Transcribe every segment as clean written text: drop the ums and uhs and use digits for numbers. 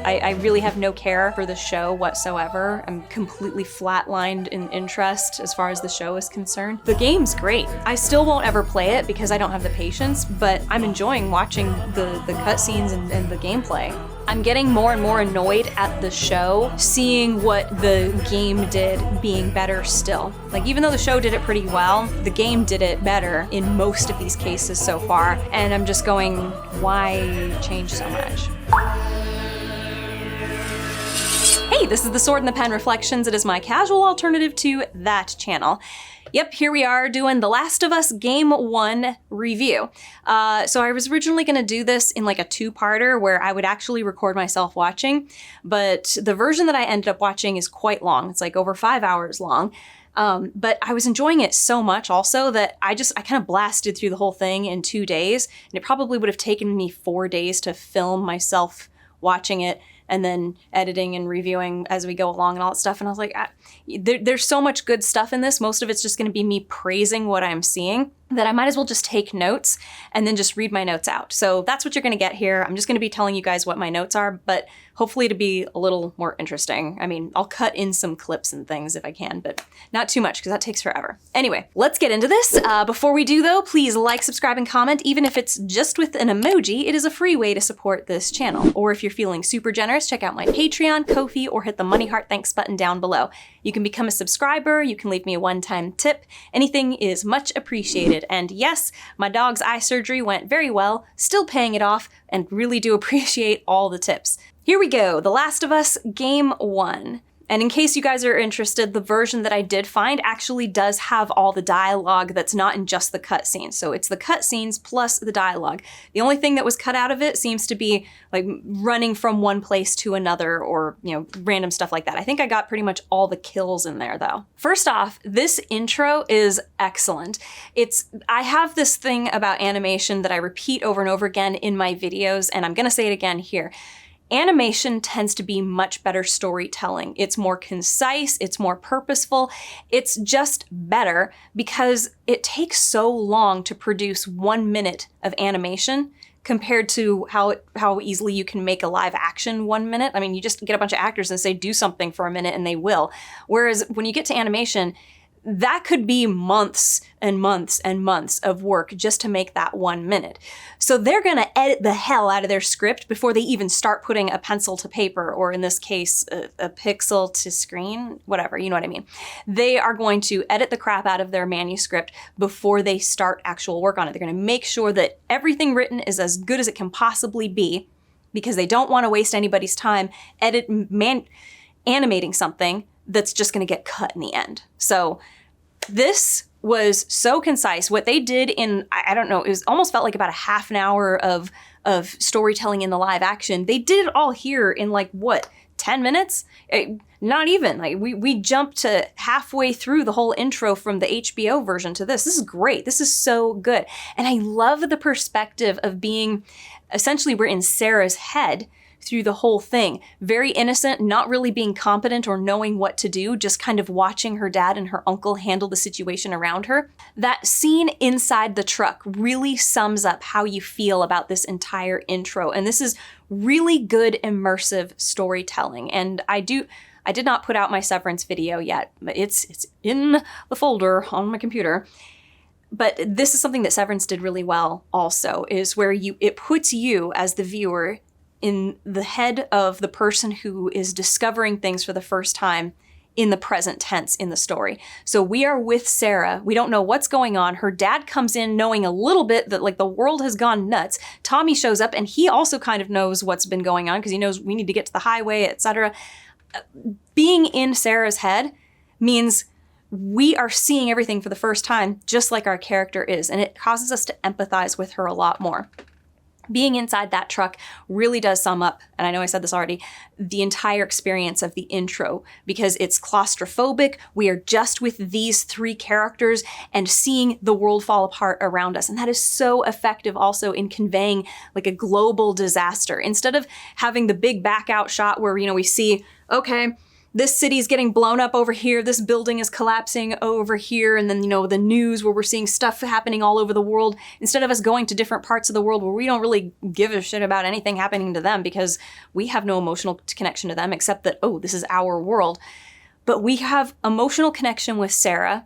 I really have no care for the show whatsoever. I'm completely flatlined in interest as far as the show is concerned. The game's great. I still won't ever play it because I don't have the patience, but I'm enjoying watching the cutscenes and the gameplay. I'm getting more and more annoyed at the show, seeing what the game did being better still. Like, even though the show did it pretty well, the game did it better in most of these cases so far, and I'm just going, why change so much? Hey, this is the Sword and the Pen Reflections. It is my casual alternative to that channel. Yep, here we are doing The Last of Us Game 1 review. So I was originally going to do this in like a two-parter where I would actually record myself watching, but the version that I ended up watching is quite long. It's like over 5 hours long. But I was enjoying it so much also that I kind of blasted through the whole thing in 2 days, and it probably would have taken me 4 days to film myself watching it and then editing and reviewing as we go along and all that stuff. And I was like, there's so much good stuff in this. Most of it's just going to be me praising what I'm seeing, that I might as well just take notes and then just read my notes out. So that's what you're going to get here. I'm just going to be telling you guys what my notes are, but hopefully to be a little more interesting. I mean, I'll cut in some clips and things if I can, but not too much because that takes forever. Anyway, let's get into this. Before we do though, please like, subscribe, and comment. Even if it's just with an emoji, it is a free way to support this channel. Or if you're feeling super generous, check out my Patreon, Ko-fi, or hit the money heart thanks button down below. You can become a subscriber, you can leave me a one-time tip. Anything is much appreciated. And yes, my dog's eye surgery went very well, still paying it off, and really do appreciate all the tips. Here we go, The Last of Us Game 1. And in case you guys are interested, the version that I did find actually does have all the dialogue that's not in just the cutscenes. So it's the cutscenes plus the dialogue. The only thing that was cut out of it seems to be like running from one place to another or, you know, random stuff like that. I think I got pretty much all the kills in there though. First off, this intro is excellent. I have this thing about animation that I repeat over and over again in my videos, and I'm gonna say it again here. Animation tends to be much better storytelling. It's more concise, it's more purposeful, it's just better because it takes so long to produce 1 minute of animation compared to how easily you can make a live action 1 minute. I mean, you just get a bunch of actors and say, do something for a minute, and they will. Whereas when you get to animation, that could be months and months and months of work just to make that 1 minute. So they're gonna edit the hell out of their script before they even start putting a pencil to paper, or in this case, a pixel to screen, whatever, you know what I mean. They are going to edit the crap out of their manuscript before they start actual work on it. They're gonna make sure that everything written is as good as it can possibly be because they don't wanna waste anybody's time animating something that's just gonna get cut in the end. So this was so concise. What they did in, I don't know, it was almost felt like about a half an hour of storytelling in the live action. They did it all here in like, what, 10 minutes? Not even. Like we jumped to halfway through the whole intro from the HBO version to this. This is great. This is so good. And I love the perspective of being, essentially we're in Sarah's head through the whole thing. Very innocent, not really being competent or knowing what to do, just kind of watching her dad and her uncle handle the situation around her. That scene inside the truck really sums up how you feel about this entire intro. And this is really good immersive storytelling. And I did not put out my Severance video yet, but it's in the folder on my computer. But this is something that Severance did really well also, is where it puts you as the viewer in the head of the person who is discovering things for the first time in the present tense in the story. So we are with Sarah. We don't know what's going on. Her dad comes in knowing a little bit that like the world has gone nuts. Tommy shows up and he also kind of knows what's been going on because he knows we need to get to the highway, etc. Being in Sarah's head means we are seeing everything for the first time, just like our character is, and it causes us to empathize with her a lot more. Being inside that truck really does sum up, and I know I said this already, the entire experience of the intro, because it's claustrophobic. We are just with these three characters and seeing the world fall apart around us. And that is so effective also in conveying like a global disaster. Instead of having the big back out shot where, you know, we see, okay, this city's getting blown up over here, this building is collapsing over here, and then, the news where we're seeing stuff happening all over the world, instead of us going to different parts of the world where we don't really give a shit about anything happening to them because we have no emotional connection to them except that, oh, this is our world. But we have emotional connection with Sarah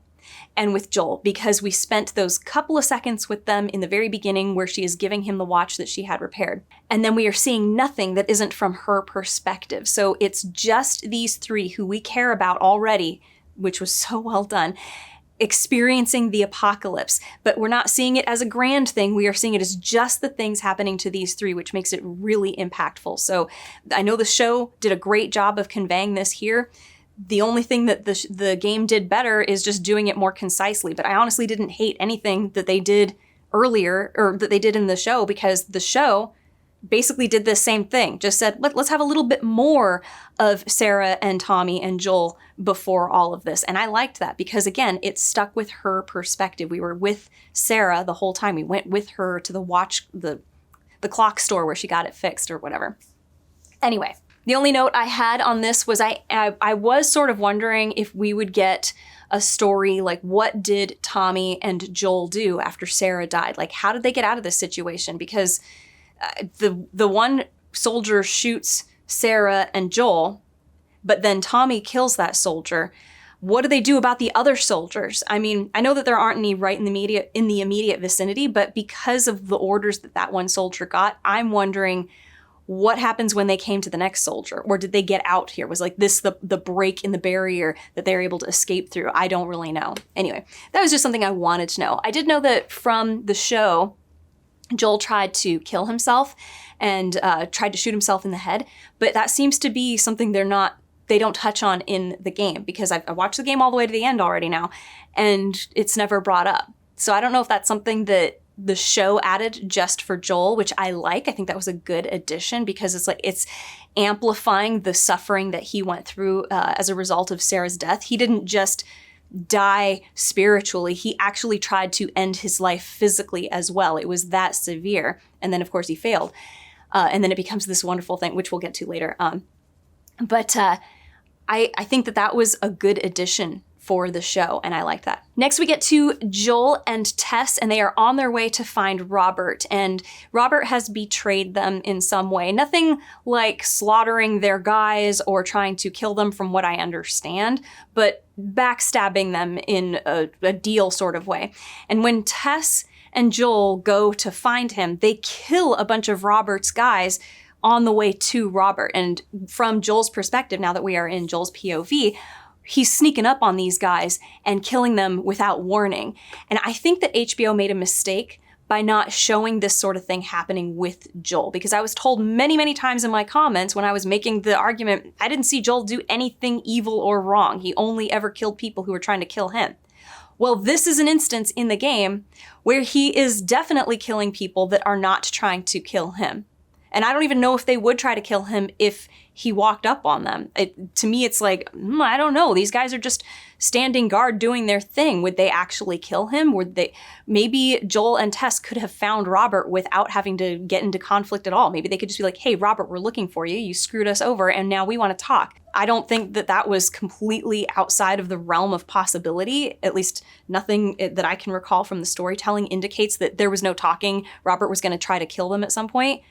and with Joel because we spent those couple of seconds with them in the very beginning where she is giving him the watch that she had repaired. And then we are seeing nothing that isn't from her perspective. So it's just these three who we care about already, which was so well done, experiencing the apocalypse. But we're not seeing it as a grand thing. We are seeing it as just the things happening to these three, which makes it really impactful. So I know the show did a great job of conveying this here. The only thing that the game did better is just doing it more concisely. But I honestly didn't hate anything that they did earlier or that they did in the show because the show basically did the same thing. Just said, let's have a little bit more of Sarah and Tommy and Joel before all of this. And I liked that because, again, it stuck with her perspective. We were with Sarah the whole time. We went with her to the clock store where she got it fixed or whatever. Anyway. The only note I had on this was I was sort of wondering if we would get a story like what did Tommy and Joel do after Sarah died? Like how did they get out of this situation? Because the one soldier shoots Sarah and Joel, but then Tommy kills that soldier. What do they do about the other soldiers? I mean, I know that there aren't any right in the immediate vicinity, but because of the orders that one soldier got, I'm wondering what happens when they came to the next soldier? Or did they get out here? Was like this the break in the barrier that they were able to escape through? I don't really know. Anyway, that was just something I wanted to know. I did know that from the show, Joel tried to kill himself and tried to shoot himself in the head, but that seems to be something they don't touch on in the game because I watched the game all the way to the end already now, and it's never brought up. So I don't know if that's something that the show added just for Joel, which I like. I think that was a good addition because it's amplifying the suffering that he went through as a result of Sarah's death. He didn't just die spiritually. He actually tried to end his life physically as well. It was that severe. And then, of course, he failed. And then it becomes this wonderful thing, which we'll get to later. But I think that was a good addition for the show, and I like that. Next, we get to Joel and Tess, and they are on their way to find Robert, and Robert has betrayed them in some way. Nothing like slaughtering their guys or trying to kill them from what I understand, but backstabbing them in a deal sort of way. And when Tess and Joel go to find him, they kill a bunch of Robert's guys on the way to Robert. And from Joel's perspective, now that we are in Joel's POV, he's sneaking up on these guys and killing them without warning. And I think that HBO made a mistake by not showing this sort of thing happening with Joel, because I was told many, many times in my comments when I was making the argument, I didn't see Joel do anything evil or wrong. He only ever killed people who were trying to kill him. Well, this is an instance in the game where he is definitely killing people that are not trying to kill him. And I don't even know if they would try to kill him if he walked up on them. To me, it's like, I don't know. These guys are just standing guard doing their thing. Would they actually kill him? Maybe Joel and Tess could have found Robert without having to get into conflict at all. Maybe they could just be like, hey, Robert, we're looking for you. You screwed us over and now we want to talk. I don't think that was completely outside of the realm of possibility. At least nothing that I can recall from the storytelling indicates that there was no talking. Robert was going to try to kill them at some point.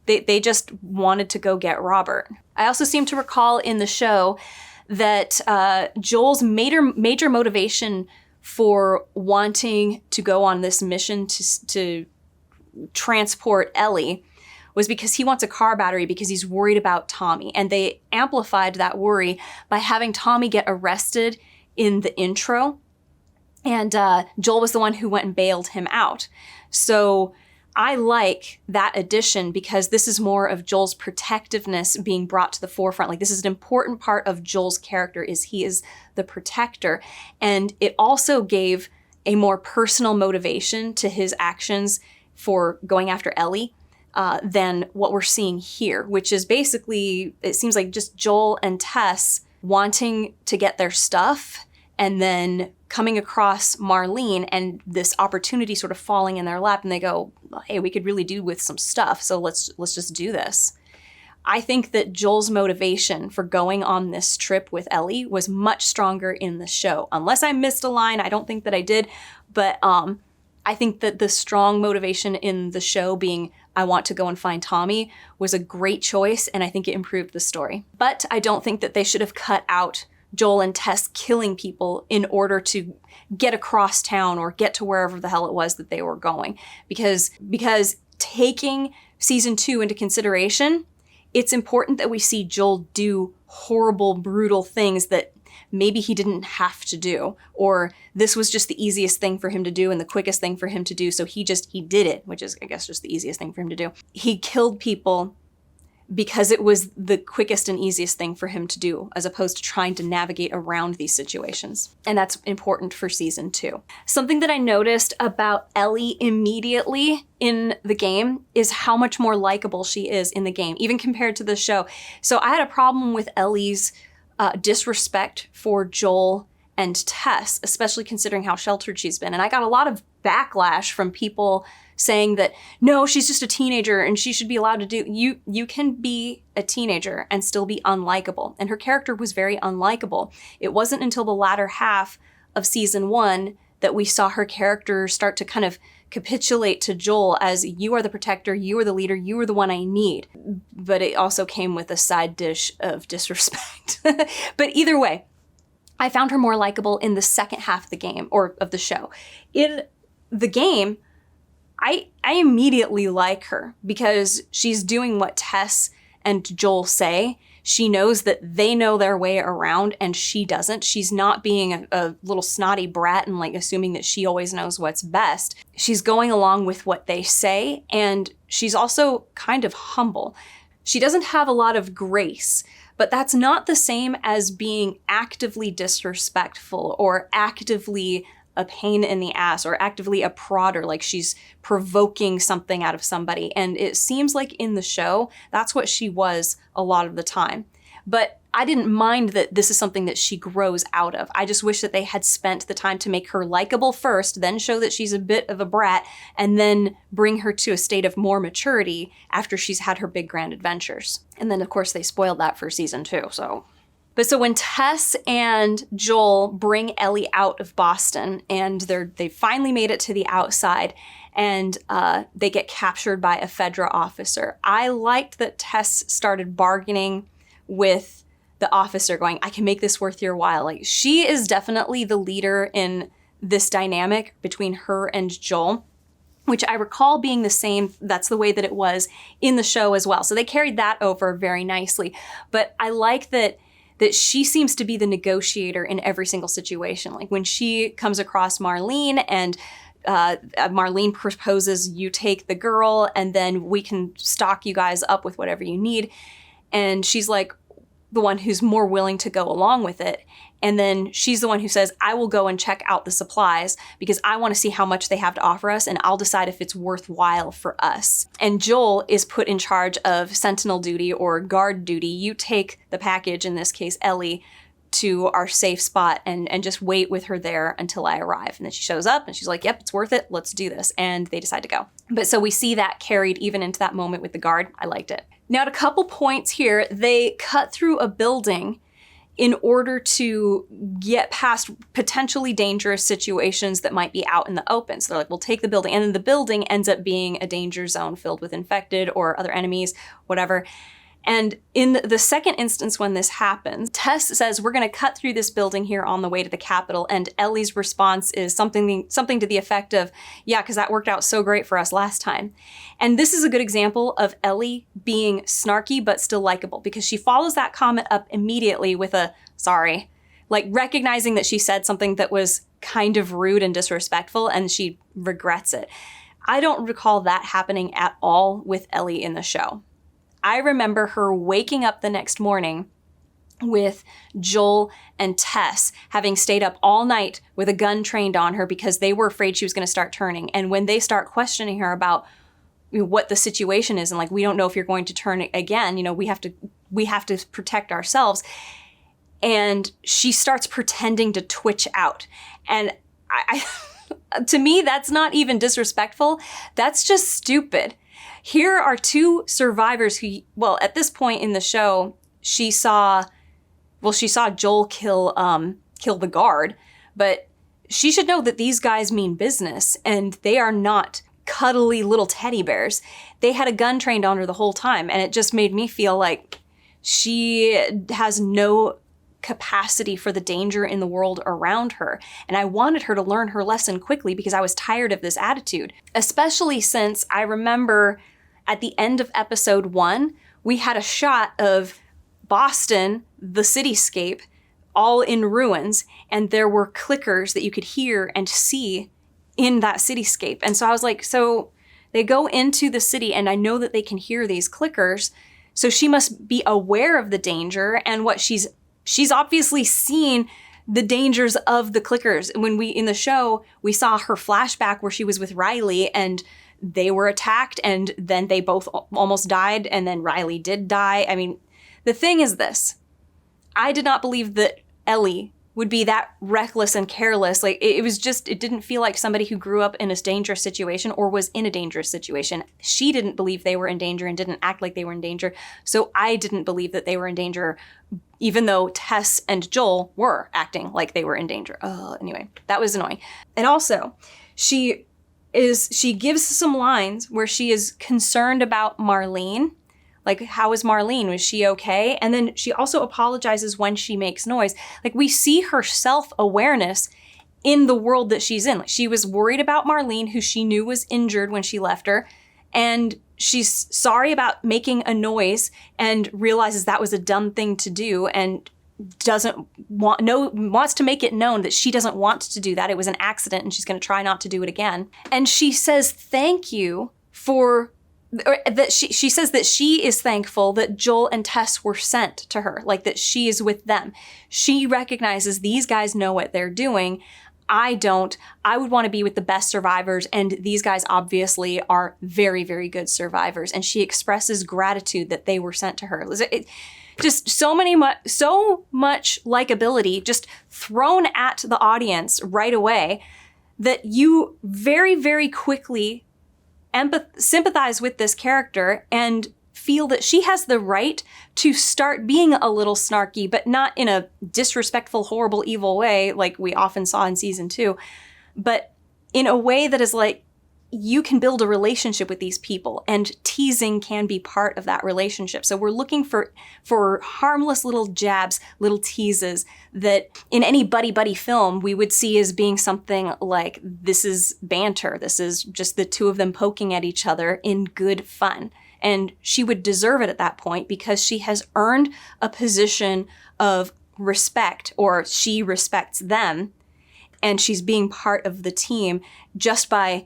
They just wanted to go get Robert. I also seem to recall in the show that Joel's major motivation for wanting to go on this mission to transport Ellie was because he wants a car battery because he's worried about Tommy. And they amplified that worry by having Tommy get arrested in the intro. And Joel was the one who went and bailed him out. So I like that addition because this is more of Joel's protectiveness being brought to the forefront. Like, this is an important part of Joel's character, is he is the protector. And it also gave a more personal motivation to his actions for going after Ellie than what we're seeing here, which is basically, it seems like just Joel and Tess wanting to get their stuff and then coming across Marlene and this opportunity sort of falling in their lap, and they go, hey, we could really do with some stuff, so let's just do this. I think that Joel's motivation for going on this trip with Ellie was much stronger in the show. Unless I missed a line, I don't think that I did, but I think that the strong motivation in the show being, I want to go and find Tommy, was a great choice, and I think it improved the story. But I don't think that they should have cut out Joel and Tess killing people in order to get across town or get to wherever the hell it was that they were going. Because taking season 2 into consideration, it's important that we see Joel do horrible, brutal things that maybe he didn't have to do, or this was just the easiest thing for him to do and the quickest thing for him to do, so he did it, which is, I guess, just the easiest thing for him to do. He killed people because it was the quickest and easiest thing for him to do, as opposed to trying to navigate around these situations. And that's important for season 2. Something that I noticed about Ellie immediately in the game is how much more likable she is in the game, even compared to the show. So I had a problem with Ellie's disrespect for Joel and Tess, especially considering how sheltered she's been. And I got a lot of backlash from people saying that, no, she's just a teenager and she should be allowed to do, you can be a teenager and still be unlikable. And her character was very unlikable. It wasn't until the latter half of season 1 that we saw her character start to kind of capitulate to Joel as, you are the protector, you are the leader, you are the one I need. But it also came with a side dish of disrespect. But either way, I found her more likable in the second half of the game, or of the show. In the game, I immediately like her because she's doing what Tess and Joel say. She knows that they know their way around and she doesn't. She's not being a little snotty brat and like assuming that she always knows what's best. She's going along with what they say, and she's also kind of humble. She doesn't have a lot of grace, but that's not the same as being actively disrespectful or actively a pain in the ass or actively a prodder, like she's provoking something out of somebody. And it seems like in the show, that's what she was a lot of the time. But I didn't mind that this is something that she grows out of. I just wish that they had spent the time to make her likable first, then show that she's a bit of a brat, and then bring her to a state of more maturity after she's had her big grand adventures. And then of course they spoiled that for season 2, so. But so when Tess and Joel bring Ellie out of Boston and they finally made it to the outside and they get captured by a Fedra officer, I liked that Tess started bargaining with the officer going, I can make this worth your while. Like, she is definitely the leader in this dynamic between her and Joel, which I recall being the same. That's the way that it was in the show as well. So they carried that over very nicely. But I like that she seems to be the negotiator in every single situation. Like when she comes across Marlene and Marlene proposes, you take the girl and then we can stock you guys up with whatever you need. And she's like the one who's more willing to go along with it. And then she's the one who says, I will go and check out the supplies because I want to see how much they have to offer us and I'll decide if it's worthwhile for us. And Joel is put in charge of sentinel duty or guard duty. You take the package, in this case, Ellie, to our safe spot and just wait with her there until I arrive. And then she shows up and she's like, yep, it's worth it. Let's do this. And they decide to go. But so we see that carried even into that moment with the guard. I liked it. Now, at a couple points here, they cut through a building in order to get past potentially dangerous situations that might be out in the open. So they're like, we'll take the building. And then the building ends up being a danger zone filled with infected or other enemies, whatever. And in the second instance when this happens, Tess says, we're going to cut through this building here on the way to the Capitol. And Ellie's response is something to the effect of, yeah, because that worked out so great for us last time. And this is a good example of Ellie being snarky but still likable, because she follows that comment up immediately with a sorry, like recognizing that she said something that was kind of rude and disrespectful and she regrets it. I don't recall that happening at all with Ellie in the show. I remember her waking up the next morning with Joel and Tess having stayed up all night with a gun trained on her because they were afraid she was going to start turning. And when they start questioning her about what the situation is and like, we don't know if you're going to turn again, you know, we have to protect ourselves. And she starts pretending to twitch out. And I to me, that's not even disrespectful. That's just stupid. Here are two survivors who, well, at this point in the show, she saw Joel kill the guard, but she should know that these guys mean business, and they are not cuddly little teddy bears. They had a gun trained on her the whole time, and it just made me feel like she has no capacity for the danger in the world around her. And I wanted her to learn her lesson quickly because I was tired of this attitude, especially since I remember at the end of episode 1, we had a shot of Boston, the cityscape, all in ruins, and there were clickers that you could hear and see in that cityscape. And so I was like, so they go into the city and I know that they can hear these clickers, so she must be aware of the danger and what she's obviously seen the dangers of the clickers. When in the show, we saw her flashback where she was with Riley and they were attacked and then they both almost died and then Riley did die. I mean, the thing is this, I did not believe that Ellie would be that reckless and careless. Like, it didn't feel like somebody who grew up in a dangerous situation or was in a dangerous situation. She didn't believe they were in danger and didn't act like they were in danger. So I didn't believe that they were in danger, even though Tess and Joel were acting like they were in danger. Anyway, that was annoying. And also, she gives some lines where she is concerned about Marlene. Like, how is Marlene? Was she okay? And then she also apologizes when she makes noise. Like, we see her self-awareness in the world that she's in. Like, she was worried about Marlene, who she knew was injured when she left her. And she's sorry about making a noise and realizes that was a dumb thing to do and wants to make it known that she doesn't want to do that. It was an accident and she's going to try not to do it again. And she says thank you for... or that she says that she is thankful that Joel and Tess were sent to her, like that she is with them. She recognizes these guys know what they're doing. I don't. I would want to be with the best survivors, and these guys obviously are very, very good survivors. And she expresses gratitude that they were sent to her. Just so much likability just thrown at the audience right away that you very, very quickly sympathize with this character and feel that she has the right to start being a little snarky, but not in a disrespectful, horrible, evil way like we often saw in season 2, but in a way that is like, you can build a relationship with these people and teasing can be part of that relationship. So we're looking for harmless little jabs, little teases that in any buddy-buddy film we would see as being something like, this is banter. This is just the two of them poking at each other in good fun. And she would deserve it at that point because she has earned a position of respect, or she respects them, and she's being part of the team just by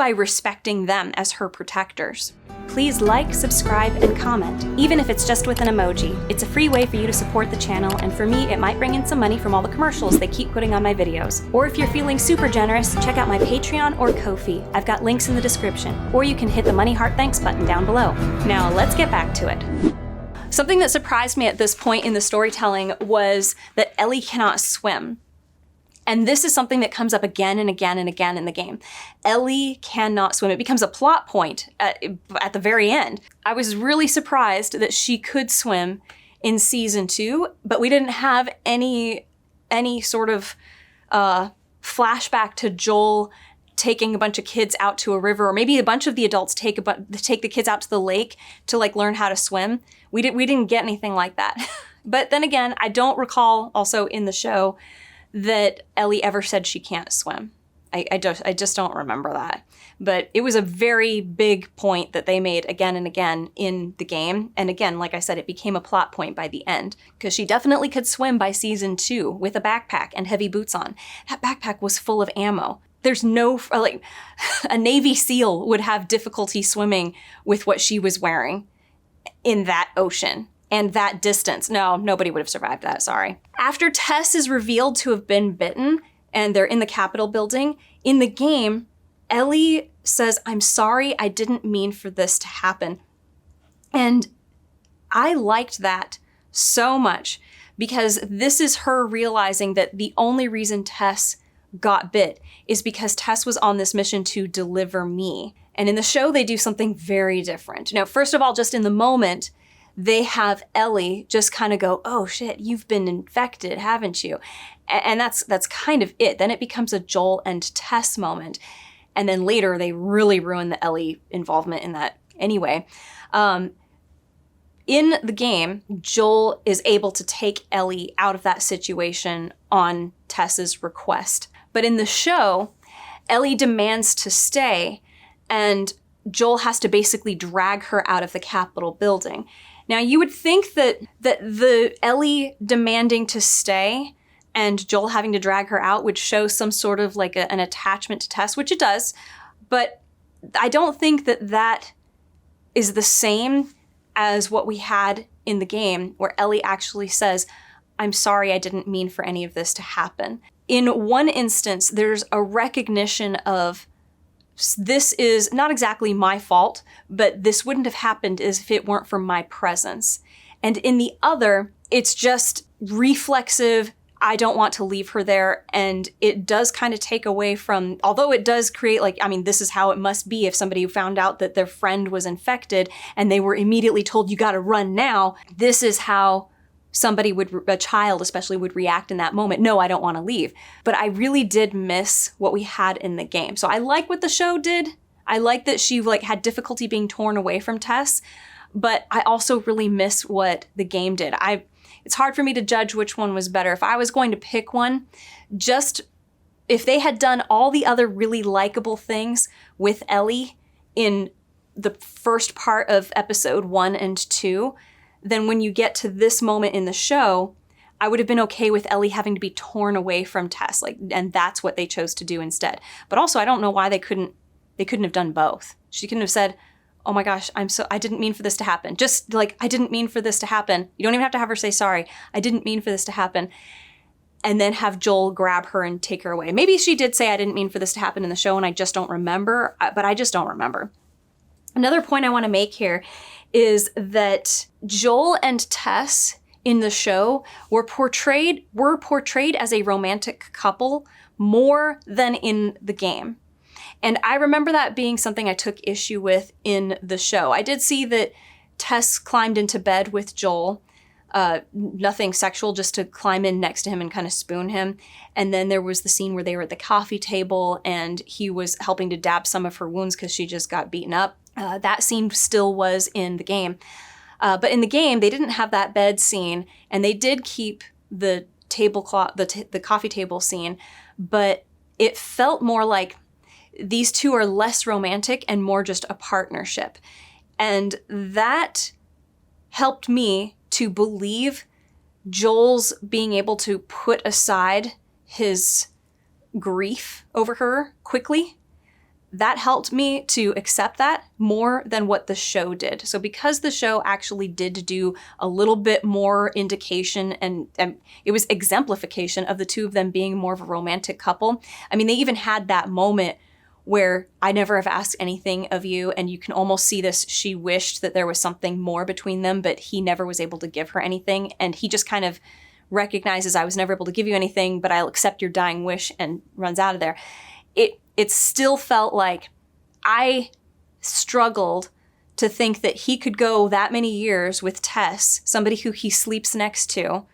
respecting them as her protectors. Please like, subscribe, and comment, even if it's just with an emoji. It's a free way for you to support the channel, and for me, it might bring in some money from all the commercials they keep putting on my videos. Or if you're feeling super generous, check out my Patreon or Ko-fi. I've got links in the description. Or you can hit the Money Heart Thanks button down below. Now, let's get back to it. Something that surprised me at this point in the storytelling was that Ellie cannot swim. And this is something that comes up again and again and again in the game. Ellie cannot swim. It becomes a plot point at the very end. I was really surprised that she could swim in season 2, but we didn't have any sort of flashback to Joel taking a bunch of kids out to a river, or maybe a bunch of the adults take the kids out to the lake to like learn how to swim. We didn't get anything like that. But then again, I don't recall also in the show that Ellie ever said she can't swim. I just don't remember that. But it was a very big point that they made again and again in the game. And again, like I said, it became a plot point by the end, because she definitely could swim by season 2 with a backpack and heavy boots on. That backpack was full of ammo. There's no, like, a Navy SEAL would have difficulty swimming with what she was wearing in that ocean. And that distance. No, nobody would have survived that, sorry. After Tess is revealed to have been bitten, and they're in the Capitol building, in the game, Ellie says, "I'm sorry, I didn't mean for this to happen." And I liked that so much, because this is her realizing that the only reason Tess got bit is because Tess was on this mission to deliver me. And in the show, they do something very different. Now, first of all, just in the moment, they have Ellie just kind of go, oh shit, you've been infected, haven't you? And that's kind of it. Then it becomes a Joel and Tess moment. And then later they really ruin the Ellie involvement in that anyway. In the game, Joel is able to take Ellie out of that situation on Tess's request. But in the show, Ellie demands to stay, and Joel has to basically drag her out of the Capitol building. Now, you would think that the Ellie demanding to stay and Joel having to drag her out would show some sort of like an attachment to Tess, which it does, but I don't think that is the same as what we had in the game, where Ellie actually says, I'm sorry, I didn't mean for any of this to happen. In one instance, there's a recognition of, this is not exactly my fault, but this wouldn't have happened if it weren't for my presence. And in the other, it's just reflexive, I don't want to leave her there, and it does kind of take away from, although it does create this is how it must be if somebody found out that their friend was infected and they were immediately told, you gotta run now. This is how a child especially, would react in that moment. No, I don't want to leave. But I really did miss what we had in the game. So I like what the show did. I like that she had difficulty being torn away from Tess, but I also really miss what the game did. It's hard for me to judge which one was better. If I was going to pick one, just if they had done all the other really likable things with Ellie in the first part of episode 1 and 2, then when you get to this moment in the show, I would have been okay with Ellie having to be torn away from Tess, and that's what they chose to do instead. But also, I don't know why they couldn't have done both. She couldn't have said, oh my gosh, I didn't mean for this to happen. Just I didn't mean for this to happen. You don't even have to have her say sorry. I didn't mean for this to happen. And then have Joel grab her and take her away. Maybe she did say, I didn't mean for this to happen in the show and I just don't remember, but I just don't remember. Another point I want to make here is that Joel and Tess in the show were portrayed as a romantic couple more than in the game. And I remember that being something I took issue with in the show. I did see that Tess climbed into bed with Joel, nothing sexual, just to climb in next to him and kind of spoon him. And then there was the scene where they were at the coffee table and he was helping to dab some of her wounds because she just got beaten up. That scene still was in the game. But in the game, they didn't have that bed scene, and they did keep the tablecloth, the coffee table scene, but it felt more like these two are less romantic and more just a partnership. And that helped me to believe Joel's being able to put aside his grief over her quickly. That helped me to accept that more than what the show did. So because the show actually did do a little bit more indication and it was exemplification of the two of them being more of a romantic couple. I mean, they even had that moment where I never have asked anything of you, and you can almost see this, she wished that there was something more between them, but he never was able to give her anything. And he just kind of recognizes, I was never able to give you anything, but I'll accept your dying wish, and runs out of there. It still felt like I struggled to think that he could go that many years with Tess, somebody who he sleeps next to,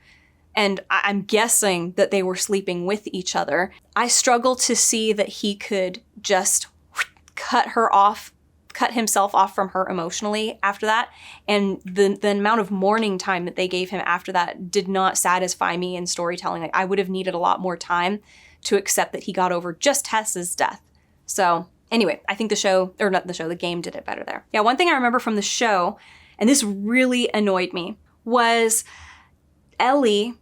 and I'm guessing that they were sleeping with each other. I struggle to see that he could just cut himself off from her emotionally after that. And the amount of mourning time that they gave him after that did not satisfy me in storytelling. I would have needed a lot more time to accept that he got over just Tess's death. So anyway, I think the game did it better there. Yeah, one thing I remember from the show, and this really annoyed me, was Ellie,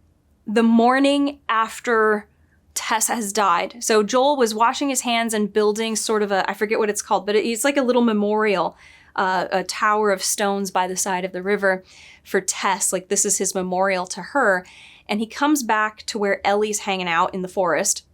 the morning after Tess has died. So Joel was washing his hands and building sort of I forget what it's called, but it's like a little memorial, a tower of stones by the side of the river for Tess. Like, this is his memorial to her. And he comes back to where Ellie's hanging out in the forest,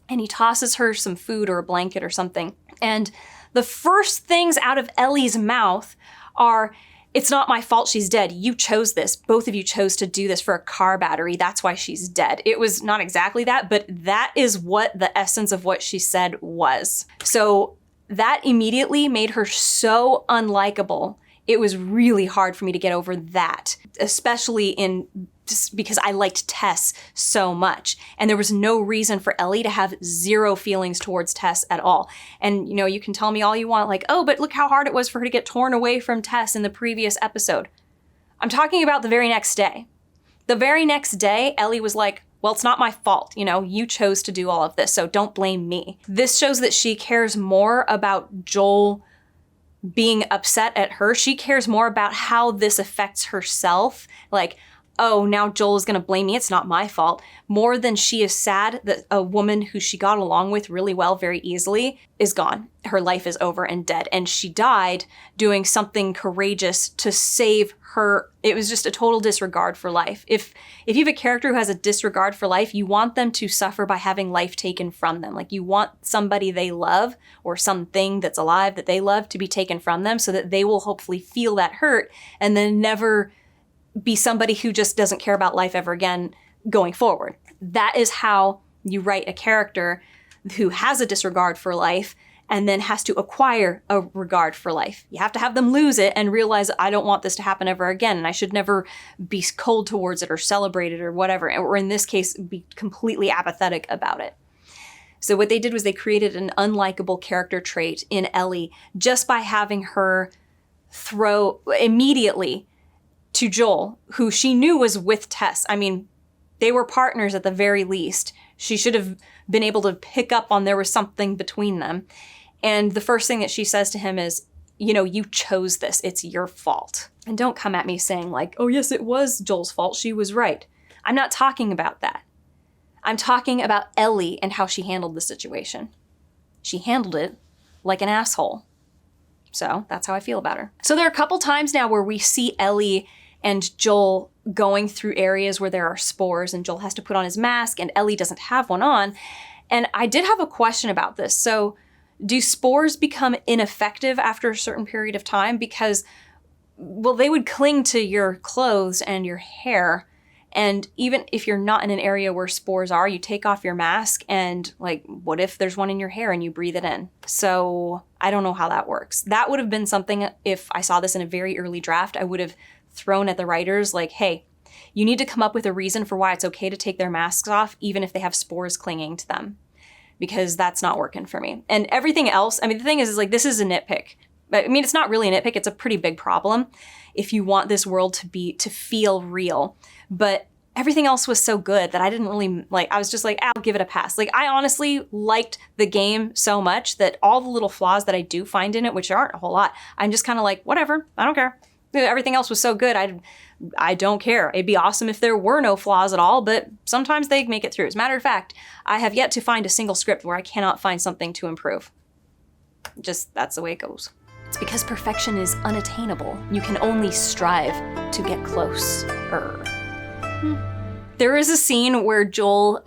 and he tosses her some food or a blanket or something. And the first things out of Ellie's mouth are, it's not my fault she's dead. You chose this. Both of you chose to do this for a car battery. That's why she's dead. It was not exactly that, but that is what the essence of what she said was. So that immediately made her so unlikable. It was really hard for me to get over that, especially because I liked Tess so much. And there was no reason for Ellie to have zero feelings towards Tess at all. And, you know, you can tell me all you want, like, oh, but look how hard it was for her to get torn away from Tess in the previous episode. I'm talking about the very next day. The very next day, Ellie was like, well, it's not my fault. You know, you chose to do all of this, so don't blame me. This shows that she cares more about Joel being upset at her. She cares more about how this affects herself. Like, oh, now Joel is going to blame me. It's not my fault. More than she is sad that a woman who she got along with really well very easily is gone. Her life is over and dead. And she died doing something courageous to save her. It was just a total disregard for life. If you have a character who has a disregard for life, you want them to suffer by having life taken from them. Like, you want somebody they love or something that's alive that they love to be taken from them so that they will hopefully feel that hurt and then never be somebody who just doesn't care about life ever again going forward. That is how you write a character who has a disregard for life and then has to acquire a regard for life. You have to have them lose it and realize, I don't want this to happen ever again, and I should never be cold towards it or celebrate it or whatever, or in this case, be completely apathetic about it. So what they did was they created an unlikable character trait in Ellie just by having her throw immediately to Joel, who she knew was with Tess. I mean, they were partners at the very least. She should have been able to pick up on there was something between them. And the first thing that she says to him is, you know, you chose this. It's your fault. And don't come at me saying like, oh yes, it was Joel's fault. She was right. I'm not talking about that. I'm talking about Ellie and how she handled the situation. She handled it like an asshole. So that's how I feel about her. So there are a couple times now where we see Ellie and Joel going through areas where there are spores and Joel has to put on his mask and Ellie doesn't have one on. And I did have a question about this. So do spores become ineffective after a certain period of time? Because, well, they would cling to your clothes and your hair. And even if you're not in an area where spores are, you take off your mask and like, what if there's one in your hair and you breathe it in? So I don't know how that works. That would have been something, if I saw this in a very early draft, I would have thrown at the writers like, hey, you need to come up with a reason for why it's okay to take their masks off, even if they have spores clinging to them, because that's not working for me. And everything else, I mean, the thing is like, this is a nitpick. I mean, it's not really a nitpick. It's a pretty big problem if you want this world to feel real. But everything else was so good that I didn't really like, I was just like, I'll give it a pass. Like, I honestly liked the game so much that all the little flaws that I do find in it, which aren't a whole lot, I'm just kind of like, whatever, I don't care. Everything else was so good, I don't care. It'd be awesome if there were no flaws at all, but sometimes they make it through. As a matter of fact, I have yet to find a single script where I cannot find something to improve. Just, that's the way it goes. It's because perfection is unattainable. You can only strive to get closer. There is a scene where Joel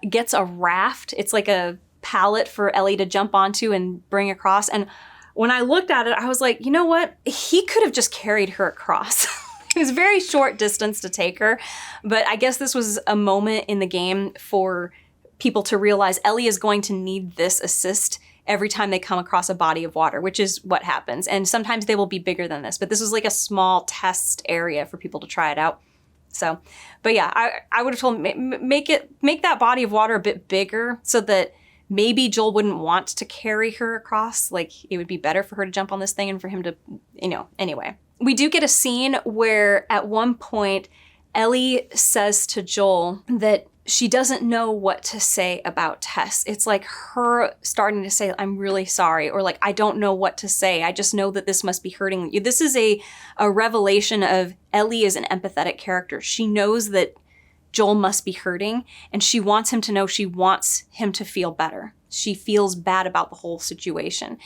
gets a raft. It's like a pallet for Ellie to jump onto and bring across. And when I looked at it, I was like, you know what? He could have just carried her across. It was a very short distance to take her, but I guess this was a moment in the game for people to realize Ellie is going to need this assist every time they come across a body of water, which is what happens. And sometimes they will be bigger than this, but this was like a small test area for people to try it out. So, but yeah, I would have told make that body of water a bit bigger so that maybe Joel wouldn't want to carry her across. Like, it would be better for her to jump on this thing and for him to, you know, anyway. We do get a scene where at one point Ellie says to Joel that she doesn't know what to say about Tess. It's like her starting to say, I'm really sorry, or like, I don't know what to say. I just know that this must be hurting you. This is a revelation of Ellie is an empathetic character. She knows that Joel must be hurting, and she wants him to know, she wants him to feel better. She feels bad about the whole situation.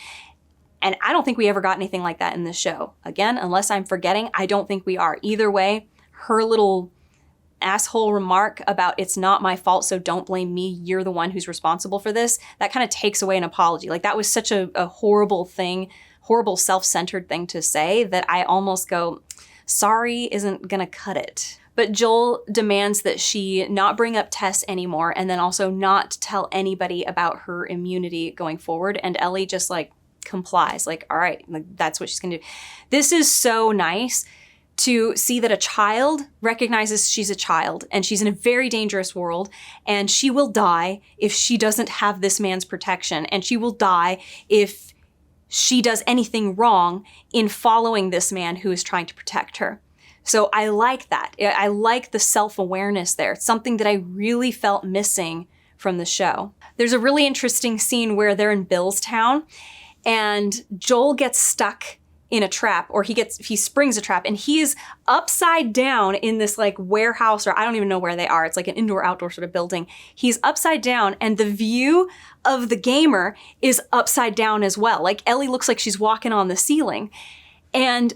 And I don't think we ever got anything like that in this show. Again, unless I'm forgetting, I don't think we are. Either way, her little asshole remark about it's not my fault, so don't blame me, you're the one who's responsible for this, that kind of takes away an apology. Like, that was such a horrible thing, horrible self-centered thing to say that I almost go, sorry isn't gonna cut it. But Joel demands that she not bring up Tess anymore, and then also not tell anybody about her immunity going forward. And Ellie just like complies. Like, all right, like, that's what she's gonna do. This is so nice to see that a child recognizes she's a child and she's in a very dangerous world, and she will die if she doesn't have this man's protection, and she will die if she does anything wrong in following this man who is trying to protect her. So I like that. I like the self-awareness there. It's something that I really felt missing from the show. There's a really interesting scene where they're in Bill's town and Joel gets stuck in a trap, or he springs a trap, and he's upside down in this like warehouse, or I don't even know where they are. It's like an indoor outdoor sort of building. He's upside down, and the view of the gamer is upside down as well. Like Ellie looks like she's walking on the ceiling, and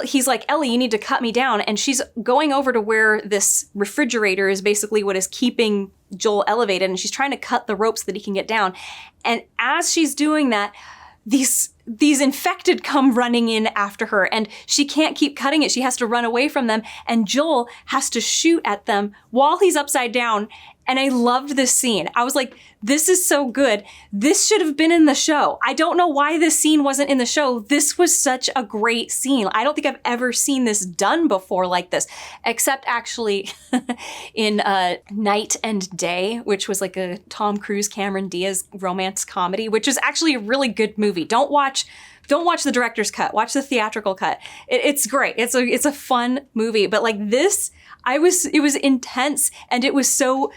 he's like, Ellie, you need to cut me down. And she's going over to where this refrigerator is basically what is keeping Joel elevated, and she's trying to cut the ropes that he can get down. And as she's doing that, these infected come running in after her, and she can't keep cutting it. She has to run away from them, and Joel has to shoot at them while he's upside down. And I loved this scene. I was like, this is so good. This should have been in the show. I don't know why this scene wasn't in the show. This was such a great scene. I don't think I've ever seen this done before like this, except actually in Night and Day, which was like a Tom Cruise, Cameron Diaz romance comedy, which is actually a really good movie. Don't watch the director's cut. Watch the theatrical cut. It's great. It's a fun movie. But like this, it was intense, and it was so,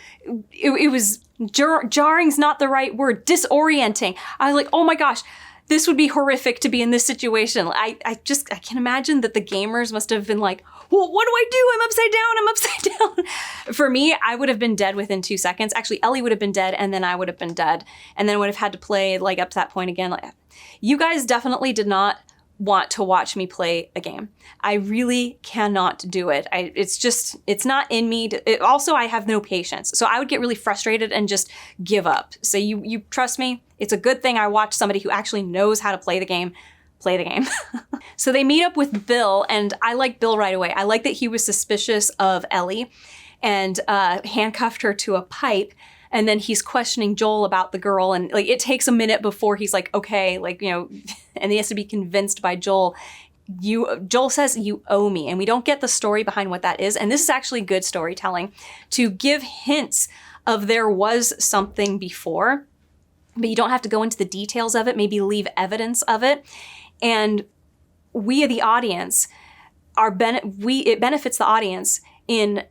it was jarring's not the right word, disorienting. I was like, oh my gosh, this would be horrific to be in this situation. I can imagine that the gamers must have been like, well, what do I do? I'm upside down. For me, I would have been dead within 2 seconds. Actually, Ellie would have been dead, and then I would have been dead, and then would have had to play like up to that point again. Like, you guys definitely did not want to watch me play a game. I really cannot do it. It's not in me. Also, I have no patience. So I would get really frustrated and just give up. So you trust me, it's a good thing I watched somebody who actually knows how to play the game. So they meet up with Bill, and I like Bill right away. I like that he was suspicious of Ellie and handcuffed her to a pipe. And then he's questioning Joel about the girl, and like it takes a minute before he's like, okay, like, you know, and he has to be convinced by Joel. Joel says, you owe me. And we don't get the story behind what that is. And this is actually good storytelling to give hints of there was something before, but you don't have to go into the details of it, maybe leave evidence of it. And we, the audience, it benefits the audience in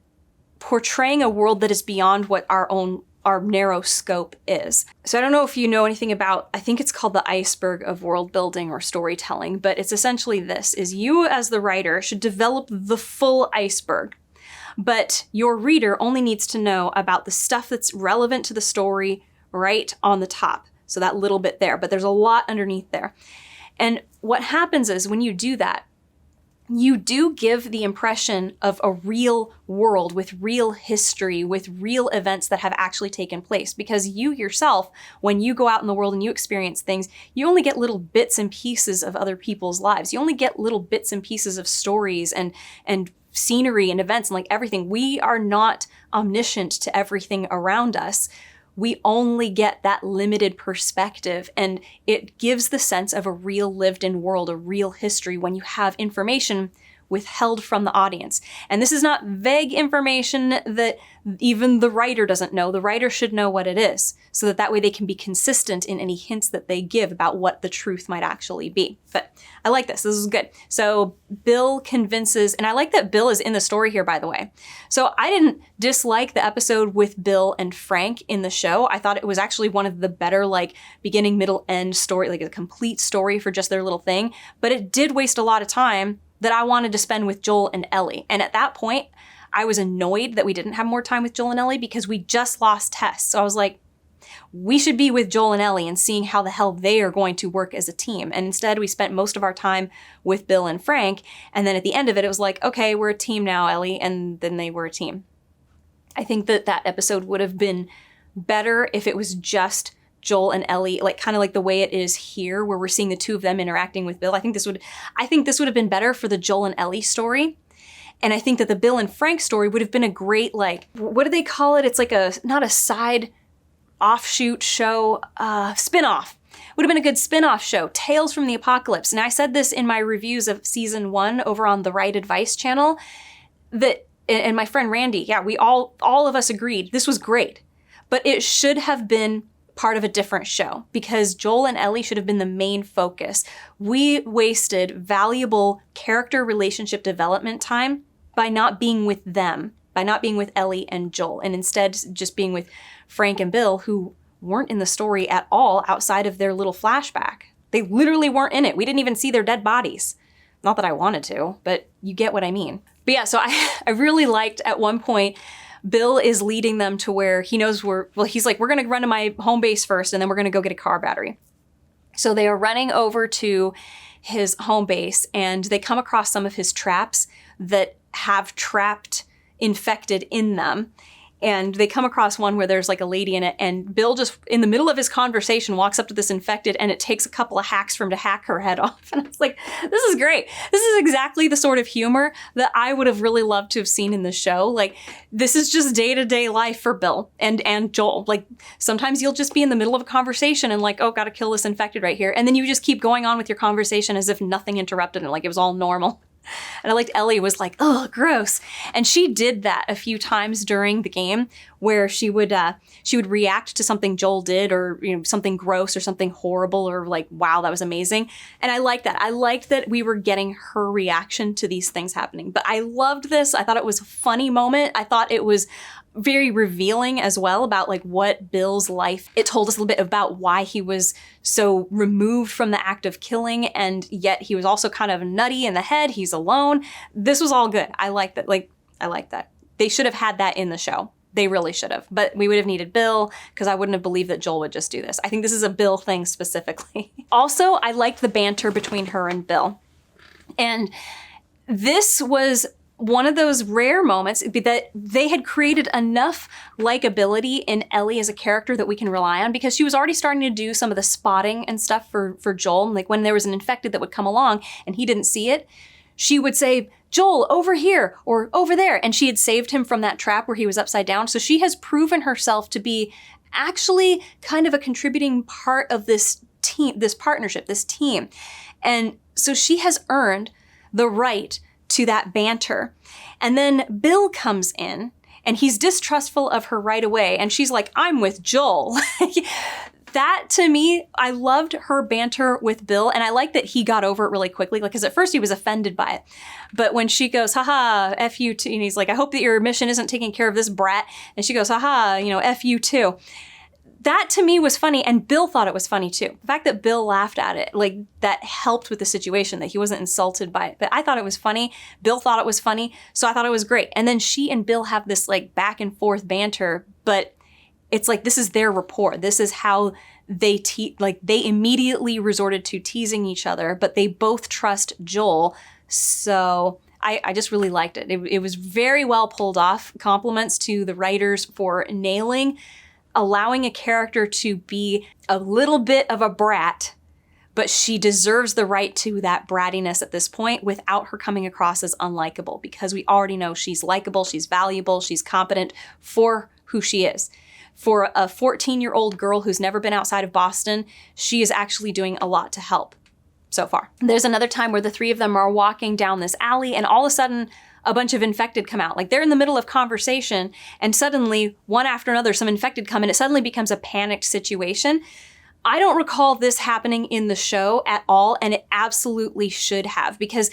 portraying a world that is beyond what our narrow scope is. So I don't know if you know anything about, I think it's called the iceberg of world building or storytelling, but it's essentially this, is you as the writer should develop the full iceberg, but your reader only needs to know about the stuff that's relevant to the story right on the top. So that little bit there, but there's a lot underneath there. And what happens is when you do that, you do give the impression of a real world with real history, with real events that have actually taken place. Because you yourself, when you go out in the world and you experience things, you only get little bits and pieces of other people's lives. You only get little bits and pieces of stories and scenery and events and like everything. We are not omniscient to everything around us. We only get that limited perspective, and it gives the sense of a real lived-in world, a real history, when you have information withheld from the audience. And this is not vague information that even the writer doesn't know. The writer should know what it is, so that way they can be consistent in any hints that they give about what the truth might actually be. But I like this. This is good. So Bill convinces, and I like that Bill is in the story here, by the way. So I didn't dislike the episode with Bill and Frank in the show. I thought it was actually one of the better, like, beginning, middle, end story, like a complete story for just their little thing. But it did waste a lot of time that I wanted to spend with Joel and Ellie. And at that point, I was annoyed that we didn't have more time with Joel and Ellie because we just lost Tess. So I was like, we should be with Joel and Ellie and seeing how the hell they are going to work as a team. And instead, we spent most of our time with Bill and Frank. And then at the end of it, it was like, okay, we're a team now, Ellie. And then they were a team. I think that episode would have been better if it was just Joel and Ellie, like kind of like the way it is here, where we're seeing the two of them interacting with Bill. I think this would have been better for the Joel and Ellie story. And I think that the Bill and Frank story would have been a great, like, what do they call it? It's like not a side offshoot show, spin-off. Would have been a good spin-off show, Tales from the Apocalypse. And I said this in my reviews of season 1 over on the Right Advice channel, that, and my friend Randy, yeah, we all of us agreed this was great, but it should have been part of a different show because Joel and Ellie should have been the main focus. We wasted valuable character relationship development time by not being with them, by not being with Ellie and Joel, and instead just being with Frank and Bill, who weren't in the story at all outside of their little flashback. They literally weren't in it. We didn't even see their dead bodies. Not that I wanted to, but you get what I mean. But yeah, so I really liked at one point, Bill is leading them to where he knows he's like, we're going to run to my home base first, and then we're going to go get a car battery. So they are running over to his home base, and they come across some of his traps that have trapped infected in them. And they come across one where there's like a lady in it, and Bill just, in the middle of his conversation, walks up to this infected, and it takes a couple of hacks for him to hack her head off. And I was like, this is great. This is exactly the sort of humor that I would have really loved to have seen in the show. Like, this is just day-to-day life for Bill and Joel. Like, sometimes you'll just be in the middle of a conversation and like, oh, gotta kill this infected right here. And then you just keep going on with your conversation as if nothing interrupted it, like it was all normal. And I liked Ellie was like, oh, gross. And she did that a few times during the game where she would react to something Joel did, or, you know, something gross or something horrible, or like, wow, that was amazing. And I liked that. I liked that we were getting her reaction to these things happening. But I loved this. I thought it was a funny moment. I thought it was very revealing as well about like what Bill's life, it told us a little bit about why he was so removed from the act of killing, and yet he was also kind of nutty in the head. He's alone. This was all good. I like that. I like that. They should have had that in the show. They really should have. But we would have needed Bill, because I wouldn't have believed that Joel would just do this. I think this is a Bill thing specifically. Also, I liked the banter between her and Bill. And this was one of those rare moments that they had created enough likability in Ellie as a character that we can rely on, because she was already starting to do some of the spotting and stuff for Joel. And like when there was an infected that would come along and he didn't see it, she would say, Joel, over here or over there. And she had saved him from that trap where he was upside down. So she has proven herself to be actually kind of a contributing part of this team, this partnership, this team. And so she has earned the right to that banter. And then Bill comes in and he's distrustful of her right away. And she's like, I'm with Joel. That, to me, I loved her banter with Bill. And I like that he got over it really quickly. Like, because at first he was offended by it. But when she goes, haha, F you too. And he's like, I hope that your mission isn't taking care of this brat. And she goes, haha, F you too. That to me was funny, and Bill thought it was funny too. The fact that Bill laughed at it, like, that helped with the situation, that he wasn't insulted by it. But I thought it was funny. Bill thought it was funny, so I thought it was great. And then she and Bill have this like back and forth banter, but it's like this is their rapport. This is how they they immediately resorted to teasing each other, but they both trust Joel. So I just really liked it. It was very well pulled off. Compliments to the writers for allowing a character to be a little bit of a brat, but she deserves the right to that brattiness at this point without her coming across as unlikable, because we already know she's likable, she's valuable, she's competent for who she is. For a 14-year-old girl who's never been outside of Boston, she is actually doing a lot to help so far. There's another time where the three of them are walking down this alley, and all of a sudden, a bunch of infected come out. Like, they're in the middle of conversation, and suddenly, one after another, some infected come, and it suddenly becomes a panicked situation. I don't recall this happening in the show at all, and it absolutely should have, because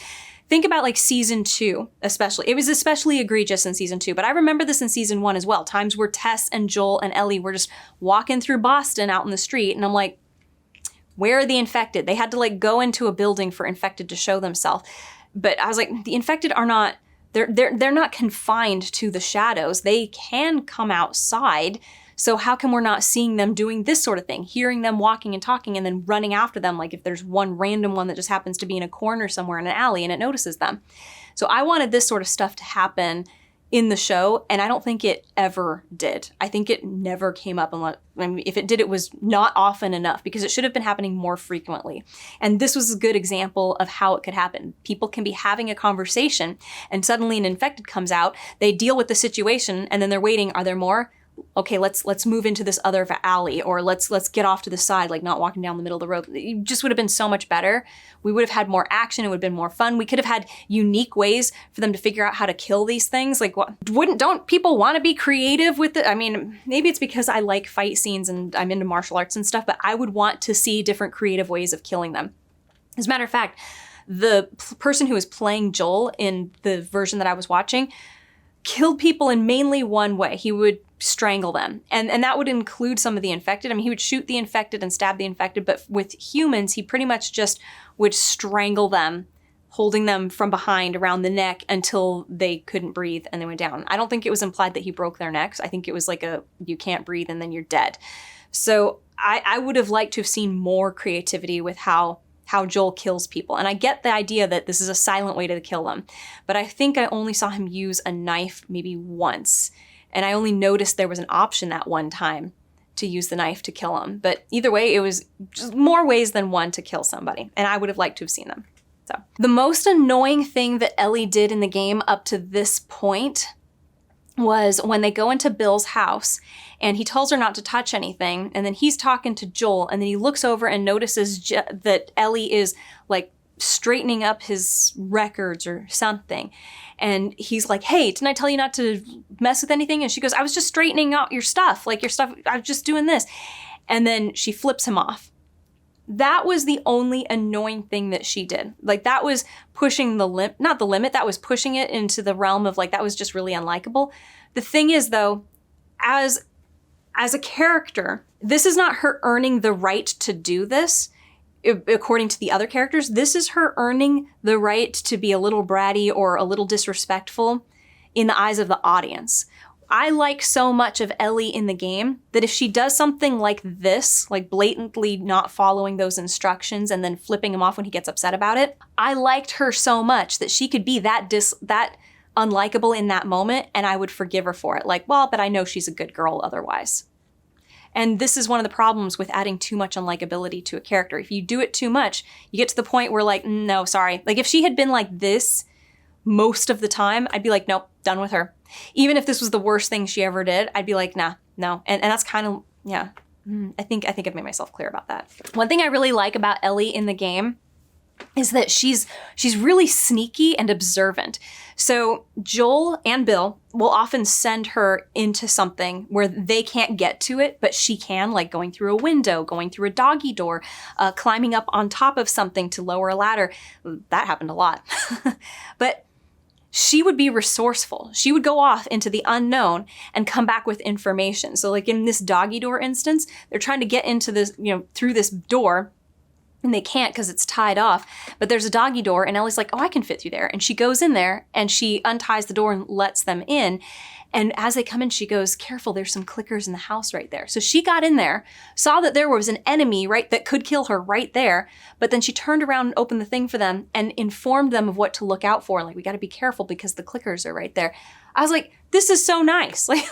think about like season 2, especially. It was especially egregious in season 2, but I remember this in season 1 as well. Times where Tess and Joel and Ellie were just walking through Boston out in the street, and I'm like, where are the infected? They had to like go into a building for infected to show themselves. But I was like, the infected are not, they're not confined to the shadows. They can come outside. So how come we're not seeing them doing this sort of thing, hearing them walking and talking and then running after them, like if there's one random one that just happens to be in a corner somewhere in an alley and it notices them. So I wanted this sort of stuff to happen in the show, and I don't think it ever did. I think it never came up unless, I mean, if it did, it was not often enough, because it should have been happening more frequently. And this was a good example of how it could happen. People can be having a conversation and suddenly an infected comes out, they deal with the situation, and then they're waiting, are there more? okay, let's move into this other alley, or let's get off to the side, like not walking down the middle of the road. It just would have been so much better. We would have had more action. It would have been more fun. We could have had unique ways for them to figure out how to kill these things. Like, don't people want to be creative with it? I mean, maybe it's because I like fight scenes and I'm into martial arts and stuff, but I would want to see different creative ways of killing them. As a matter of fact, the person who was playing Joel in the version that I was watching killed people in mainly one way. He would strangle them. And that would include some of the infected. I mean, he would shoot the infected and stab the infected, but with humans, he pretty much just would strangle them, holding them from behind around the neck until they couldn't breathe and they went down. I don't think it was implied that he broke their necks. I think it was like you can't breathe and then you're dead. So I would have liked to have seen more creativity with how Joel kills people. And I get the idea that this is a silent way to kill them, but I think I only saw him use a knife maybe once. And I only noticed there was an option that one time to use the knife to kill him. But either way, it was just more ways than one to kill somebody. And I would have liked to have seen them. So the most annoying thing that Ellie did in the game up to this point was when they go into Bill's house and he tells her not to touch anything. And then he's talking to Joel, and then he looks over and notices that Ellie is like straightening up his records or something. And he's like, hey, didn't I tell you not to mess with anything? And she goes, I was just straightening out your stuff. Like your stuff, I was just doing this. And then she flips him off. That was the only annoying thing that she did. Like that was pushing the not the limit, that was pushing it into the realm of like, that was just really unlikable. The thing is though, as a character, this is not her earning the right to do this. According to the other characters, this is her earning the right to be a little bratty or a little disrespectful in the eyes of the audience. I like so much of Ellie in the game that if she does something like this, like blatantly not following those instructions and then flipping him off when he gets upset about it, I liked her so much that she could be that unlikable in that moment, and I would forgive her for it. Like, well, but I know she's a good girl otherwise. And this is one of the problems with adding too much unlikability to a character. If you do it too much, you get to the point where like, no, sorry. Like if she had been like this most of the time, I'd be like, nope, done with her. Even if this was the worst thing she ever did, I'd be like, nah, no. And that's kind of, yeah, I think I've made myself clear about that. One thing I really like about Ellie in the game is that she's really sneaky and observant. So Joel and Bill will often send her into something where they can't get to it, but she can, like going through a window, going through a doggy door, climbing up on top of something to lower a ladder. That happened a lot. But she would be resourceful. She would go off into the unknown and come back with information. So like in this doggy door instance, they're trying to get into this, through this door, and they can't because it's tied off. But there's a doggy door, and Ellie's like, oh, I can fit through there. And she goes in there, and she unties the door and lets them in. And as they come in, she goes, careful, there's some clickers in the house right there. So she got in there, saw that there was an enemy, right, that could kill her right there. But then she turned around and opened the thing for them and informed them of what to look out for. Like, we got to be careful because the clickers are right there. I was like, this is so nice. Like,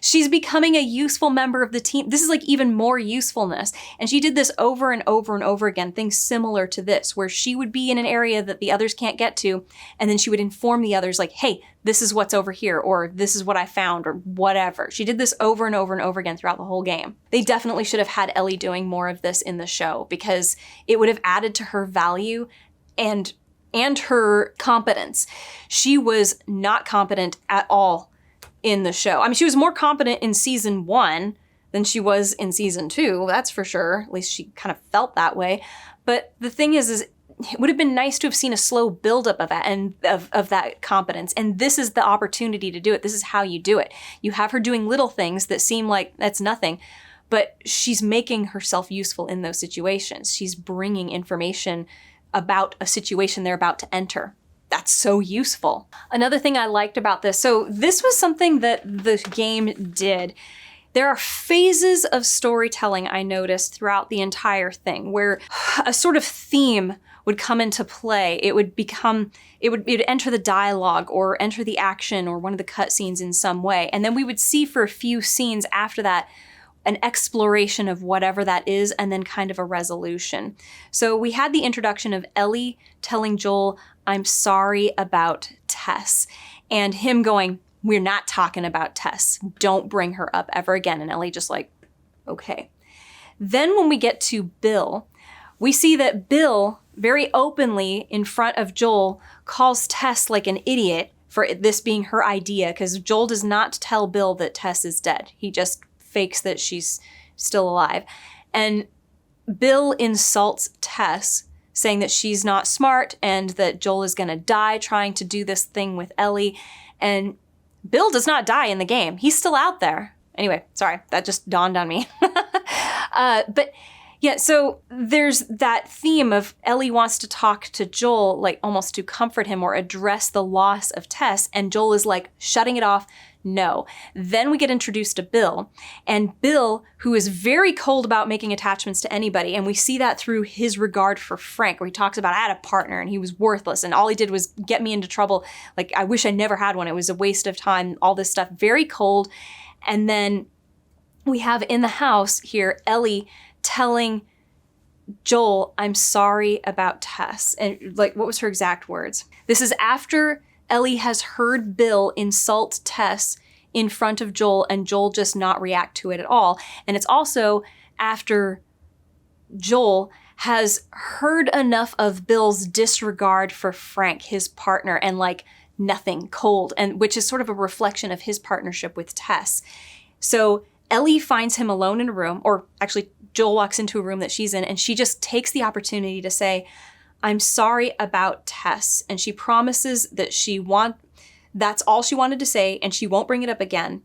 she's becoming a useful member of the team. This is like even more usefulness. And she did this over and over and over again, things similar to this, where she would be in an area that the others can't get to. And then she would inform the others like, hey, this is what's over here, or this is what I found, or whatever. She did this over and over and over again throughout the whole game. They definitely should have had Ellie doing more of this in the show because it would have added to her value and her competence. She was not competent at all in the show. I mean, she was more competent in season 1 than she was in season 2, that's for sure. At least she kind of felt that way. But the thing is it would have been nice to have seen a slow buildup of that and of that competence. And this is the opportunity to do it. This is how you do it. You have her doing little things that seem like that's nothing, but she's making herself useful in those situations. She's bringing information about a situation they're about to enter. That's so useful. Another thing I liked about this, so this was something that the game did. There are phases of storytelling I noticed throughout the entire thing where a sort of theme would come into play. It would enter the dialogue or enter the action or one of the cutscenes in some way. And then we would see for a few scenes after that an exploration of whatever that is, and then kind of a resolution. So we had the introduction of Ellie telling Joel, I'm sorry about Tess, and him going, we're not talking about Tess. Don't bring her up ever again. And Ellie just like, okay. Then when we get to Bill, we see that Bill very openly in front of Joel calls Tess like an idiot for this being her idea, because Joel does not tell Bill that Tess is dead. He just fakes that she's still alive. And Bill insults Tess, saying that she's not smart and that Joel is going to die trying to do this thing with Ellie. And Bill does not die in the game. He's still out there. Anyway, sorry, that just dawned on me. But yeah, so there's that theme of Ellie wants to talk to Joel, like almost to comfort him or address the loss of Tess, and Joel is like shutting it off. No. Then we get introduced to Bill, and Bill, who is very cold about making attachments to anybody, and we see that through his regard for Frank, where he talks about, I had a partner and he was worthless and all he did was get me into trouble. Like, I wish I never had one. It was a waste of time, all this stuff, very cold. And then we have in the house here, Ellie telling Joel, I'm sorry about Tess. And like, what was her exact words? This is after Ellie has heard Bill insult Tess in front of Joel and Joel just not react to it at all. And it's also after Joel has heard enough of Bill's disregard for Frank, his partner, and like nothing, cold, and which is sort of a reflection of his partnership with Tess. So Ellie finds him alone in a room, or actually Joel walks into a room that she's in, and she just takes the opportunity to say, I'm sorry about Tess. And she promises that that's all she wanted to say, and she won't bring it up again,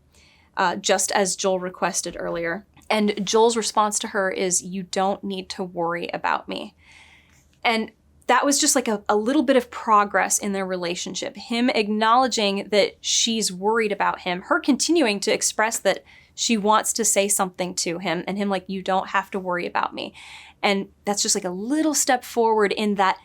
just as Joel requested earlier. And Joel's response to her is, you don't need to worry about me. And that was just like a little bit of progress in their relationship. Him acknowledging that she's worried about him, her continuing to express that she wants to say something to him, and him like, you don't have to worry about me. And that's just like a little step forward in that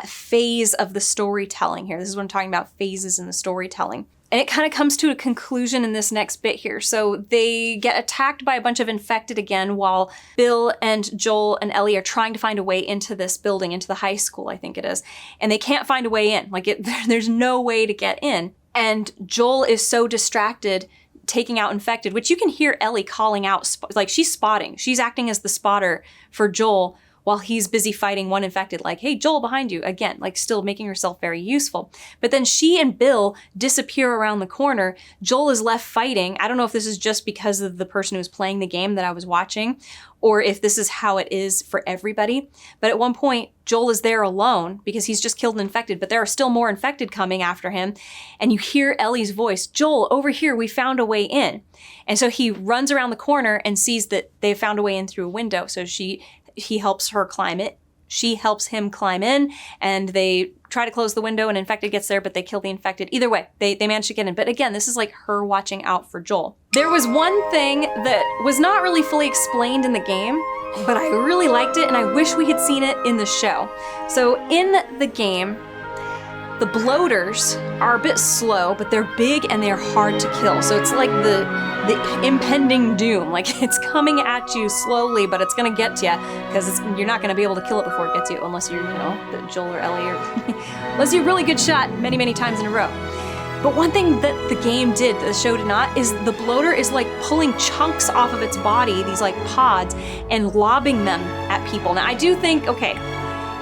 phase of the storytelling here. This is what I'm talking about, phases in the storytelling. And it kind of comes to a conclusion in this next bit here. So they get attacked by a bunch of infected again while Bill and Joel and Ellie are trying to find a way into this building, into the high school, I think it is. And they can't find a way in. Like, there's no way to get in. And Joel is so distracted taking out infected, which you can hear Ellie calling out, like she's spotting. She's acting as the spotter for Joel while he's busy fighting one infected, like, hey, Joel, behind you. Again, like still making herself very useful. But then she and Bill disappear around the corner. Joel is left fighting. I don't know if this is just because of the person who's playing the game that I was watching, or if this is how it is for everybody. But at one point, Joel is there alone because he's just killed an infected, but there are still more infected coming after him. And you hear Ellie's voice, Joel, over here, we found a way in. And so he runs around the corner and sees that they found a way in through a window. So he helps her climb it. She helps him climb in, and they try to close the window, and infected gets there, but they kill the infected. Either way, they manage to get in. But again, this is like her watching out for Joel. There was one thing that was not really fully explained in the game, but I really liked it, and I wish we had seen it in the show. So in the game, the bloaters are a bit slow, but they're big and they're hard to kill. So it's like the impending doom. Like, it's coming at you slowly, but it's gonna get to you because you're not gonna be able to kill it before it gets you, unless you're, Joel or Ellie, or unless you're a really good shot many, many times in a row. But one thing that the game did, that the show did not, is the bloater is like pulling chunks off of its body, these like pods, and lobbing them at people. Now, I do think, okay,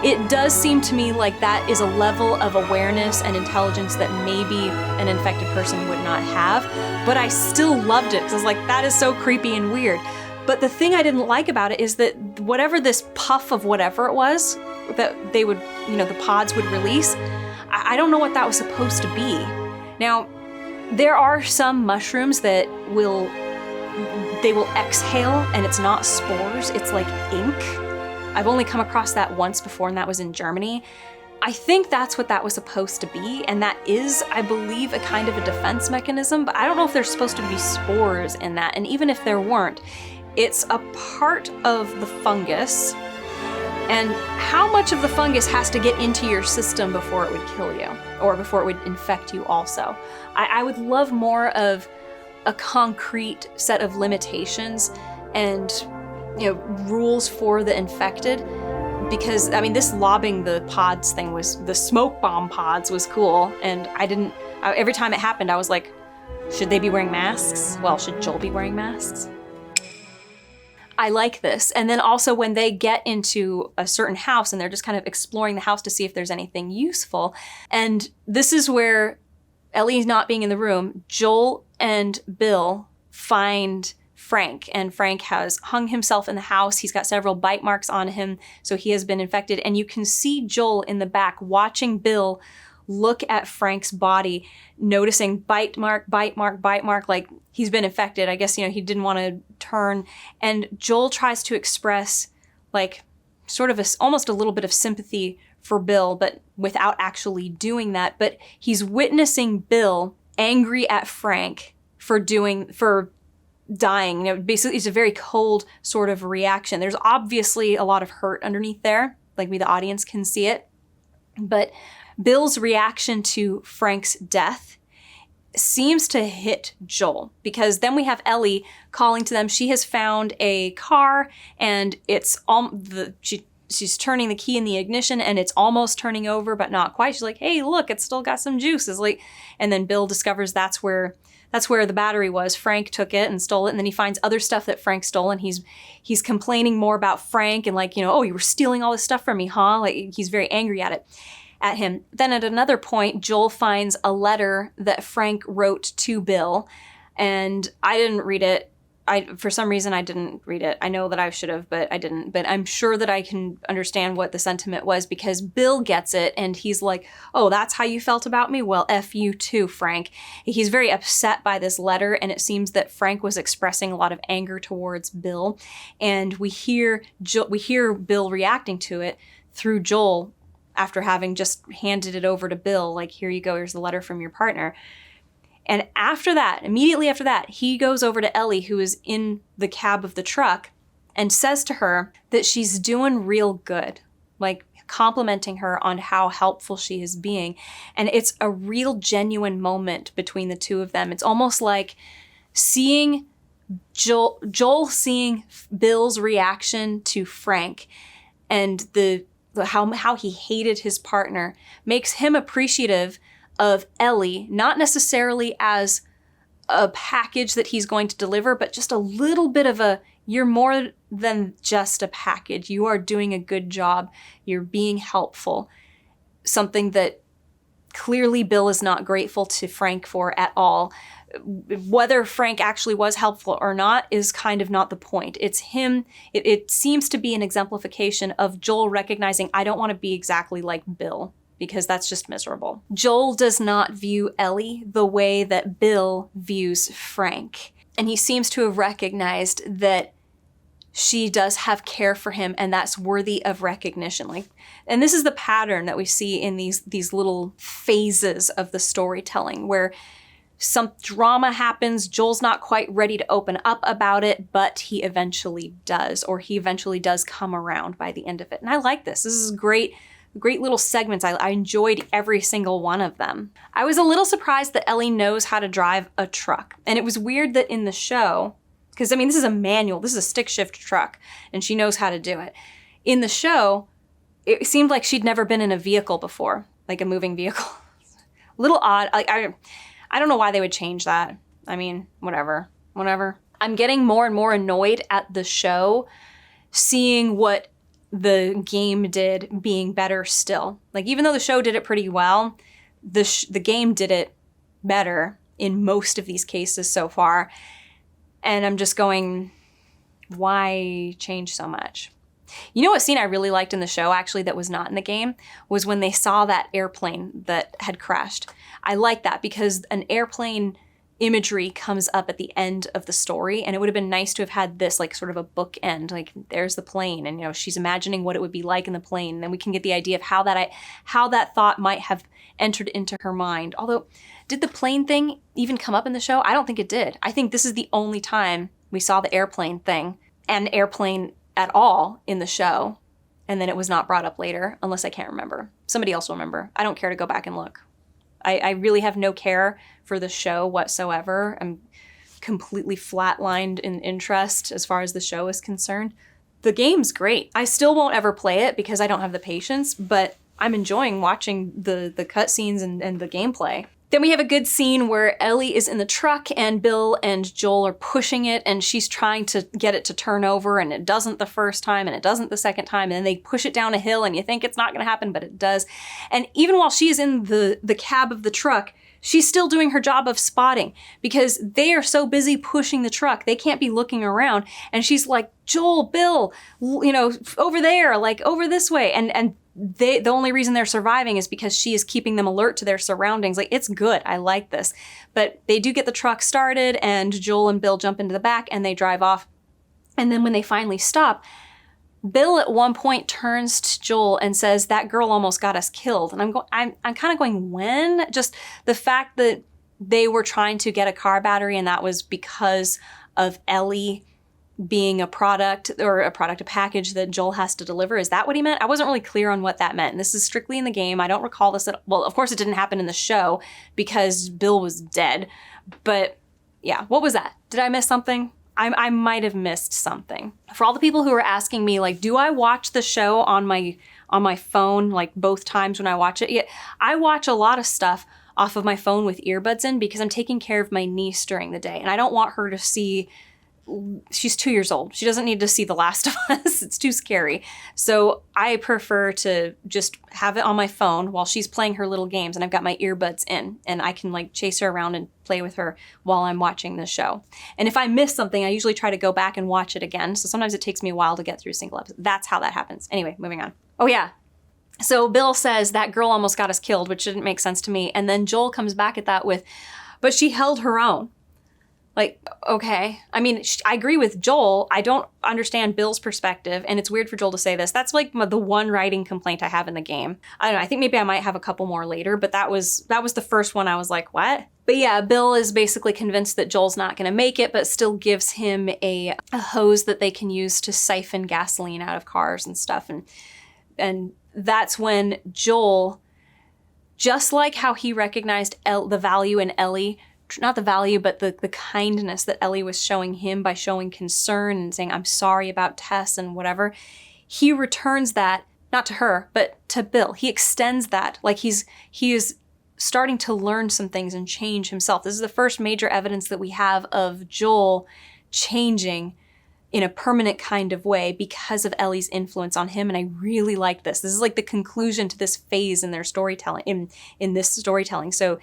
it does seem to me like that is a level of awareness and intelligence that maybe an infected person would not have, but I still loved it because I was like, that is so creepy and weird. But the thing I didn't like about it is that whatever this puff of whatever it was that they would, the pods would release, I don't know what that was supposed to be. Now, there are some mushrooms that will exhale, and it's not spores, it's like ink. I've only come across that once before, and that was in Germany. I think that's what that was supposed to be, and that is, I believe, a kind of a defense mechanism, but I don't know if there's supposed to be spores in that, and even if there weren't, it's a part of the fungus, and how much of the fungus has to get into your system before it would kill you, or before it would infect you also. I would love more of a concrete set of limitations and rules for the infected, because this lobbing the pods thing the smoke bomb pods was cool, and every time it happened I was like, Should they be wearing masks? Well, should Joel be wearing masks? I like this. And then also when they get into a certain house and they're just kind of exploring the house to see if there's anything useful. And this is where Ellie's not being in the room. Joel and Bill find Frank, and Frank has hung himself in the house. He's got several bite marks on him, so he has been infected. And you can see Joel in the back watching Bill look at Frank's body, noticing bite mark, like he's been infected. I guess, he didn't want to turn. And Joel tries to express like sort of almost a little bit of sympathy for Bill, but without actually doing that. But he's witnessing Bill angry at Frank for dying. Basically it's a very cold sort of reaction. There's obviously a lot of hurt underneath there, like we the audience can see it. But Bill's reaction to Frank's death seems to hit Joel, because then we have Ellie calling to them. She has found a car and it's she's turning the key in the ignition and it's almost turning over, but not quite. She's like, hey, look, it's still got some juice. And then Bill discovers that's where the battery was. Frank took it and stole it. And then he finds other stuff that Frank stole. And he's complaining more about Frank and oh, you were stealing all this stuff from me, huh? Like he's very angry at him. Then at another point, Joel finds a letter that Frank wrote to Bill. And I didn't read it. For some reason, I didn't read it. I know that I should have, but I didn't. But I'm sure that I can understand what the sentiment was, because Bill gets it and he's like, oh, that's how you felt about me? Well, F you too, Frank. He's very upset by this letter, and it seems that Frank was expressing a lot of anger towards Bill. And we hear Bill reacting to it through Joel after having just handed it over to Bill, like, here you go, here's the letter from your partner. And immediately after that, he goes over to Ellie, who is in the cab of the truck, and says to her that she's doing real good, like complimenting her on how helpful she is being. And it's a real genuine moment between the two of them. It's almost like seeing Joel seeing Bill's reaction to Frank and how he hated his partner makes him appreciative of Ellie, not necessarily as a package that he's going to deliver, but just a little bit of you're more than just a package. You are doing a good job. You're being helpful. Something that clearly Bill is not grateful to Frank for at all. Whether Frank actually was helpful or not is kind of not the point. It's him. It seems to be an exemplification of Joel recognizing, I don't want to be exactly like Bill, because that's just miserable. Joel does not view Ellie the way that Bill views Frank. And he seems to have recognized that she does have care for him, and that's worthy of recognition. And this is the pattern that we see in these little phases of the storytelling, where some drama happens, Joel's not quite ready to open up about it, but he eventually does, or he eventually does come around by the end of it. And I like this. This is great little segments. I enjoyed every single one of them. I was a little surprised that Ellie knows how to drive a truck. And it was weird that in the show, because this is a manual, this is a stick shift truck, and she knows how to do it. In the show, it seemed like she'd never been in a vehicle before, like a moving vehicle. A little odd. I don't know why they would change that. Whatever. I'm getting more and more annoyed at the show, seeing what the game did being better still. Even though the show did it pretty well, the game did it better in most of these cases so far. And I'm just going, why change so much? You know what scene I really liked in the show, actually, that was not in the game, was when they saw that airplane that had crashed. I like that because an airplane imagery comes up at the end of the story, and it would have been nice to have had this sort of a bookend, there's the plane, and she's imagining what it would be like in the plane, and then we can get the idea of how that thought might have entered into her mind. Although, did the plane thing even come up in the show? I don't think it did. I think this is the only time we saw the airplane thing, and airplane at all in the show, and then it was not brought up later, unless I can't remember. Somebody else will remember. I don't care to go back and look. I really have no care for the show whatsoever. I'm completely flatlined in interest as far as the show is concerned. The game's great. I still won't ever play it because I don't have the patience, but I'm enjoying watching the cutscenes and the gameplay. Then we have a good scene where Ellie is in the truck and Bill and Joel are pushing it, and she's trying to get it to turn over, and it doesn't the first time and it doesn't the second time, and then they push it down a hill and you think it's not going to happen, but it does. And even while she's in the cab of the truck, she's still doing her job of spotting because they are so busy pushing the truck. They can't be looking around. And she's like, Joel, Bill, over there, like over this way. And the only reason they're surviving is because she is keeping them alert to their surroundings. Like, it's good. I like this. But they do get the truck started, and Joel and Bill jump into the back and they drive off. And then when they finally stop, Bill at one point turns to Joel and says, that girl almost got us killed. And I'm kind of going, when? Just the fact that they were trying to get a car battery and that was because of Ellie being a package that Joel has to deliver. Is that what he meant? I wasn't really clear on what that meant. And this is strictly in the game. I don't recall this well, of course it didn't happen in the show because Bill was dead. But yeah, what was that? Did I miss something? I might have missed something. For all the people who are asking me, like, do I watch the show on my phone, like both times when I watch it? Yeah, I watch a lot of stuff off of my phone with earbuds in because I'm taking care of my niece during the day. And I don't want her to see, she's 2 years old. She doesn't need to see The Last of Us. It's too scary. So I prefer to just have it on my phone while she's playing her little games and I've got my earbuds in and I can like chase her around and play with her while I'm watching the show. And if I miss something, I usually try to go back and watch it again. So sometimes it takes me a while to get through a single episode. That's how that happens. Anyway, moving on. Oh yeah. So Bill says that girl almost got us killed, which didn't make sense to me. And then Joel comes back at that with, but she held her own. Like, okay. I mean, I agree with Joel. I don't understand Bill's perspective, and it's weird for Joel to say this. That's like the one writing complaint I have in the game. I don't know. I think maybe I might have a couple more later, but that was the first one I was like, what? But yeah, Bill is basically convinced that Joel's not going to make it, but still gives him a hose that they can use to siphon gasoline out of cars and stuff. And that's when Joel, just like how he recognized the value in Ellie, not the value, but the kindness that Ellie was showing him by showing concern and saying, I'm sorry about Tess and whatever. He returns that, not to her, but to Bill. He extends that. Like he is starting to learn some things and change himself. This is the first major evidence that we have of Joel changing in a permanent kind of way because of Ellie's influence on him. And I really like this. This is like the conclusion to this phase in their storytelling, in this storytelling. So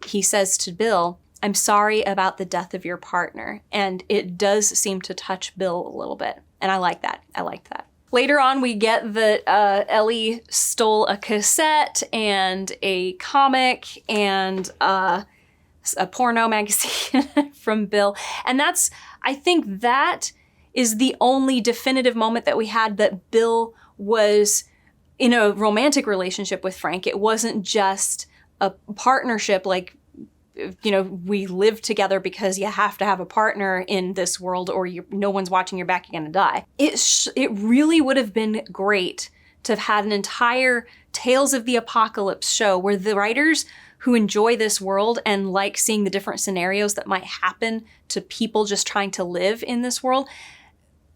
he says to Bill, I'm sorry about the death of your partner. And it does seem to touch Bill a little bit. And I like that. I liked that. Later on, we get that Ellie stole a cassette and a comic and a porno magazine from Bill. And I think that is the only definitive moment that we had that Bill was in a romantic relationship with Frank. It wasn't just a partnership like, we live together because you have to have a partner in this world or no one's watching your back, you're gonna die. It really would have been great to have had an entire Tales of the Apocalypse show where the writers who enjoy this world and like seeing the different scenarios that might happen to people just trying to live in this world,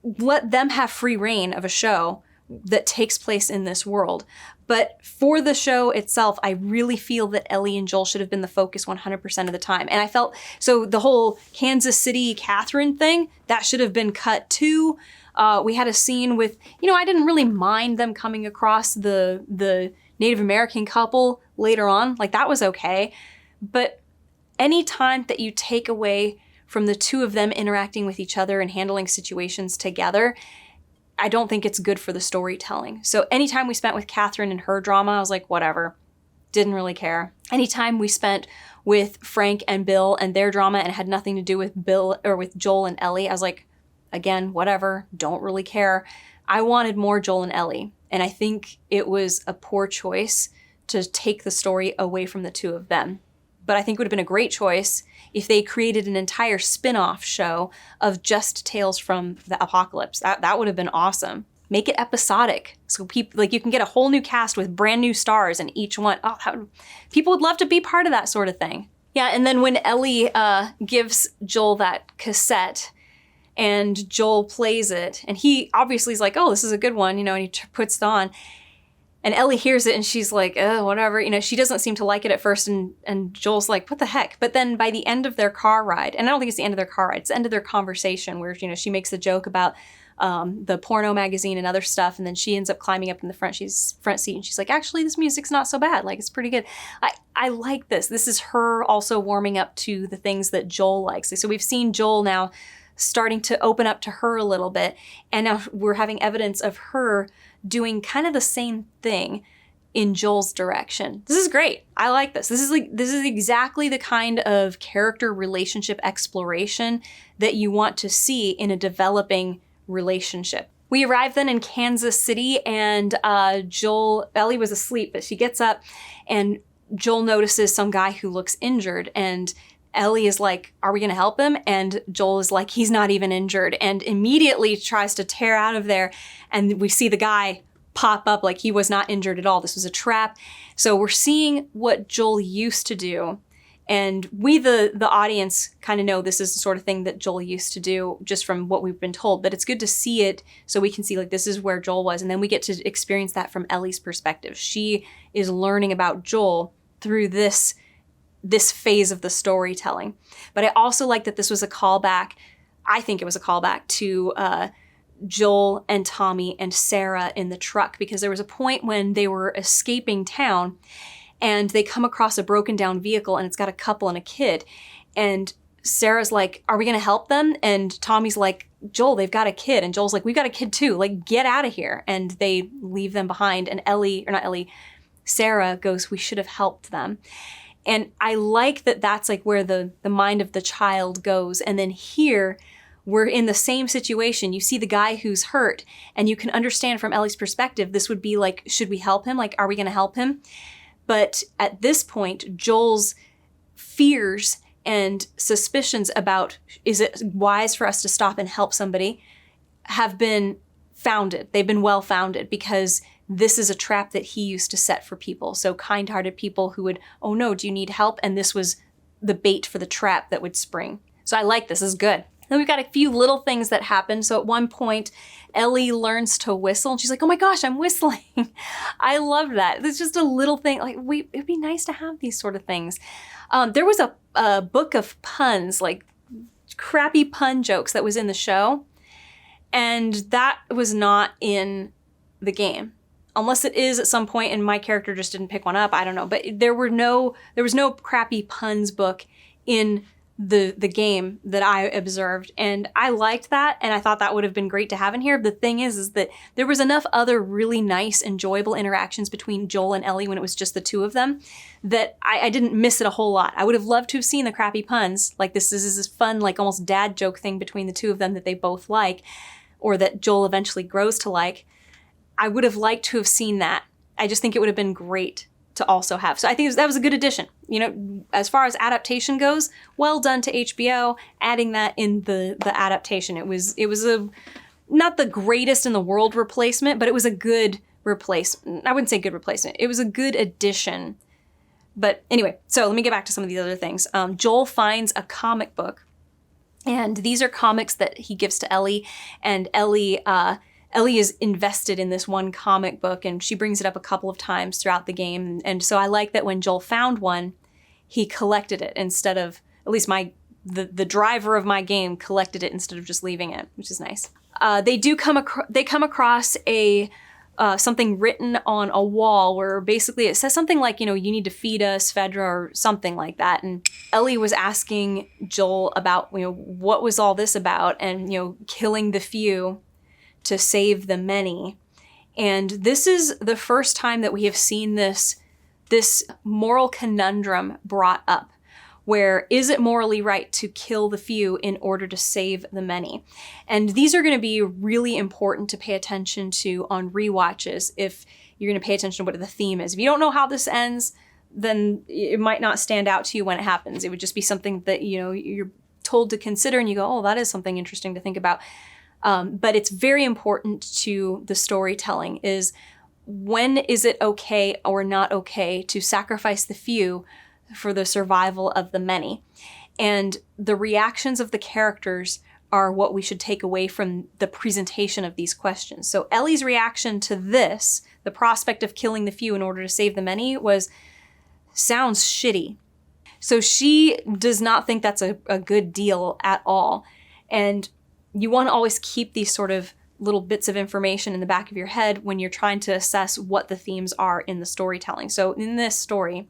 let them have free reign of a show that takes place in this world. But for the show itself, I really feel that Ellie and Joel should have been the focus 100% of the time. And I felt, so the whole Kansas City Catherine thing, that should have been cut too. We had a scene with, I didn't really mind them coming across the Native American couple later on. Like, that was okay. But any time that you take away from the two of them interacting with each other and handling situations together, I don't think it's good for the storytelling. So anytime we spent with Catherine and her drama, I was like, whatever. Didn't really care. Anytime we spent with Frank and Bill and their drama and it had nothing to do with Bill or with Joel and Ellie, I was like, again, whatever. Don't really care. I wanted more Joel and Ellie. And I think it was a poor choice to take the story away from the two of them. But I think it would have been a great choice if they created an entire spin-off show of just Tales from the Apocalypse. That would have been awesome. Make it episodic. So people, like, you can get a whole new cast with brand new stars in each one. People would love to be part of that sort of thing. Yeah, and then when Ellie gives Joel that cassette and Joel plays it, and he obviously is like, oh, this is a good one, and he puts it on. And Ellie hears it and she's like, oh, whatever. You know, she doesn't seem to like it at first. And Joel's like, what the heck? But then by the end of their car ride, and I don't think it's the end of their car ride, it's the end of their conversation where, you know, she makes the joke about the porno magazine and other stuff. And then she ends up climbing up in the front seat. And she's like, actually, this music's not so bad. Like, it's pretty good. I like this. This is her also warming up to the things that Joel likes. So we've seen Joel now starting to open up to her a little bit. And now we're having evidence of her doing kind of the same thing in Joel's direction. This is great. I like this. This is exactly the kind of character relationship exploration that you want to see in a developing relationship. We arrive then in Kansas City, and Ellie was asleep, but she gets up and Joel notices some guy who looks injured, and Ellie is like, are we going to help him? And Joel is like, he's not even injured, and immediately tries to tear out of there. And we see the guy pop up like he was not injured at all. This was a trap. So we're seeing what Joel used to do. And we, the audience, kind of know this is the sort of thing that Joel used to do just from what we've been told. But it's good to see it so we can see, like, this is where Joel was. And then we get to experience that from Ellie's perspective. She is learning about Joel through this phase of the storytelling. But I also like that this was a callback. I think it was a callback to Joel and Tommy and Sarah in the truck, because there was a point when they were escaping town and they come across a broken down vehicle and it's got a couple and a kid. And Sarah's like, are we going to help them? And Tommy's like, Joel, they've got a kid. And Joel's like, we've got a kid too. Like, get out of here. And they leave them behind. And Sarah goes, we should have helped them. And I like that that's like where the mind of the child goes. And then here, we're in the same situation. You see the guy who's hurt, and you can understand from Ellie's perspective, this would be like, should we help him? Like, are we going to help him? But at this point, Joel's fears and suspicions about, is it wise for us to stop and help somebody, have been founded. They've been well founded, because this is a trap that he used to set for people. So kind-hearted people who would, oh no, do you need help? And this was the bait for the trap that would spring. So I like this. This is good. Then we've got a few little things that happen. So at one point, Ellie learns to whistle, and she's like, oh my gosh, I'm whistling. I love that. It's just a little thing. Like, it'd be nice to have these sort of things. There was a book of puns, like crappy pun jokes that was in the show, and that was not in the game. Unless it is at some point and my character just didn't pick one up, I don't know. But there was no crappy puns book in the game that I observed, and I liked that, and I thought that would have been great to have in here. The thing is that there was enough other really nice, enjoyable interactions between Joel and Ellie when it was just the two of them that I didn't miss it a whole lot. I would have loved to have seen the crappy puns, like this is this fun, like almost dad joke thing between the two of them that they both like, or that Joel eventually grows to like. I would have liked to have seen that. I just think it would have been great to also have. So I think that was a good addition. You know, as far as adaptation goes, well done to HBO, adding that in the adaptation. It was a not the greatest in the world replacement, but it was a good replacement. I wouldn't say good replacement. It was a good addition. But anyway, so let me get back to some of these other things. Joel finds a comic book, and these are comics that he gives to Ellie, and Ellie is invested in this one comic book, and she brings it up a couple of times throughout the game. And so I like that when Joel found one, he collected it instead of, at least the driver of my game collected it instead of just leaving it, which is nice. They come across something written on a wall where basically it says something like, you know, you need to feed us, Fedra, or something like that. And Ellie was asking Joel about, you know, what was all this about, and, you know, killing the few to save the many. And this is the first time that we have seen this moral conundrum brought up, where is it morally right to kill the few in order to save the many? And these are going to be really important to pay attention to on rewatches if you're going to pay attention to what the theme is. If you don't know how this ends, then it might not stand out to you when it happens. It would just be something that, you know, you're told to consider and you go, oh, that is something interesting to think about. But it's very important to the storytelling is, when is it okay or not okay to sacrifice the few for the survival of the many? And the reactions of the characters are what we should take away from the presentation of these questions. So Ellie's reaction to this the prospect of killing the few in order to save the many sounds shitty. So she does not think that's a good deal at all. And you want to always keep these sort of little bits of information in the back of your head when you're trying to assess what the themes are in the storytelling. So in this story,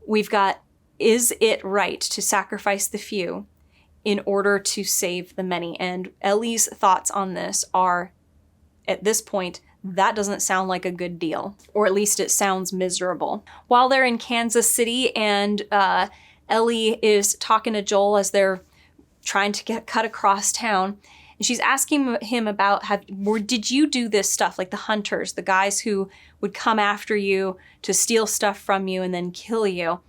we've got, is it right to sacrifice the few in order to save the many? And Ellie's thoughts on this are, at this point, that doesn't sound like a good deal, or at least it sounds miserable. While they're in Kansas City and Ellie is talking to Joel as they're trying to get cut across town, and she's asking him about, did you do this stuff? Like the hunters, the guys who would come after you to steal stuff from you and then kill you.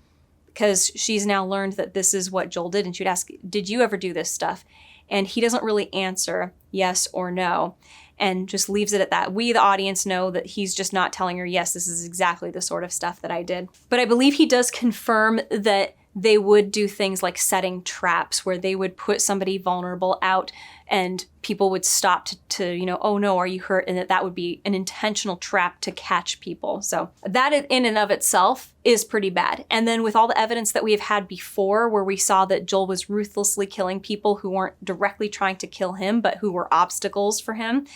Because she's now learned that this is what Joel did. And she'd ask, did you ever do this stuff? And he doesn't really answer yes or no, and just leaves it at that. We, the audience, know that he's just not telling her, yes, this is exactly the sort of stuff that I did. But I believe he does confirm that they would do things like setting traps where they would put somebody vulnerable out and people would stop to oh no, are you hurt? And that would be an intentional trap to catch people. So that in and of itself is pretty bad. And then with all the evidence that we have had before, where we saw that Joel was ruthlessly killing people who weren't directly trying to kill him, but who were obstacles for him,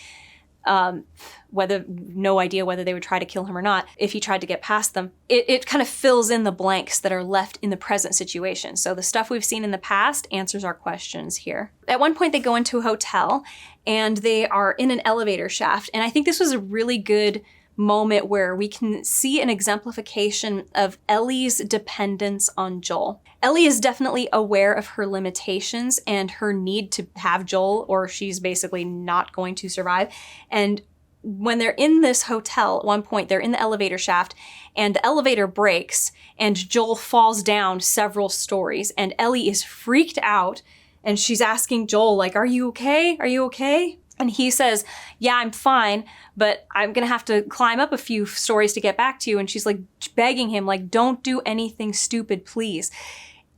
no idea whether they would try to kill him or not if he tried to get past them. It kind of fills in the blanks that are left in the present situation. So the stuff we've seen in the past answers our questions here. At one point they go into a hotel and they are in an elevator shaft. And I think this was a really good moment where we can see an exemplification of Ellie's dependence on Joel. Ellie is definitely aware of her limitations and her need to have Joel, or she's basically not going to survive. And when they're in this hotel, at one point they're in the elevator shaft and the elevator breaks and Joel falls down several stories and Ellie is freaked out and she's asking Joel, like, are you okay? Are you okay? And he says, yeah, I'm fine, but I'm going to have to climb up a few stories to get back to you. And she's like begging him, like, don't do anything stupid, please.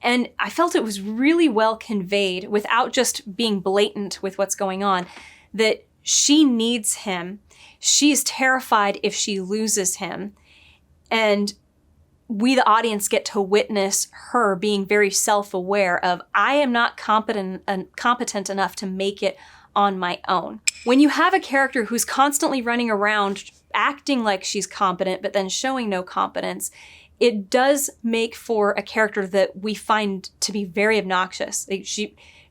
And I felt it was really well conveyed without just being blatant with what's going on, that she needs him. She's terrified if she loses him. And we, the audience, get to witness her being very self-aware of, I am not competent enough to make it on my own. When you have a character who's constantly running around acting like she's competent, but then showing no competence, it does make for a character that we find to be very obnoxious.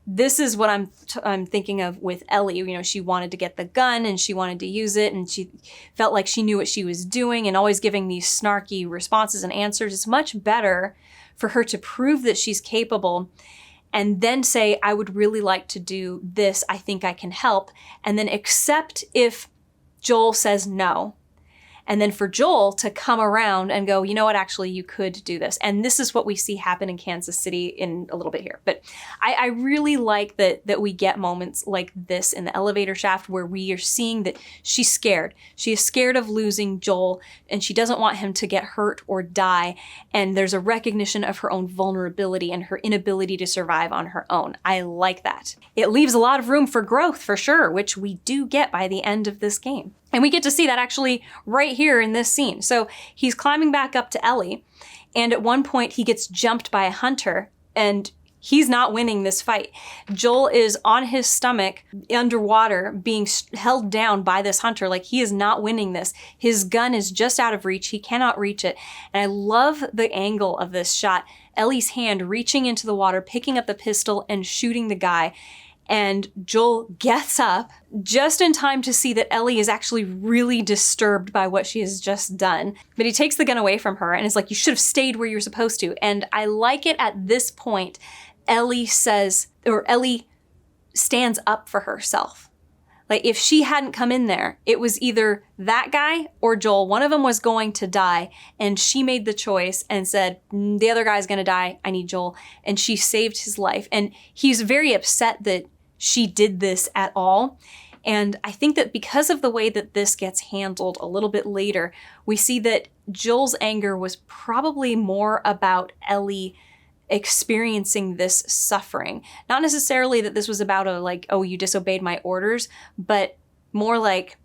This is what I'm thinking of with Ellie. She wanted to get the gun and she wanted to use it and she felt like she knew what she was doing and always giving these snarky responses and answers. It's much better for her to prove that she's capable and then say, I would really like to do this. I think I can help. And then accept if Joel says no. And then for Joel to come around and go, you know what, actually, you could do this. And this is what we see happen in Kansas City in a little bit here. But I really like that we get moments like this in the elevator shaft where we are seeing that she's scared. She is scared of losing Joel and she doesn't want him to get hurt or die. And there's a recognition of her own vulnerability and her inability to survive on her own. I like that. It leaves a lot of room for growth for sure, which we do get by the end of this game. And we get to see that actually right here in this scene. So he's climbing back up to Ellie, and at one point he gets jumped by a hunter, and he's not winning this fight. Joel is on his stomach underwater being held down by this hunter. Like, he is not winning this. His gun is just out of reach. He cannot reach it. And I love the angle of this shot. Ellie's hand reaching into the water, picking up the pistol and shooting the guy. And Joel gets up just in time to see that Ellie is actually really disturbed by what she has just done. But he takes the gun away from her and is like, you should have stayed where you're supposed to. And I like it at this point, Ellie stands up for herself. Like, if she hadn't come in there, it was either that guy or Joel. One of them was going to die, and she made the choice and said, the other guy's gonna die, I need Joel. And she saved his life. And he's very upset that she did this at all. And I think that because of the way that this gets handled a little bit later, we see that Joel's anger was probably more about Ellie experiencing this suffering. Not necessarily that this was about you disobeyed my orders, but more like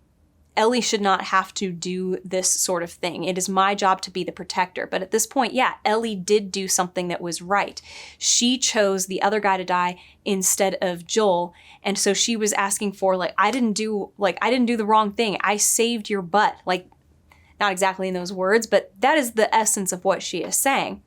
Ellie should not have to do this sort of thing. It is my job to be the protector. But at this point, yeah, Ellie did do something that was right. She chose the other guy to die instead of Joel. And so she was asking for, like, I didn't do the wrong thing. I saved your butt. Like, not exactly in those words, but that is the essence of what she is saying.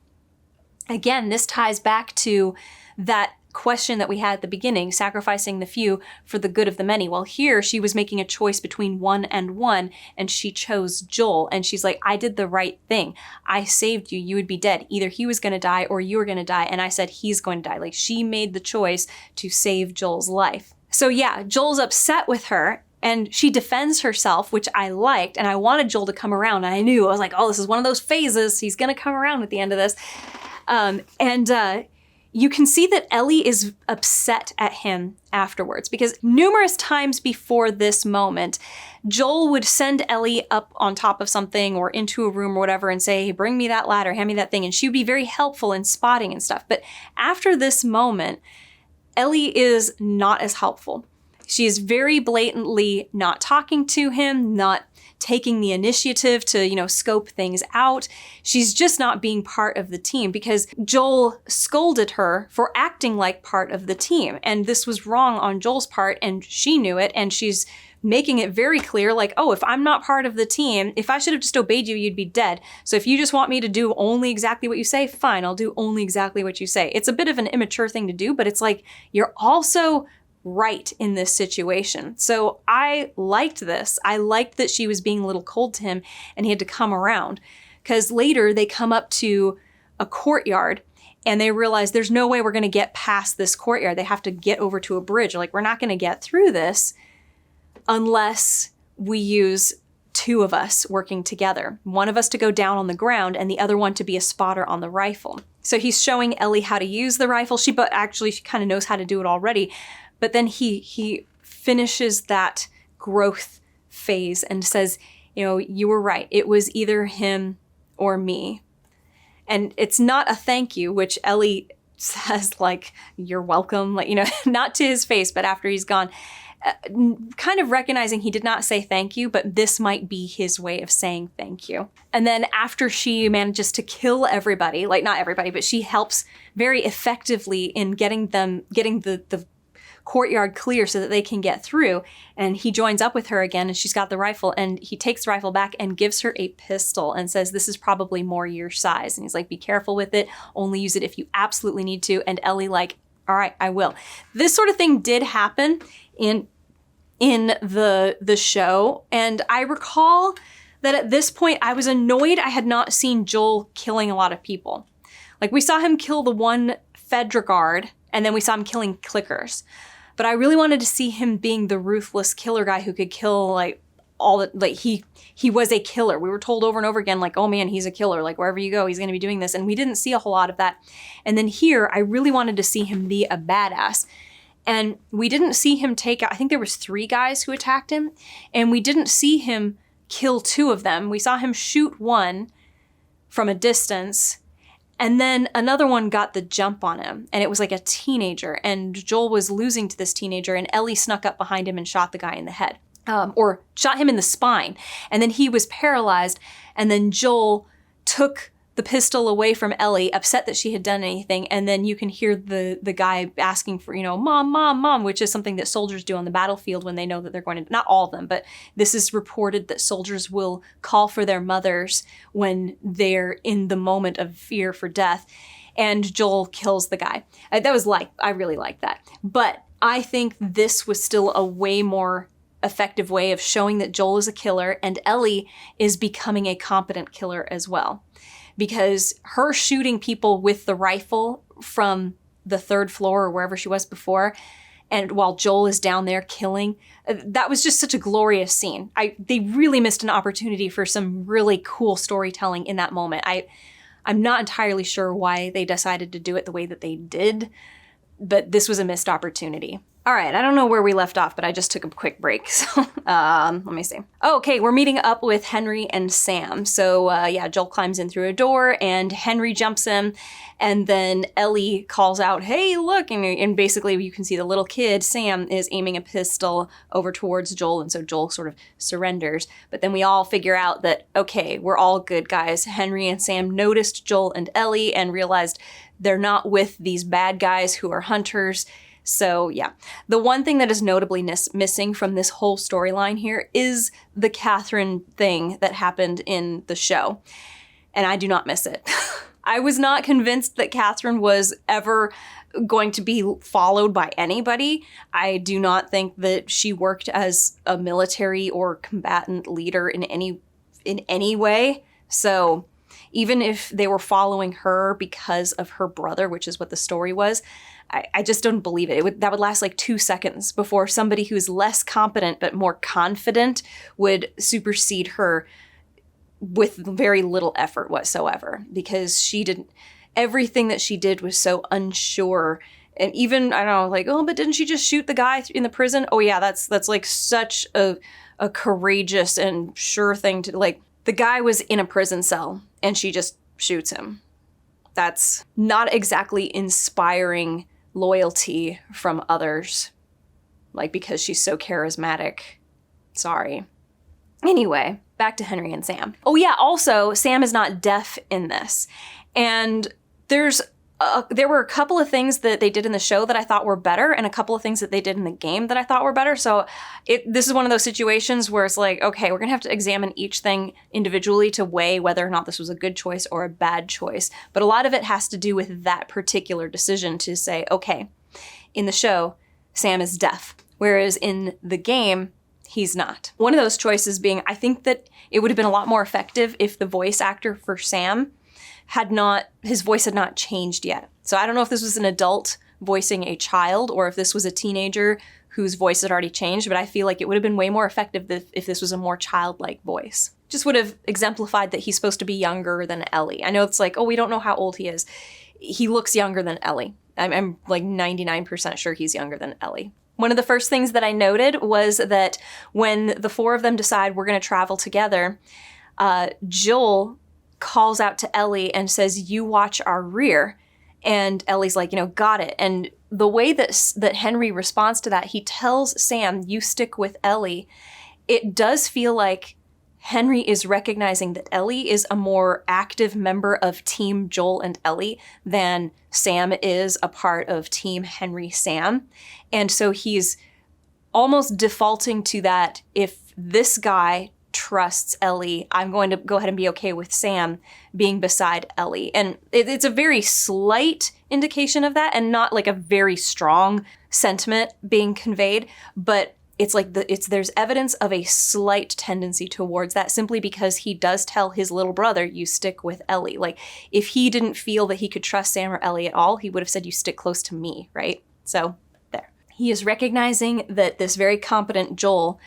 Again, this ties back to that question that we had at the beginning, sacrificing the few for the good of the many. Well, here she was making a choice between one, and she chose Joel. And she's like, I did the right thing. I saved you. You would be dead. Either he was going to die or you were going to die. And I said, he's going to die. Like, she made the choice to save Joel's life. So yeah, Joel's upset with her. And she defends herself, which I liked. And I wanted Joel to come around. And I was like, oh, this is one of those phases. He's going to come around at the end of this. You can see that Ellie is upset at him afterwards, because numerous times before this moment, Joel would send Ellie up on top of something or into a room or whatever and say, hey, bring me that ladder, hand me that thing. And she would be very helpful in spotting and stuff. But after this moment, Ellie is not as helpful. She is very blatantly not talking to him, not taking the initiative to, scope things out. She's just not being part of the team, because Joel scolded her for acting like part of the team. And this was wrong on Joel's part, and she knew it, and she's making it very clear, like, oh, if I'm not part of the team, if I should have just obeyed you, you'd be dead. So if you just want me to do only exactly what you say, fine, I'll do only exactly what you say. It's a bit of an immature thing to do, but it's like, you're also right in this situation. So I liked this. I liked that she was being a little cold to him and he had to come around, because later they come up to a courtyard and they realize there's no way we're going to get past this courtyard. They have to get over to a bridge. Like, we're not going to get through this unless we use two of us working together. One of us to go down on the ground and the other one to be a spotter on the rifle. So he's showing Ellie how to use the rifle. She kind of knows how to do it already. But then he finishes that growth phase and says, you were right. It was either him or me. And it's not a thank you, which Ellie says, like, you're welcome, like, not to his face, but after he's gone, kind of recognizing he did not say thank you, but this might be his way of saying thank you. And then after she manages to kill everybody, like, not everybody, but she helps very effectively in getting the courtyard clear so that they can get through. And he joins up with her again, and she's got the rifle, and he takes the rifle back and gives her a pistol and says, this is probably more your size. And he's like, be careful with it. Only use it if you absolutely need to. And Ellie, like, all right, I will. This sort of thing did happen in the show. And I recall that at this point I was annoyed I had not seen Joel killing a lot of people. Like, we saw him kill the one Fedra guard, and then we saw him killing clickers. But I really wanted to see him being the ruthless killer guy who could kill, like, all the, like, he was a killer. We were told over and over again, like, oh man, he's a killer. Like, wherever you go, he's going to be doing this. And we didn't see a whole lot of that. And then here, I really wanted to see him be a badass. And we didn't see him take out, I think there was 3 guys who attacked him. And we didn't see him kill 2 of them. We saw him shoot one from a distance. And then another one got the jump on him, and it was like a teenager, and Joel was losing to this teenager, and Ellie snuck up behind him and shot the guy in the head, or shot him in the spine. And then he was paralyzed, and then Joel took the pistol away from Ellie, upset that she had done anything, and then you can hear the guy asking for, mom, mom, mom, which is something that soldiers do on the battlefield when they know that they're going to, not all of them, but this is reported that soldiers will call for their mothers when they're in the moment of fear for death, and Joel kills the guy. I really liked that. But I think this was still a way more effective way of showing that Joel is a killer and Ellie is becoming a competent killer as well. Because her shooting people with the rifle from the 3rd floor or wherever she was before, and while Joel is down there killing, that was just such a glorious scene. They really missed an opportunity for some really cool storytelling in that moment. I'm not entirely sure why they decided to do it the way that they did, but this was a missed opportunity. All right, I don't know where we left off, but I just took a quick break. So let me see. Oh, okay, we're meeting up with Henry and Sam. So yeah, Joel climbs in through a door and Henry jumps in, and then Ellie calls out, "Hey, look!" And basically you can see the little kid, Sam, is aiming a pistol over towards Joel, and so Joel sort of surrenders. But then we all figure out that, okay, we're all good guys. Henry and Sam noticed Joel and Ellie and realized they're not with these bad guys who are hunters. So yeah, the one thing that is notably missing from this whole storyline here is the Catherine thing that happened in the show. And I do not miss it. I was not convinced that Catherine was ever going to be followed by anybody. I do not think that she worked as a military or combatant leader in any way. So even if they were following her because of her brother, which is what the story was, I just don't believe it. That would last like 2 seconds before somebody who's less competent but more confident would supersede her with very little effort whatsoever, because everything that she did was so unsure. And even, I don't know, like, oh, but didn't she just shoot the guy in the prison? Oh yeah, that's like such a courageous and sure thing to, like, the guy was in a prison cell and she just shoots him. That's not exactly inspiring loyalty from others, like, because she's so charismatic. Sorry. Anyway, back to Henry and Sam. Oh yeah, also, Sam is not deaf in this. And there were a couple of things that they did in the show that I thought were better, and a couple of things that they did in the game that I thought were better. So this is one of those situations where it's like, okay, we're gonna have to examine each thing individually to weigh whether or not this was a good choice or a bad choice. But a lot of it has to do with that particular decision to say, okay, in the show, Sam is deaf, whereas in the game, he's not. One of those choices being, I think that it would have been a lot more effective if the voice actor for Sam his voice had not changed yet. So I don't know if this was an adult voicing a child or if this was a teenager whose voice had already changed, but I feel like it would have been way more effective if this was a more childlike voice. Just would have exemplified that he's supposed to be younger than Ellie. I know it's like, oh, we don't know how old he is. He looks younger than Ellie. I'm like 99% sure he's younger than Ellie. One of the first things that I noted was that when the four of them decide we're going to travel together, Joel calls out to Ellie and says, "You watch our rear." And Ellie's like, got it. And the way that Henry responds to that, he tells Sam, "You stick with Ellie." It does feel like Henry is recognizing that Ellie is a more active member of Team Joel and Ellie than Sam is a part of Team Henry Sam. And so he's almost defaulting to that. If this guy trusts Ellie, I'm going to go ahead and be okay with Sam being beside Ellie. And it's a very slight indication of that and not like a very strong sentiment being conveyed, but it's like there's evidence of a slight tendency towards that simply because he does tell his little brother, "You stick with Ellie." Like, if he didn't feel that he could trust Sam or Ellie at all, he would have said, "You stick close to me," right? So there. He is recognizing that this very competent Joel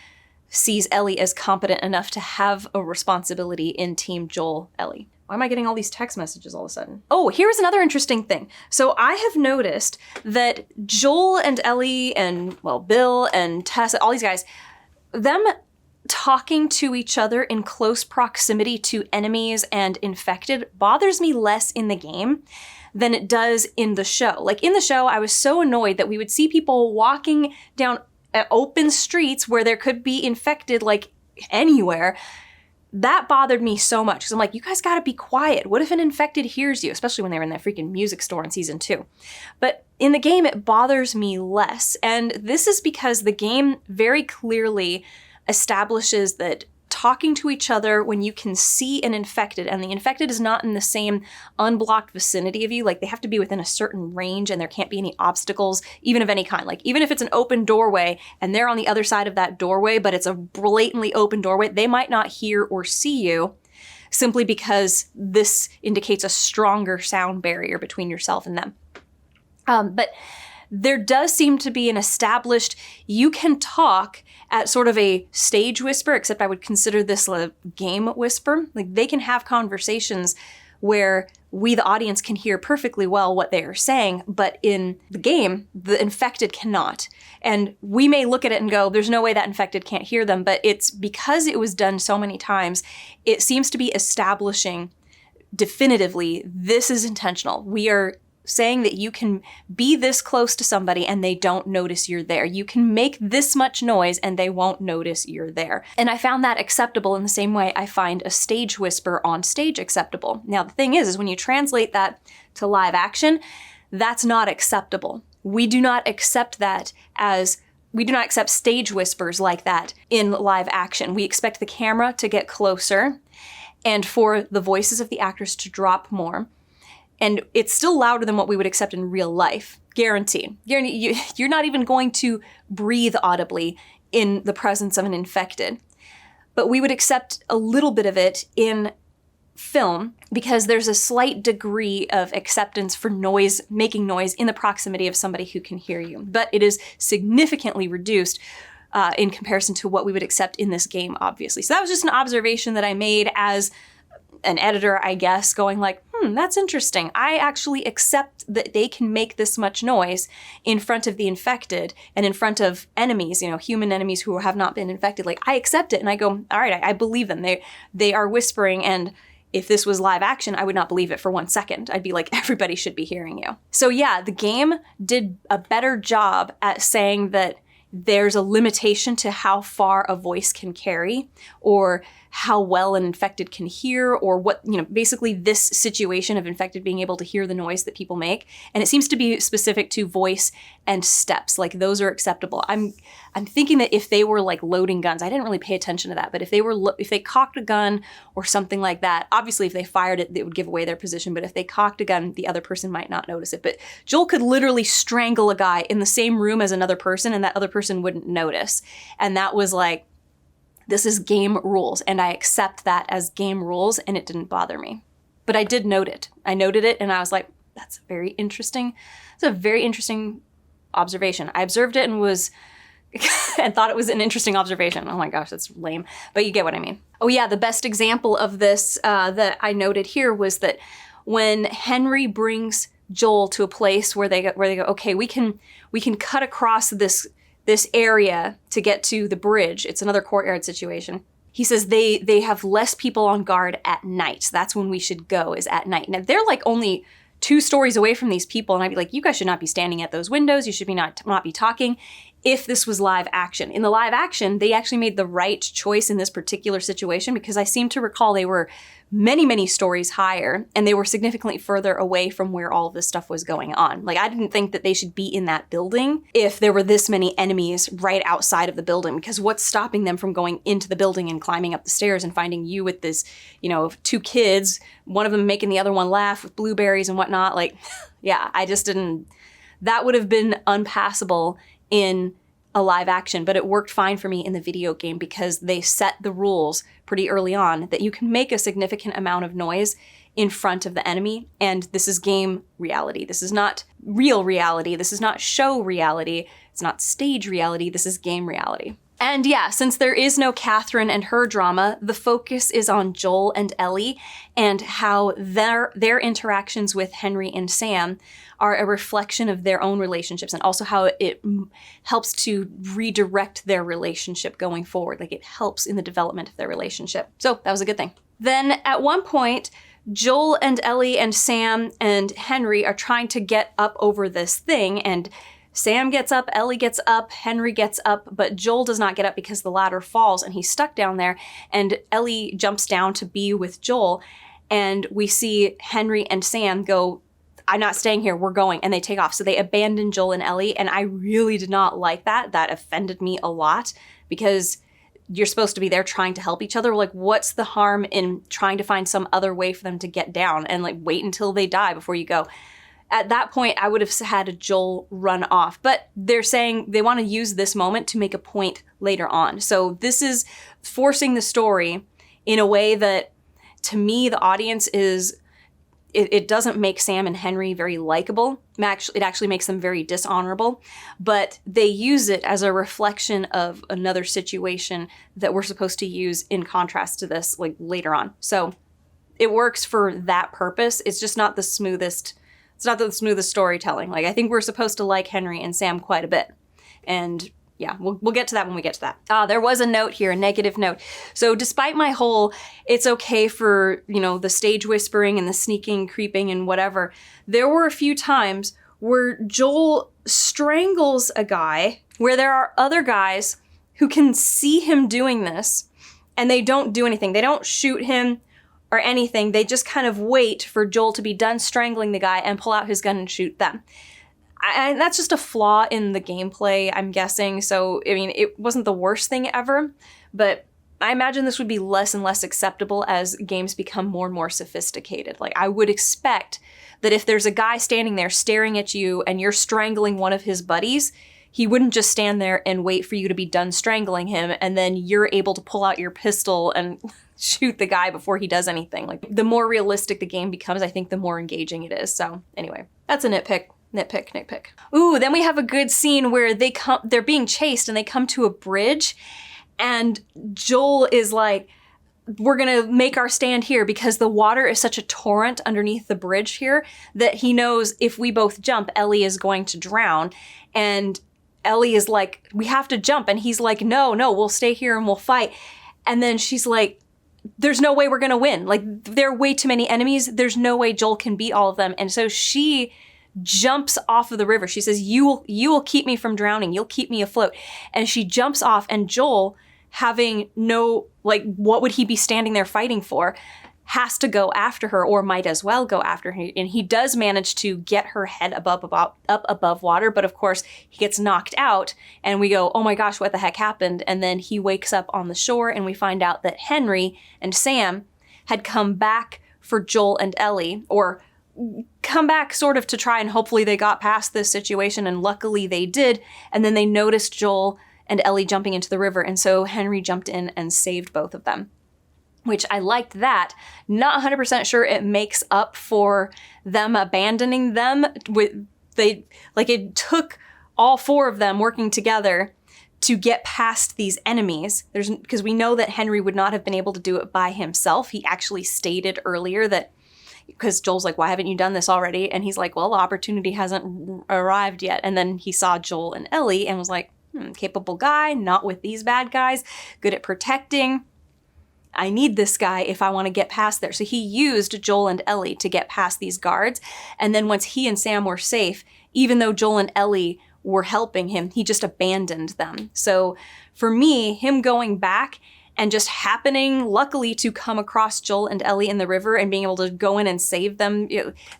sees Ellie as competent enough to have a responsibility in Team Joel Ellie. Why am I getting all these text messages all of a sudden? Oh, here's another interesting thing. So I have noticed that Joel and Ellie and, well, Bill and Tess, all these guys, them talking to each other in close proximity to enemies and infected bothers me less in the game than it does in the show. Like, in the show, I was so annoyed that we would see people walking down open streets where there could be infected, like, anywhere. That bothered me so much because I'm like, you guys gotta be quiet. What if an infected hears you? Especially when they were in that freaking music store in season 2. But in the game, it bothers me less. And this is because the game very clearly establishes that talking to each other when you can see an infected, and the infected is not in the same unblocked vicinity of you, like they have to be within a certain range and there can't be any obstacles, even of any kind. Like, even if it's an open doorway and they're on the other side of that doorway, but it's a blatantly open doorway, they might not hear or see you simply because this indicates a stronger sound barrier between yourself and them. But there does seem to be an established, you can talk at sort of a stage whisper, except I would consider this a game whisper. Like, they can have conversations where we, the audience, can hear perfectly well what they are saying, but in the game, the infected cannot. And we may look at it and go, there's no way that infected can't hear them, but it's because it was done so many times, it seems to be establishing definitively, this is intentional. We are saying that you can be this close to somebody and they don't notice you're there. You can make this much noise and they won't notice you're there. And I found that acceptable in the same way I find a stage whisper on stage acceptable. Now, the thing is when you translate that to live action, that's not acceptable. We do not accept stage whispers like that in live action. We expect the camera to get closer and for the voices of the actors to drop more. And it's still louder than what we would accept in real life. Guarantee. You're not even going to breathe audibly in the presence of an infected. But we would accept a little bit of it in film because there's a slight degree of acceptance for noise, making noise in the proximity of somebody who can hear you. But it is significantly reduced in comparison to what we would accept in this game, obviously. So that was just an observation that I made as an editor, I guess, going like, that's interesting. I actually accept that they can make this much noise in front of the infected and in front of enemies, human enemies who have not been infected. Like, I accept it and I go, all right, I believe them. They are whispering, and if this was live action, I would not believe it for 1 second. I'd be like, everybody should be hearing you. So yeah, the game did a better job at saying that there's a limitation to how far a voice can carry or how well an infected can hear or what, basically this situation of infected being able to hear the noise that people make. And it seems to be specific to voice and steps. Like those are acceptable. I'm thinking that if they were like loading guns, I didn't really pay attention to that, but if they cocked a gun or something like that, obviously if they fired it, it would give away their position. But if they cocked a gun, the other person might not notice it. But Joel could literally strangle a guy in the same room as another person and that other person wouldn't notice. And that was like, this is game rules, and I accept that as game rules, and it didn't bother me. But I did note it. I noted it, and I was like, that's very interesting. It's a very interesting observation. I observed it and was and thought it was an interesting observation. Oh my gosh, that's lame. But you get what I mean. Oh yeah, the best example of this that I noted here was that when Henry brings Joel to a place where they go, okay, we can cut across this area to get to the bridge. It's another courtyard situation. He says they have less people on guard at night. That's when we should go, is at night. Now, they're like only 2 stories away from these people, and I'd be like, you guys should not be standing at those windows. You should not be talking if this was live action. In the live action, they actually made the right choice in this particular situation because I seem to recall they were many, many stories higher and they were significantly further away from where all of this stuff was going on. Like, I didn't think that they should be in that building if there were this many enemies right outside of the building, because what's stopping them from going into the building and climbing up the stairs and finding you with this, 2 kids, one of them making the other one laugh with blueberries and whatnot. Like, yeah, I just didn't, that would have been unpassable in a live action, but it worked fine for me in the video game because they set the rules pretty early on that you can make a significant amount of noise in front of the enemy, and this is game reality. This is not real reality. This is not show reality. It's not stage reality. This is game reality. And yeah, since there is no Catherine and her drama, the focus is on Joel and Ellie and how their interactions with Henry and Sam are a reflection of their own relationships, and also how it helps to redirect their relationship going forward. Like, it helps in the development of their relationship. So that was a good thing. Then at one point, Joel and Ellie and Sam and Henry are trying to get up over this thing, and Sam gets up, Ellie gets up, Henry gets up, but Joel does not get up because the ladder falls and he's stuck down there, and Ellie jumps down to be with Joel, and we see Henry and Sam go, I'm not staying here, we're going, and they take off. So they abandon Joel and Ellie, and I really did not like that. That offended me a lot because you're supposed to be there trying to help each other. Like, what's the harm in trying to find some other way for them to get down and like wait until they die before you go? At that point, I would have had Joel run off, but they're saying they want to use this moment to make a point later on. So this is forcing the story in a way that, to me, the audience is, it doesn't make Sam and Henry very likable. It actually makes them very dishonorable, but they use it as a reflection of another situation that we're supposed to use in contrast to this, like, later on. So it works for that purpose. It's just not the smoothest. It's not the smoothest storytelling. Like, I think we're supposed to like Henry and Sam quite a bit. And yeah, we'll get to that when we get to that. There was a note here, a negative note. So despite my whole, it's okay for, the stage whispering and the sneaking, creeping and whatever, there were a few times where Joel strangles a guy, where there are other guys who can see him doing this and they don't do anything. They don't shoot him or anything. They just kind of wait for Joel to be done strangling the guy and pull out his gun and shoot them. And that's just a flaw in the gameplay, I'm guessing. So, I mean, it wasn't the worst thing ever, but I imagine this would be less and less acceptable as games become more and more sophisticated. Like, I would expect that if there's a guy standing there staring at you and you're strangling one of his buddies, he wouldn't just stand there and wait for you to be done strangling him and then you're able to pull out your pistol and shoot the guy before he does anything. Like, the more realistic the game becomes, I think the more engaging it is. So anyway, that's a nitpick. Nitpick. Ooh, then we have a good scene where they're being chased and they come to a bridge and Joel is like, we're gonna make our stand here because the water is such a torrent underneath the bridge here that he knows if we both jump, Ellie is going to drown. And Ellie is like, we have to jump. And he's like, no, we'll stay here and we'll fight. And then she's like, there's no way we're gonna win. Like, there are way too many enemies. There's no way Joel can beat all of them. And so she jumps off of the river. She says, you will keep me from drowning. You'll keep me afloat. And she jumps off, and Joel, having no, like, what would he be standing there fighting for, has to go after her, or might as well go after her. And he does manage to get her head up above water, but of course he gets knocked out and we go, oh my gosh, what the heck happened? And then he wakes up on the shore and we find out that Henry and Sam had come back for Joel and Ellie, or come back sort of to try and hopefully they got past this situation, and luckily they did. And then they noticed Joel and Ellie jumping into the river, and so Henry jumped in and saved both of them, which I liked that. Not 100% sure it makes up for them abandoning them. It took all four of them working together to get past these enemies. Because we know that Henry would not have been able to do it by himself. He actually stated earlier that, because Joel's like, why haven't you done this already? And he's like, well, the opportunity hasn't arrived yet. And then he saw Joel and Ellie and was like, capable guy, not with these bad guys, good at protecting. I need this guy if I want to get past there. So he used Joel and Ellie to get past these guards. And then once he and Sam were safe, even though Joel and Ellie were helping him, he just abandoned them. So for me, him going back and just happening, luckily, to come across Joel and Ellie in the river and being able to go in and save them,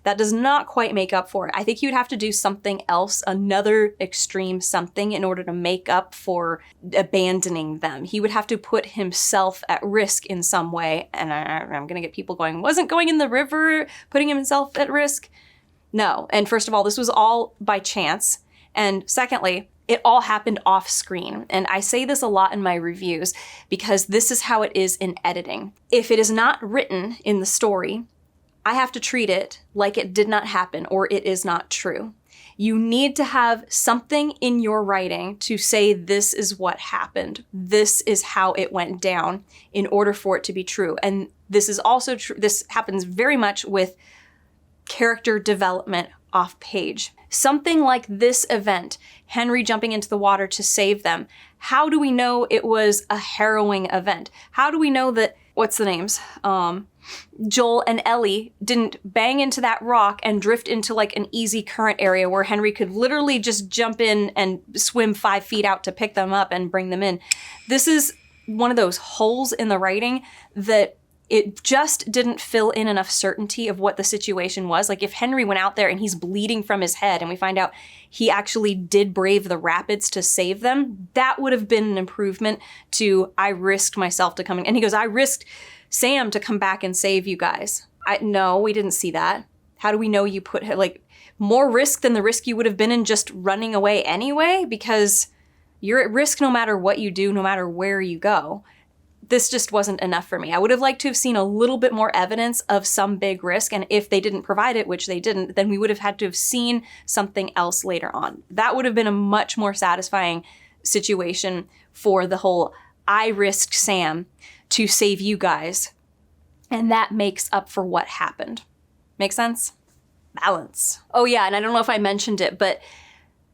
that does not quite make up for it. I think you'd have to do something else, another extreme something, in order to make up for abandoning them. He would have to put himself at risk in some way. And I'm going to get people going, wasn't going in the river putting himself at risk? No. And first of all, this was all by chance. And secondly, it all happened off screen. And I say this a lot in my reviews because this is how it is in editing. If it is not written in the story, I have to treat it like it did not happen or it is not true. You need to have something in your writing to say this is what happened. This is how it went down in order for it to be true. And this is also true. This happens very much with character development off page. Something like this event, Henry jumping into the water to save them, how do we know it was a harrowing event? How do we know that, what's the names? Joel and Ellie didn't bang into that rock and drift into like an easy current area where Henry could literally just jump in and swim 5 feet out to pick them up and bring them in. This is one of those holes in the writing that it just didn't fill in enough certainty of what the situation was. Like, if Henry went out there and he's bleeding from his head and we find out he actually did brave the rapids to save them, that would have been an improvement to, I risked myself to coming. And he goes, I risked Sam to come back and save you guys. No, we didn't see that. How do we know you put like more risk than the risk you would have been in just running away anyway? Because you're at risk no matter what you do, no matter where you go. This just wasn't enough for me. I would have liked to have seen a little bit more evidence of some big risk, and if they didn't provide it, which they didn't, then we would have had to have seen something else later on. That would have been a much more satisfying situation for the whole, I risked Sam to save you guys, And that makes up for what happened. Make sense? Balance. Oh yeah, and I don't know if I mentioned it, but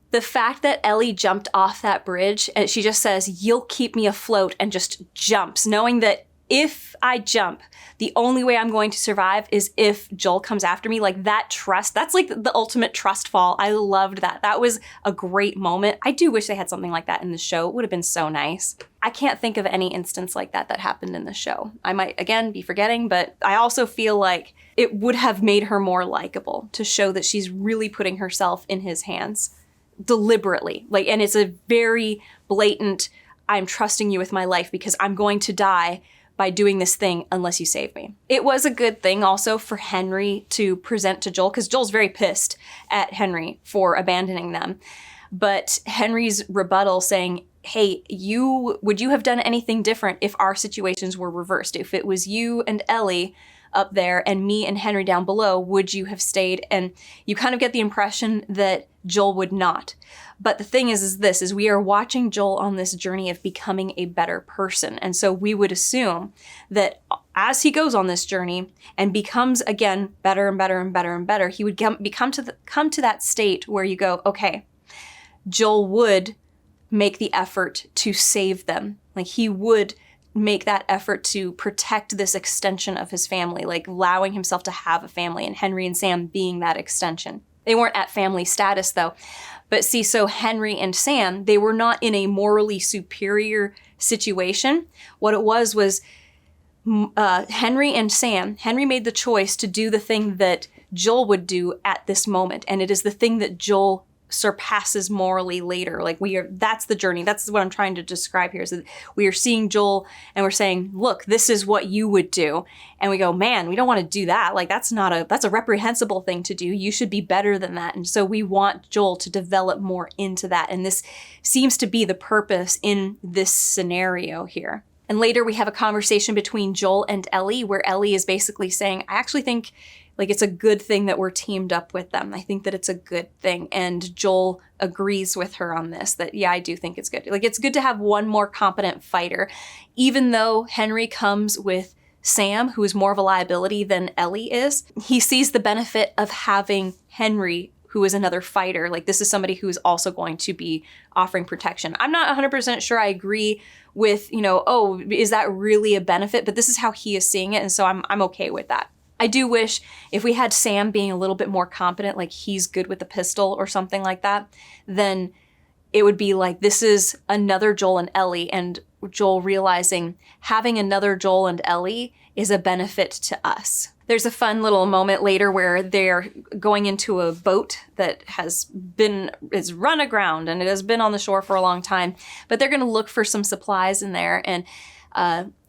the fact that Ellie jumped off that bridge and she just says, "You'll keep me afloat," and just jumps, knowing that if I jump, the only way I'm going to survive is if Joel comes after me. Like, that trust, that's like the ultimate trust fall. I loved that. That was a great moment. I do wish they had something like that in the show. It would have been so nice. I can't think of any instance like that happened in the show. I might, again, be forgetting, but I also feel like it would have made her more likable to show that she's really putting herself in his hands deliberately. Like, and it's a very blatant, I'm trusting you with my life because I'm going to die by doing this thing unless you save me. It was a good thing also for Henry to present to Joel, because Joel's very pissed at Henry for abandoning them. But Henry's rebuttal saying, hey, would you have done anything different if our situations were reversed? If it was you and Ellie up there and me and Henry down below, would you have stayed? And you kind of get the impression that Joel would not. But the thing is we are watching Joel on this journey of becoming a better person. And so we would assume that as he goes on this journey and becomes, again, better and better and better and better, he would come to that state where you go, okay, Joel would make the effort to save them. Like, he would make that effort to protect this extension of his family, like allowing himself to have a family, and Henry and Sam being that extension. They weren't at family status though. But see, so Henry and Sam, they were not in a morally superior situation. What it was Henry and Sam, Henry made the choice to do the thing that Joel would do at this moment. And it is the thing that Joel surpasses morally later. Like, that's the journey. That's what I'm trying to describe here, is that we are seeing Joel and we're saying, look, this is what you would do. And we go, man, we don't want to do that. Like, that's a reprehensible thing to do. You should be better than that. And so we want Joel to develop more into that. And this seems to be the purpose in this scenario here. And later we have a conversation between Joel and Ellie, where Ellie is basically saying, I actually think like it's a good thing that we're teamed up with them. I think that it's a good thing. And Joel agrees with her on this, that, yeah, I do think it's good. Like, it's good to have one more competent fighter, even though Henry comes with Sam, who is more of a liability than Ellie is. He sees the benefit of having Henry, who is another fighter. Like, this is somebody who is also going to be offering protection. I'm not 100% sure I agree with, oh, is that really a benefit? But this is how he is seeing it. And so I'm okay with that. I do wish if we had Sam being a little bit more competent, like he's good with a pistol or something like that, then it would be like, this is another Joel and Ellie, and Joel realizing having another Joel and Ellie is a benefit to us. There's a fun little moment later where they're going into a boat that is run aground and it has been on the shore for a long time, but they're going to look for some supplies in there. And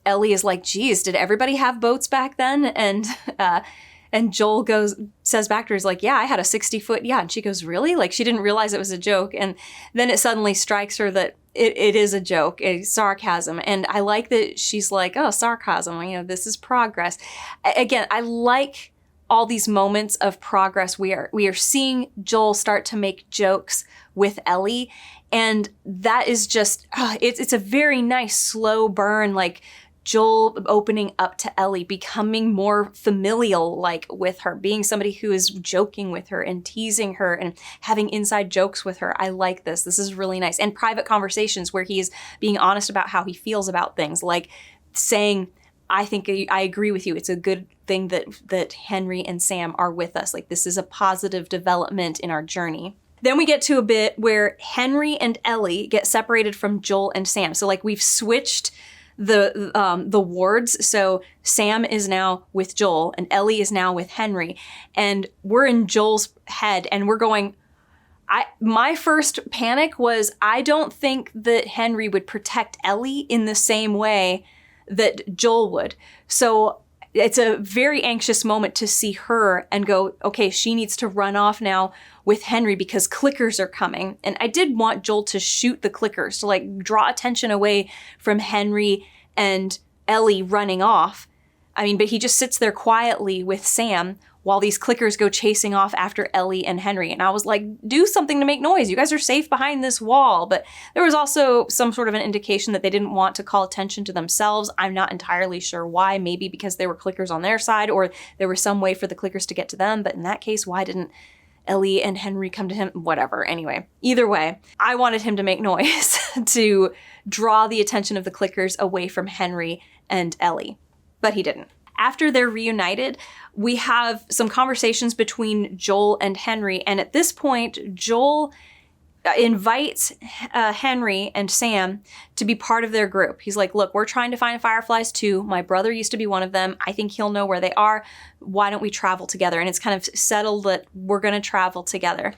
Ellie is like, geez, did everybody have boats back then? And Joel says back to her, he's like, yeah, I had a 60-foot yacht. And she goes, really? Like, she didn't realize it was a joke. And then it suddenly strikes her that it is a joke, a sarcasm. And I like that she's like, oh, sarcasm, this is progress. Again, I like all these moments of progress. We are seeing Joel start to make jokes with Ellie. And that is just, it's a very nice slow burn, like Joel opening up to Ellie, becoming more familial like with her, being somebody who is joking with her and teasing her and having inside jokes with her. I like this. This is really nice. And private conversations where he's being honest about how he feels about things, like saying, I think I agree with you. It's a good thing that Henry and Sam are with us. Like, this is a positive development in our journey. Then we get to a bit where Henry and Ellie get separated from Joel and Sam. So like, we've switched the wards. So Sam is now with Joel and Ellie is now with Henry. And we're in Joel's head and we're going, my first panic was, I don't think that Henry would protect Ellie in the same way that Joel would. So it's a very anxious moment to see her and go, okay, she needs to run off now with Henry because clickers are coming. And I did want Joel to shoot the clickers to like draw attention away from Henry and Ellie running off. I mean, but he just sits there quietly with Sam while these clickers go chasing off after Ellie and Henry. And I was like, do something to make noise. You guys are safe behind this wall. But there was also some sort of an indication that they didn't want to call attention to themselves. I'm not entirely sure why. Maybe because there were clickers on their side, or there was some way for the clickers to get to them. But in that case, why didn't Ellie and Henry come to him? Whatever. Anyway, either way, I wanted him to make noise to draw the attention of the clickers away from Henry and Ellie. But he didn't. After they're reunited, we have some conversations between Joel and Henry. And at this point, Joel invites Henry and Sam to be part of their group. He's like, look, we're trying to find fireflies too. My brother used to be one of them. I think he'll know where they are. Why don't we travel together? And it's kind of settled that we're going to travel together.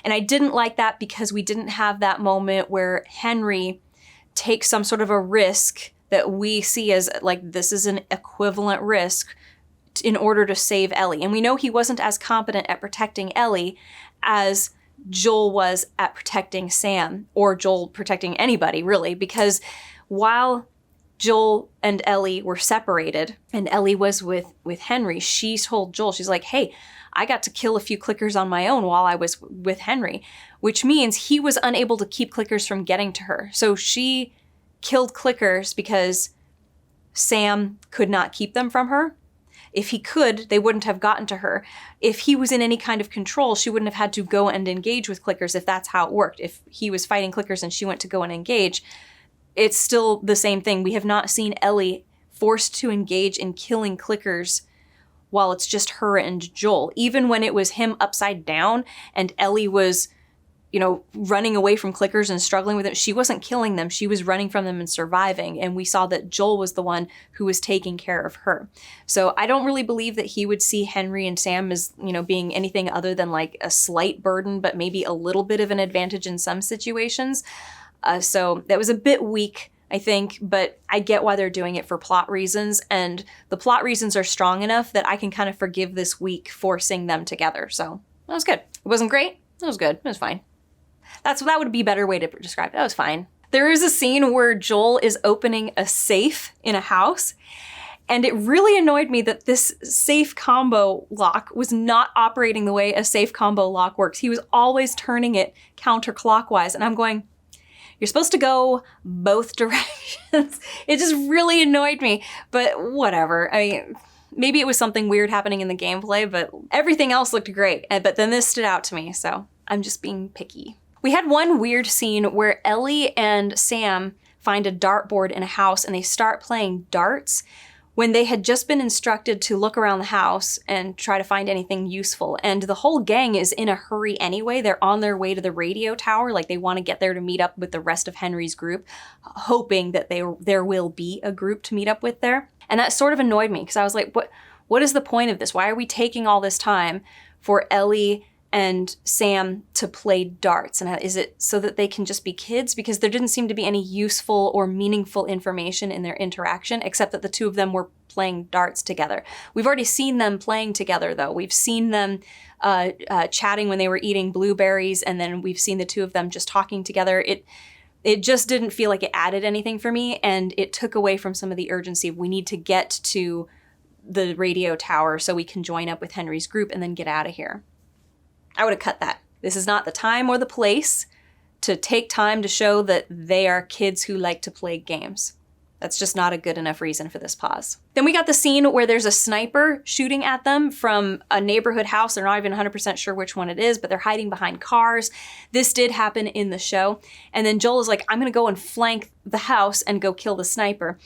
And I didn't like that because we didn't have that moment where Henry takes some sort of a risk that we see as like, this is an equivalent risk in order to save Ellie. And we know he wasn't as competent at protecting Ellie as Joel was at protecting Sam, or Joel protecting anybody really, because while Joel and Ellie were separated and Ellie was with Henry, she told Joel, she's like, hey, I got to kill a few clickers on my own while I was with Henry, which means he was unable to keep clickers from getting to her. So she killed clickers because Sam could not keep them from her. If he could, they wouldn't have gotten to her. If he was in any kind of control, she wouldn't have had to go and engage with clickers if that's how it worked. If he was fighting clickers and she went to go and engage, it's still the same thing. We have not seen Ellie forced to engage in killing clickers while it's just her and Joel. Even when it was him upside down and Ellie was, running away from clickers and struggling with them, she wasn't killing them. She was running from them and surviving. And we saw that Joel was the one who was taking care of her. So I don't really believe that he would see Henry and Sam as, being anything other than like a slight burden, but maybe a little bit of an advantage in some situations. So that was a bit weak, I think, but I get why they're doing it for plot reasons. And the plot reasons are strong enough that I can kind of forgive this week forcing them together. So that was good. It wasn't great. It was good. It was fine. That would be a better way to describe it. That was fine. There is a scene where Joel is opening a safe in a house, and it really annoyed me that this safe combo lock was not operating the way a safe combo lock works. He was always turning it counterclockwise, and I'm going, you're supposed to go both directions. It just really annoyed me, but whatever. I mean, maybe it was something weird happening in the gameplay, but everything else looked great. But then this stood out to me, so I'm just being picky. We had one weird scene where Ellie and Sam find a dartboard in a house and they start playing darts when they had just been instructed to look around the house and try to find anything useful. And the whole gang is in a hurry anyway. They're on their way to the radio tower, like they want to get there to meet up with the rest of Henry's group, hoping that there will be a group to meet up with there. And that sort of annoyed me because I was like, what is the point of this? Why are we taking all this time for Ellie and Sam to play darts? And is it so that they can just be kids? Because there didn't seem to be any useful or meaningful information in their interaction, except that the two of them were playing darts together. We've already seen them playing together, though. We've seen them chatting when they were eating blueberries, and then we've seen the two of them just talking together. It just didn't feel like it added anything for me, and it took away from some of the urgency. We need to get to the radio tower so we can join up with Henry's group and then get out of here. I would have cut that. This is not the time or the place to take time to show that they are kids who like to play games. That's just not a good enough reason for this pause. Then we got the scene where there's a sniper shooting at them from a neighborhood house. They're not even 100% sure which one it is, but they're hiding behind cars. This did happen in the show. And then Joel is like, I'm gonna go and flank the house and go kill the sniper.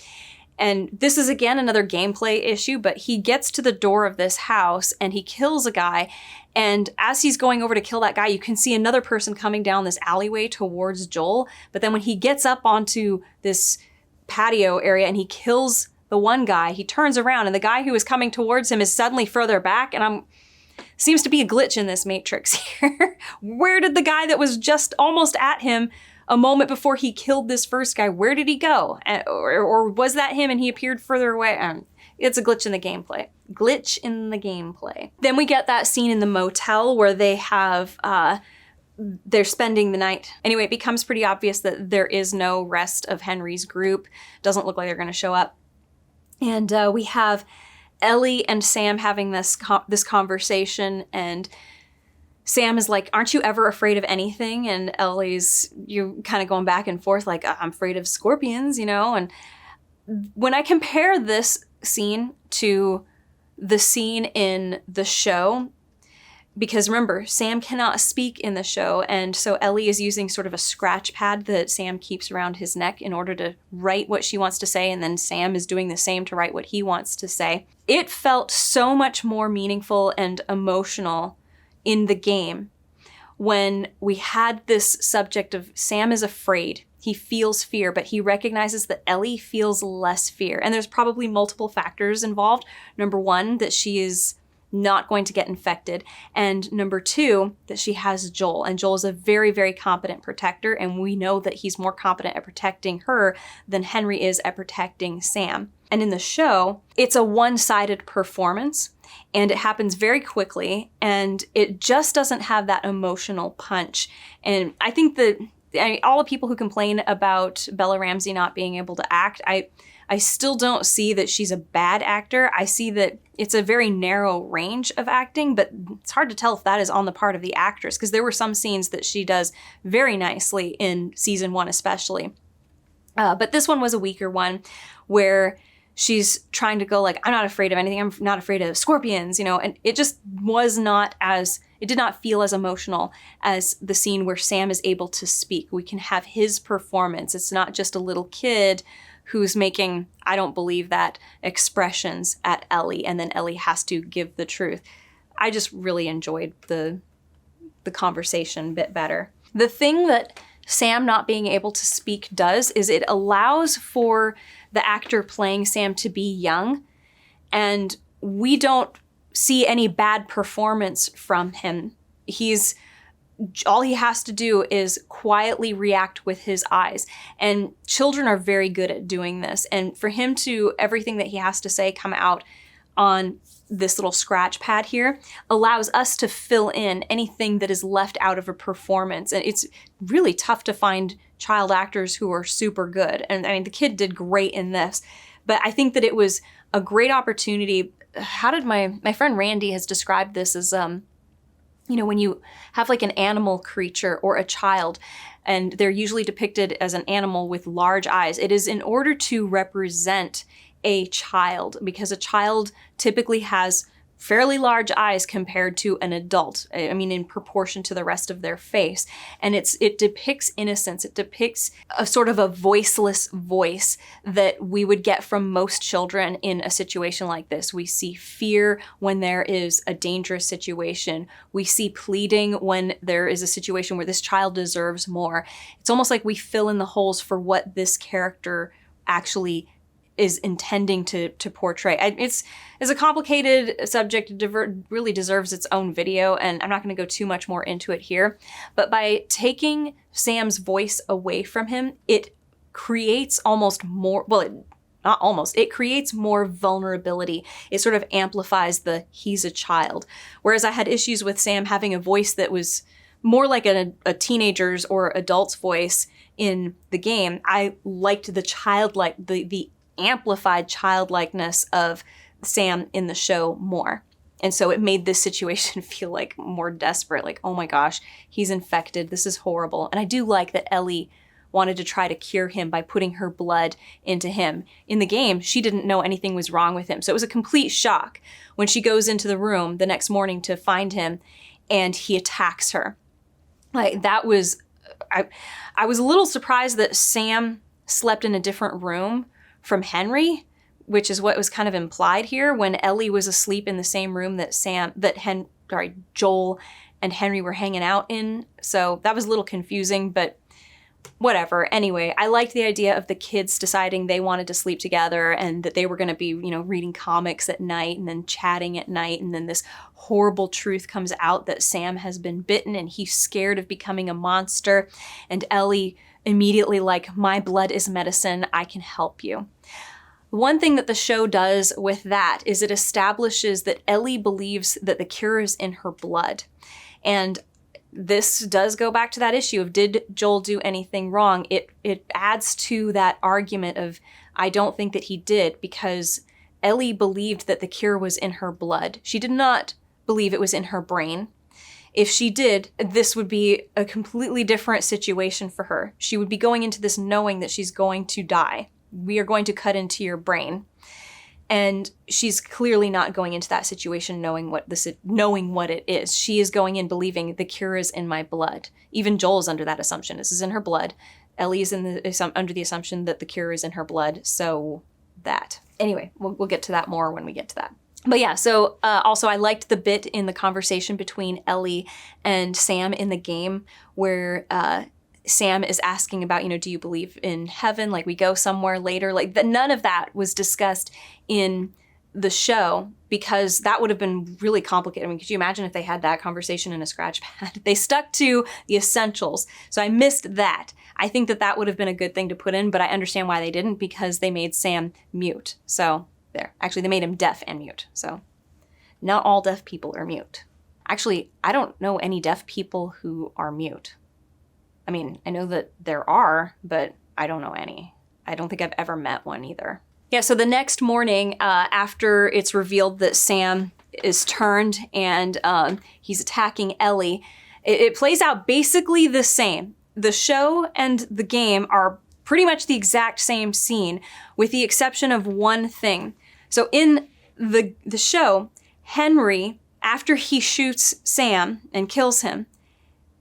And this is, again, another gameplay issue, but he gets to the door of this house and he kills a guy. And as he's going over to kill that guy, you can see another person coming down this alleyway towards Joel. But then when he gets up onto this patio area and he kills the one guy, he turns around and the guy who is coming towards him is suddenly further back. And seems to be a glitch in this Matrix here. Where did the guy that was just almost at him a moment before he killed this first guy, where did he go? Or was that him and he appeared further away? It's a glitch in the gameplay. Glitch in the gameplay. Then we get that scene in the motel where they have, they're spending the night. Anyway, it becomes pretty obvious that there is no rest of Henry's group. Doesn't look like they're gonna show up. And we have Ellie and Sam having this conversation, and Sam is like, aren't you ever afraid of anything? And Ellie's, you kind of going back and forth like, I'm afraid of scorpions, you know? And when I compare this scene to the scene in the show, because remember, Sam cannot speak in the show, and so Ellie is using sort of a scratch pad that Sam keeps around his neck in order to write what she wants to say, and then Sam is doing the same to write what he wants to say. It felt so much more meaningful and emotional in the game when we had this subject of Sam is afraid. He feels fear, but he recognizes that Ellie feels less fear. And there's probably multiple factors involved. Number one, that she is not going to get infected. And number two, that she has Joel. And Joel is a very, very competent protector. And we know that he's more competent at protecting her than Henry is at protecting Sam. And in the show, it's a one-sided performance. And it happens very quickly. And it just doesn't have that emotional punch. And I think that all the people who complain about Bella Ramsey not being able to act, I still don't see that she's a bad actor. I see that it's a very narrow range of acting, but it's hard to tell if that is on the part of the actress, because there were some scenes that she does very nicely in season 1 especially. But this one was a weaker one where she's trying to go like, I'm not afraid of anything. I'm not afraid of scorpions, you know, and it just was not as, it did not feel as emotional as the scene where Sam is able to speak. We can have his performance. It's not just a little kid who's making, I don't believe that, expressions at Ellie, and then Ellie has to give the truth. I just really enjoyed the conversation a bit better. The thing that Sam not being able to speak does is it allows for the actor playing Sam to be young, and we don't see any bad performance from him. All he has to do is quietly react with his eyes. And children are very good at doing this. And for him to, everything that he has to say come out on this little scratch pad here allows us to fill in anything that is left out of a performance. And it's really tough to find child actors who are super good. And I mean, the kid did great in this, but I think that it was a great opportunity. How did my friend Randy has described this as, you know, when you have like an animal creature or a child, and they're usually depicted as an animal with large eyes, it is in order to represent a child, because a child typically has fairly large eyes compared to an adult. I mean, in proportion to the rest of their face. And it depicts innocence. It depicts a sort of a voiceless voice that we would get from most children in a situation like this. We see fear when there is a dangerous situation. We see pleading when there is a situation where this child deserves more. It's almost like we fill in the holes for what this character actually is intending to portray. It's a complicated subject. It really deserves its own video, and I'm not going to go too much more into it here. But by taking Sam's voice away from him, it creates almost more, well, not almost, it creates more vulnerability. It sort of amplifies the he's a child. Whereas I had issues with Sam having a voice that was more like a teenager's or adult's voice in the game. I liked the childlike, the amplified childlikeness of Sam in the show more. And so it made this situation feel like more desperate, like, oh my gosh, he's infected, this is horrible. And I do like that Ellie wanted to try to cure him by putting her blood into him. In the game, she didn't know anything was wrong with him. So it was a complete shock when she goes into the room the next morning to find him and he attacks her. Like, that was, I was a little surprised that Sam slept in a different room from Henry, which is what was kind of implied here when Ellie was asleep in the same room that Joel and Henry were hanging out in. So that was a little confusing, but whatever. Anyway, I liked the idea of the kids deciding they wanted to sleep together and that they were going to be, you know, reading comics at night and then chatting at night. And then this horrible truth comes out that Sam has been bitten and he's scared of becoming a monster. And Ellie immediately like, my blood is medicine, I can help you. One thing that the show does with that is it establishes that Ellie believes that the cure is in her blood. And this does go back to that issue of, did Joel do anything wrong? It adds to that argument of, I don't think that he did, because Ellie believed that the cure was in her blood. She did not believe it was in her brain. If she did, this would be a completely different situation for her. She would be going into this knowing that she's going to die. We are going to cut into your brain. And she's clearly not going into that situation knowing what it is. She is going in believing the cure is in my blood. Even Joel's under that assumption. This is in her blood. Ellie's under the assumption that the cure is in her blood. So that. Anyway, we'll get to that more when we get to that. But yeah, so also I liked the bit in the conversation between Ellie and Sam in the game where Sam is asking about, do you believe in heaven? Like we go somewhere later. Like none of that was discussed in the show because that would have been really complicated. I mean, could you imagine if they had that conversation in a scratch pad? They stuck to the essentials. So I missed that. I think that would have been a good thing to put in, but I understand why they didn't because they made Sam mute. So there. Actually, they made him deaf and mute. So not all deaf people are mute. Actually, I don't know any deaf people who are mute. I mean, I know that there are, but I don't know any. I don't think I've ever met one either. Yeah, so the next morning, after it's revealed that Sam is turned and he's attacking Ellie, it plays out basically the same. The show and the game are pretty much the exact same scene, with the exception of one thing. So in the show, Henry, after he shoots Sam and kills him,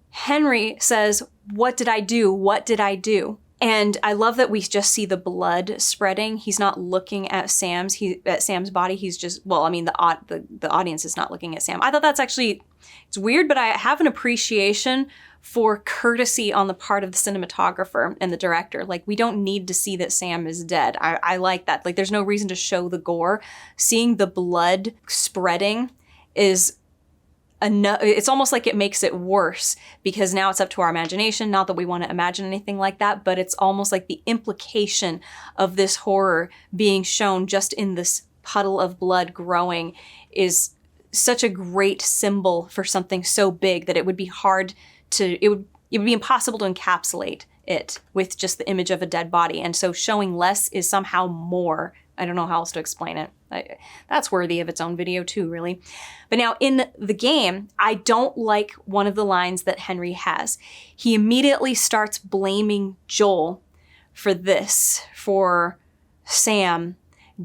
Henry says, "What did I do? What did I do?" And I love that we just see the blood spreading. He's not looking at Sam's body. He's just, well, I mean, the audience is not looking at Sam. I thought that's actually, it's weird, but I have an appreciation for courtesy on the part of the cinematographer and the director. Like, we don't need to see that Sam is dead. I like that. Like, there's no reason to show the gore. Seeing the blood spreading is it's almost like it makes it worse because now it's up to our imagination. Not that we want to imagine anything like that, but it's almost like the implication of this horror being shown just in this puddle of blood growing is such a great symbol for something so big that it would be hard to, it would be impossible to encapsulate it with just the image of a dead body. And so showing less is somehow more. I don't know how else to explain it. That's worthy of its own video too, really. But now in the game, I don't like one of the lines that Henry has. He immediately starts blaming Joel for this, for Sam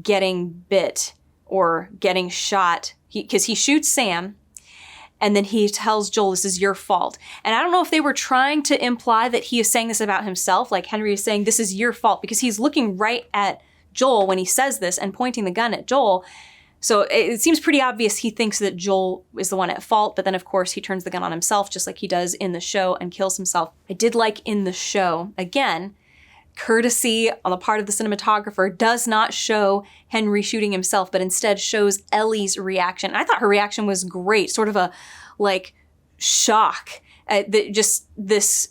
getting bit or getting shot. Because he shoots Sam, and then he tells Joel, "This is your fault." And I don't know if they were trying to imply that he is saying this about himself, like Henry is saying, "This is your fault," because he's looking right at Joel when he says this and pointing the gun at Joel. So it seems pretty obvious he thinks that Joel is the one at fault, but then of course he turns the gun on himself just like he does in the show and kills himself. I did like in the show, again, courtesy on the part of the cinematographer does not show Henry shooting himself, but instead shows Ellie's reaction. I thought her reaction was great, sort of a like shock. Just this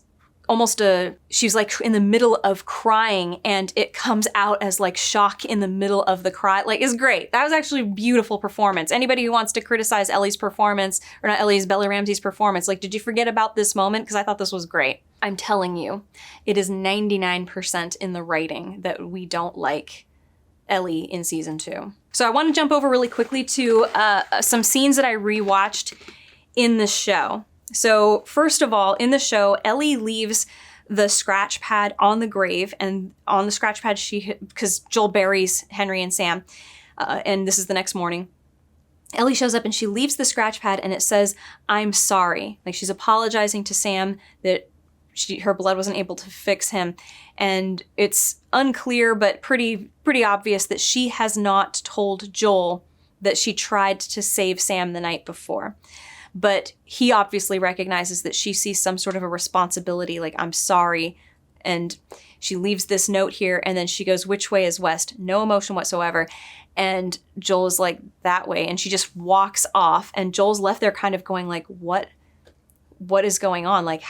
almost she's like in the middle of crying and it comes out as like shock in the middle of the cry. Like, it's great. That was actually a beautiful performance. Anybody who wants to criticize Ellie's performance, or not Ellie's, Bella Ramsey's performance, like, did you forget about this moment? Because I thought this was great. I'm telling you, it is 99% in the writing that we don't like Ellie in season 2. So I want to jump over really quickly to some scenes that I rewatched in the show. So first of all, in the show, Ellie leaves the scratch pad on the grave, and on the scratch pad, because Joel buries Henry and Sam, and this is the next morning, Ellie shows up and she leaves the scratch pad and it says, "I'm sorry." Like, she's apologizing to Sam that her blood wasn't able to fix him. And it's unclear, but pretty obvious that she has not told Joel that she tried to save Sam the night before. But he obviously recognizes that she sees some sort of a responsibility, like, "I'm sorry." And she leaves this note here, and then she goes, "Which way is west?" No emotion whatsoever. And Joel is like, "That way." And she just walks off, and Joel's left there kind of going like, what is going on? Like,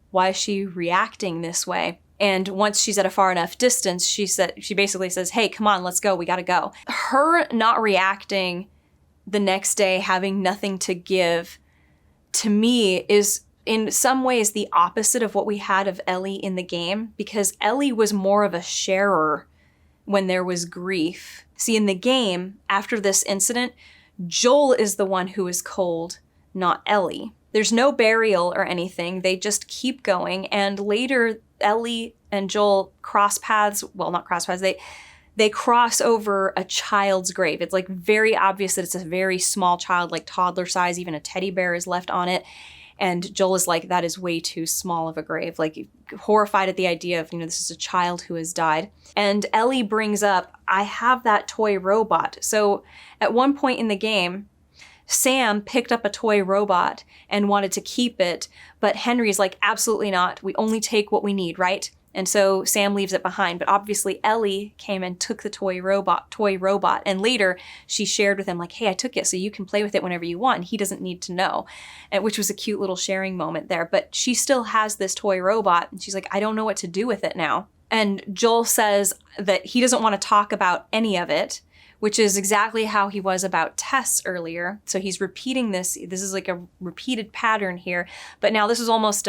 why is she reacting this way? And once she's at a far enough distance, she basically says, "Hey, come on, let's go. We gotta go." Her not reacting the next day, having nothing to give, to me is in some ways the opposite of what we had of Ellie in the game, because Ellie was more of a sharer when there was grief. See, in the game, after this incident, Joel is the one who is cold, not Ellie. There's no burial or anything. They just keep going. And later, Ellie and Joel cross paths. Well, not cross paths. They cross over a child's grave. It's like very obvious that it's a very small child, like toddler size. Even a teddy bear is left on it. And Joel is like, that is way too small of a grave. Like horrified at the idea of, this is a child who has died. And Ellie brings up, I have that toy robot. So at one point in the game, Sam picked up a toy robot and wanted to keep it, but Henry's like, absolutely not. We only take what we need, right? And so Sam leaves it behind, but obviously Ellie came and took the toy robot. And later she shared with him like, hey, I took it so you can play with it whenever you want. And he doesn't need to know, which was a cute little sharing moment there. But she still has this toy robot and she's like, I don't know what to do with it now. And Joel says that he doesn't want to talk about any of it, which is exactly how he was about Tess earlier. So he's repeating this. This is like a repeated pattern here. But now this is almost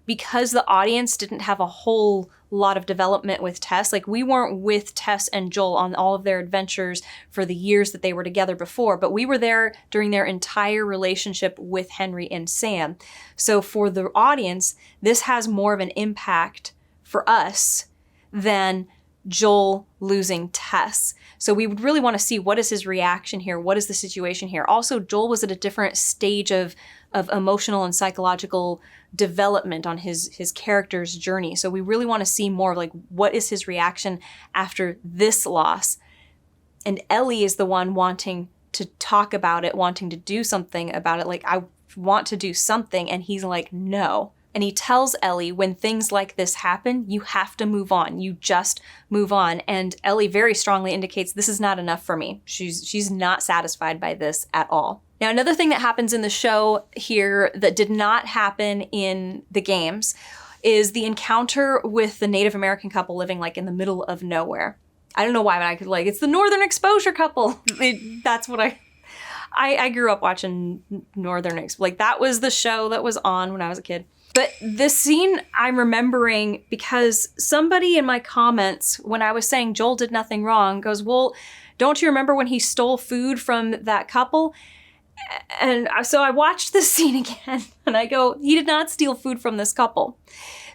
because the audience didn't have a whole lot of development with Tess. Like we weren't with Tess and Joel on all of their adventures for the years that they were together before, but we were there during their entire relationship with Henry and Sam. So for the audience, this has more of an impact for us than Joel losing Tess. So we would really want to see what is his reaction here? What is the situation here? Also, Joel was at a different stage of emotional and psychological development on his character's journey. So we really want to see more of like, what is his reaction after this loss? And Ellie is the one wanting to talk about it, wanting to do something about it. Like, I want to do something. And he's like, no. And he tells Ellie, when things like this happen, you have to move on. You just move on. And Ellie very strongly indicates, this is not enough for me. She's not satisfied by this at all. Now, another thing that happens in the show here that did not happen in the games is the encounter with the Native American couple living like in the middle of nowhere. I don't know why, but I could it's the Northern Exposure couple. That's what I grew up watching Northern Exposure. Like that was the show that was on when I was a kid. But this scene I'm remembering because somebody in my comments, when I was saying Joel did nothing wrong, goes, well, don't you remember when he stole food from that couple? And so I watched this scene again and I go, he did not steal food from this couple.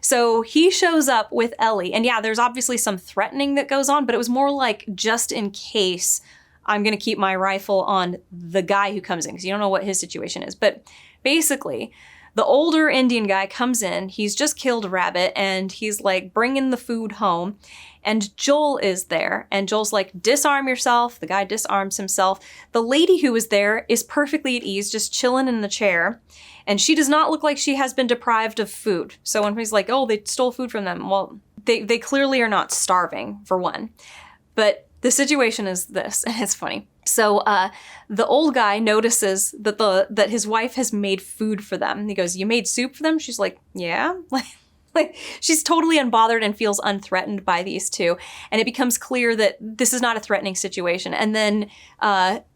So he shows up with Ellie. And yeah, there's obviously some threatening that goes on, but it was more like just in case I'm going to keep my rifle on the guy who comes in because you don't know what his situation is. But basically, the older Indian guy comes in, he's just killed a rabbit, and he's like bringing the food home, and Joel is there, and Joel's like, disarm yourself. The guy disarms himself. The lady who is there is perfectly at ease, just chilling in the chair, and she does not look like she has been deprived of food. So when he's like, oh, they stole food from them, well, they clearly are not starving, for one. But the situation is this, and it's funny. So the old guy notices that his wife has made food for them. He goes, you made soup for them? She's like, yeah. Like she's totally unbothered and feels unthreatened by these two. And it becomes clear that this is not a threatening situation. And then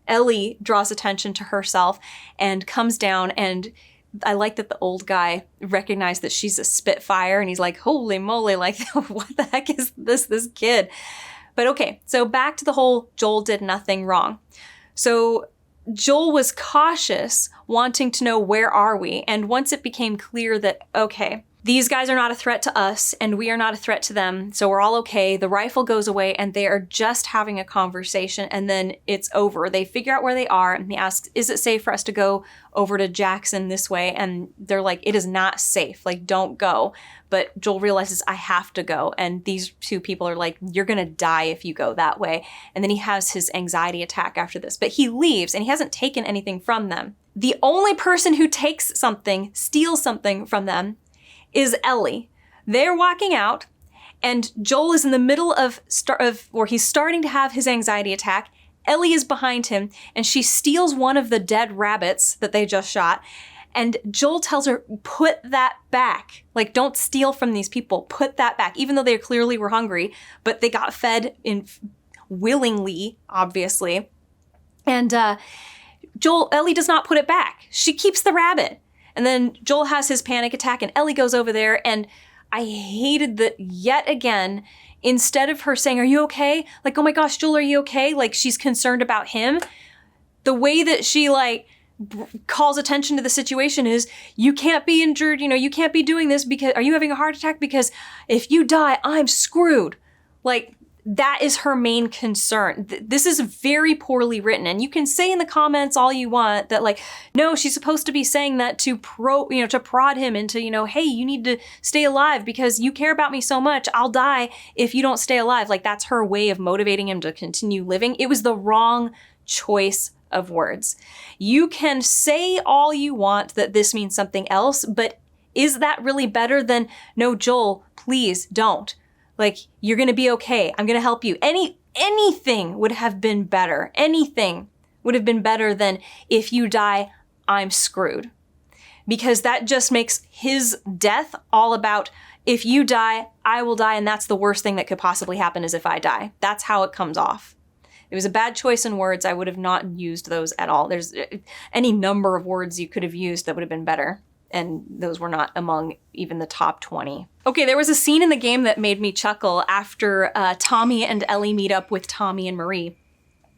Ellie draws attention to herself and comes down, and I like that the old guy recognized that she's a Spitfire, and he's like, holy moly, like what the heck is this kid? But okay, so back to the whole Joel did nothing wrong. So Joel was cautious, wanting to know where are we? And once it became clear that, okay, these guys are not a threat to us and we are not a threat to them, so we're all okay, the rifle goes away and they are just having a conversation and then it's over. They figure out where they are and he asks, is it safe for us to go over to Jackson this way? And they're like, it is not safe, like don't go. But Joel realizes, I have to go. And these two people are like, you're gonna die if you go that way. And then he has his anxiety attack after this. But he leaves and he hasn't taken anything from them. The only person who takes something, steals something from them, is Ellie. They're walking out and Joel is in the middle of or he's starting to have his anxiety attack. Ellie is behind him and she steals one of the dead rabbits that they just shot. And Joel tells her, put that back. Like, don't steal from these people. Put that back. Even though they clearly were hungry, but they got fed willingly, obviously. And Ellie does not put it back. She keeps the rabbit. And then Joel has his panic attack and Ellie goes over there. And I hated that yet again instead of her saying, are you okay? Like, oh my gosh, Joel, are you okay? Like, she's concerned about him. The way that she like calls attention to the situation is, you can't be injured. You can't be doing this because, are you having a heart attack? Because if you die, I'm screwed. Like, that is her main concern. This is very poorly written. And you can say in the comments all you want that like, no, she's supposed to be saying that to prod him into, hey, you need to stay alive because you care about me so much. I'll die if you don't stay alive. Like, that's her way of motivating him to continue living. It was the wrong choice of words. You can say all you want that this means something else, but is that really better than, no, Joel, please don't. Like, you're going to be okay. I'm going to help you. Anything would have been better. Anything would have been better than, if you die, I'm screwed. Because that just makes his death all about, if you die, I will die, and that's the worst thing that could possibly happen is if I die. That's how it comes off. It was a bad choice in words. I would have not used those at all. There's any number of words you could have used that would have been better. And those were not among even the top 20. Okay, there was a scene in the game that made me chuckle after Tommy and Ellie meet up with Tommy and Marie.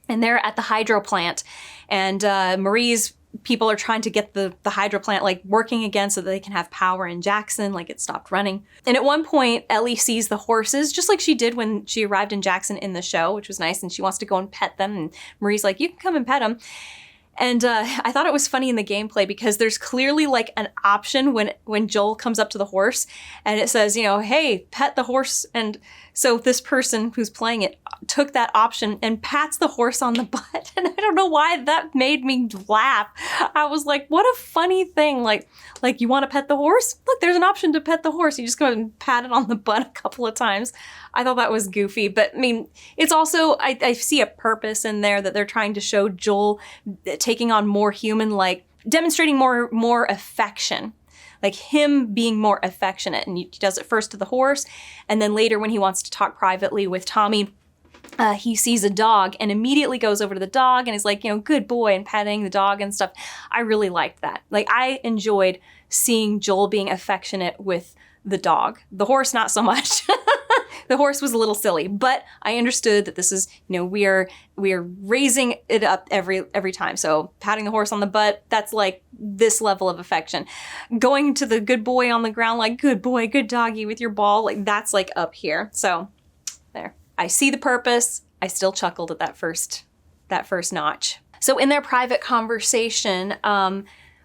And they're at the hydro plant. And Marie's people are trying to get the hydro plant like working again so that they can have power in Jackson, like it stopped running. And at one point, Ellie sees the horses, just like she did when she arrived in Jackson in the show, which was nice. And she wants to go and pet them. And Marie's like, you can come and pet them. And I thought it was funny in the gameplay because there's clearly like an option when Joel comes up to the horse and it says, hey, pet the horse. And so this person who's playing it took that option and pats the horse on the butt. And I don't know why that made me laugh. I was like, what a funny thing. Like you want to pet the horse? Look, there's an option to pet the horse. You just go and pat it on the butt a couple of times. I thought that was goofy, but I mean, it's also, I see a purpose in there that they're trying to show Joel taking on more human, like demonstrating more affection, like him being more affectionate. And he does it first to the horse. And then later when he wants to talk privately with Tommy, he sees a dog and immediately goes over to the dog and is like, good boy, and petting the dog and stuff. I really liked that. Like, I enjoyed seeing Joel being affectionate with the dog. The horse, not so much. The horse was a little silly, but I understood that this is, we are raising it up every time. So patting the horse on the butt, that's like this level of affection. Going to the good boy on the ground, like, good boy, good doggy with your ball, like that's like up here. So there. I see the purpose. I still chuckled at that first notch. So in their private conversation, well,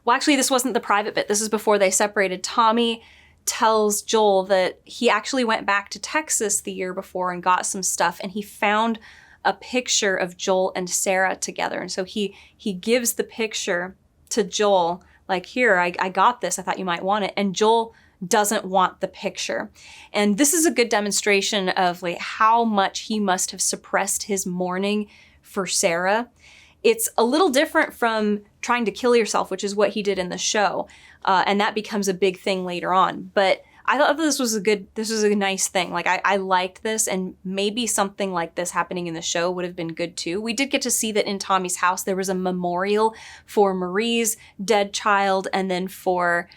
actually this wasn't the private bit. This is before they separated. Tommy tells Joel that he actually went back to Texas the year before and got some stuff, and he found a picture of Joel and Sarah together. And so he gives the picture to Joel, like, here, I got this. I thought you might want it. And Joel doesn't want the picture. And this is a good demonstration of like how much he must have suppressed his mourning for Sarah. It's a little different from trying to kill yourself, which is what he did in the show. And that becomes a big thing later on. But I thought this was a nice thing. Like, I liked this, and maybe something like this happening in the show would have been good too. We did get to see that in Tommy's house, there was a memorial for Marie's dead child and then for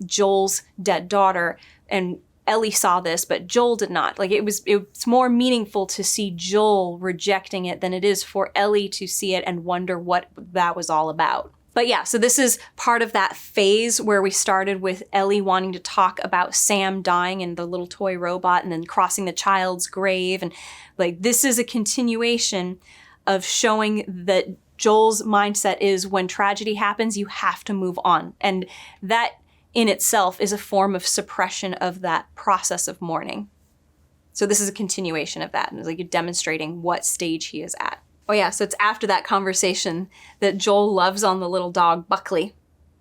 Joel's dead daughter. And Ellie saw this, but Joel did not. Like, it's more meaningful to see Joel rejecting it than it is for Ellie to see it and wonder what that was all about. But yeah, so this is part of that phase where we started with Ellie wanting to talk about Sam dying and the little toy robot and then crossing the child's grave. And like, this is a continuation of showing that Joel's mindset is when tragedy happens, you have to move on. And that in itself is a form of suppression of that process of mourning. So this is a continuation of that, and it's like demonstrating what stage he is at. Oh yeah, so it's after that conversation that Joel loves on the little dog, Buckley.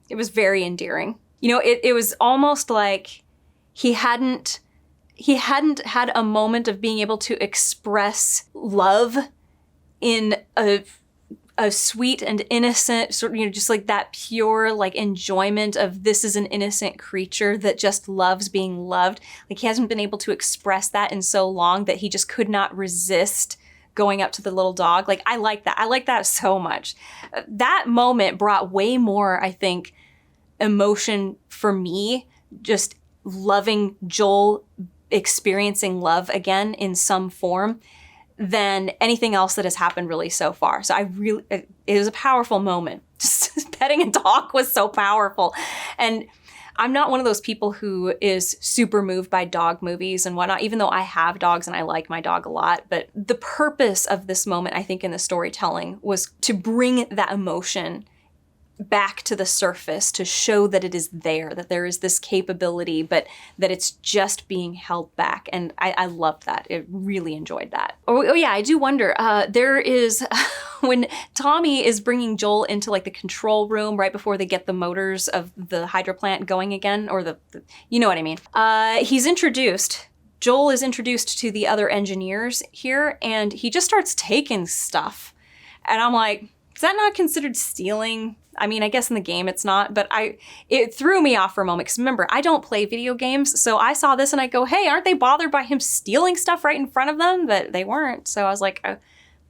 It was very endearing. It was almost like he hadn't had a moment of being able to express love in a sweet and innocent sort of, just like that pure like enjoyment of this is an innocent creature that just loves being loved. Like, he hasn't been able to express that in so long that he just could not resist going up to the little dog. Like, I like that. I like that so much. That moment brought way more, I think, emotion for me, just loving Joel experiencing love again in some form than anything else that has happened really so far. So it was a powerful moment. Just petting a dog was so powerful. And I'm not one of those people who is super moved by dog movies and whatnot, even though I have dogs and I like my dog a lot. But the purpose of this moment, I think, in the storytelling was to bring that emotion back to the surface, to show that it is there, that there is this capability, but that it's just being held back. And I loved that. I really enjoyed that. Oh yeah, I do wonder, there is, when Tommy is bringing Joel into like the control room right before they get the motors of the hydro plant going again, or you know what I mean. Joel is introduced to the other engineers here, and he just starts taking stuff. And I'm like, is that not considered stealing? I mean, I guess in the game it's not, but it threw me off for a moment. Because remember, I don't play video games, so I saw this and I go, hey, aren't they bothered by him stealing stuff right in front of them? But they weren't. So I was like, oh,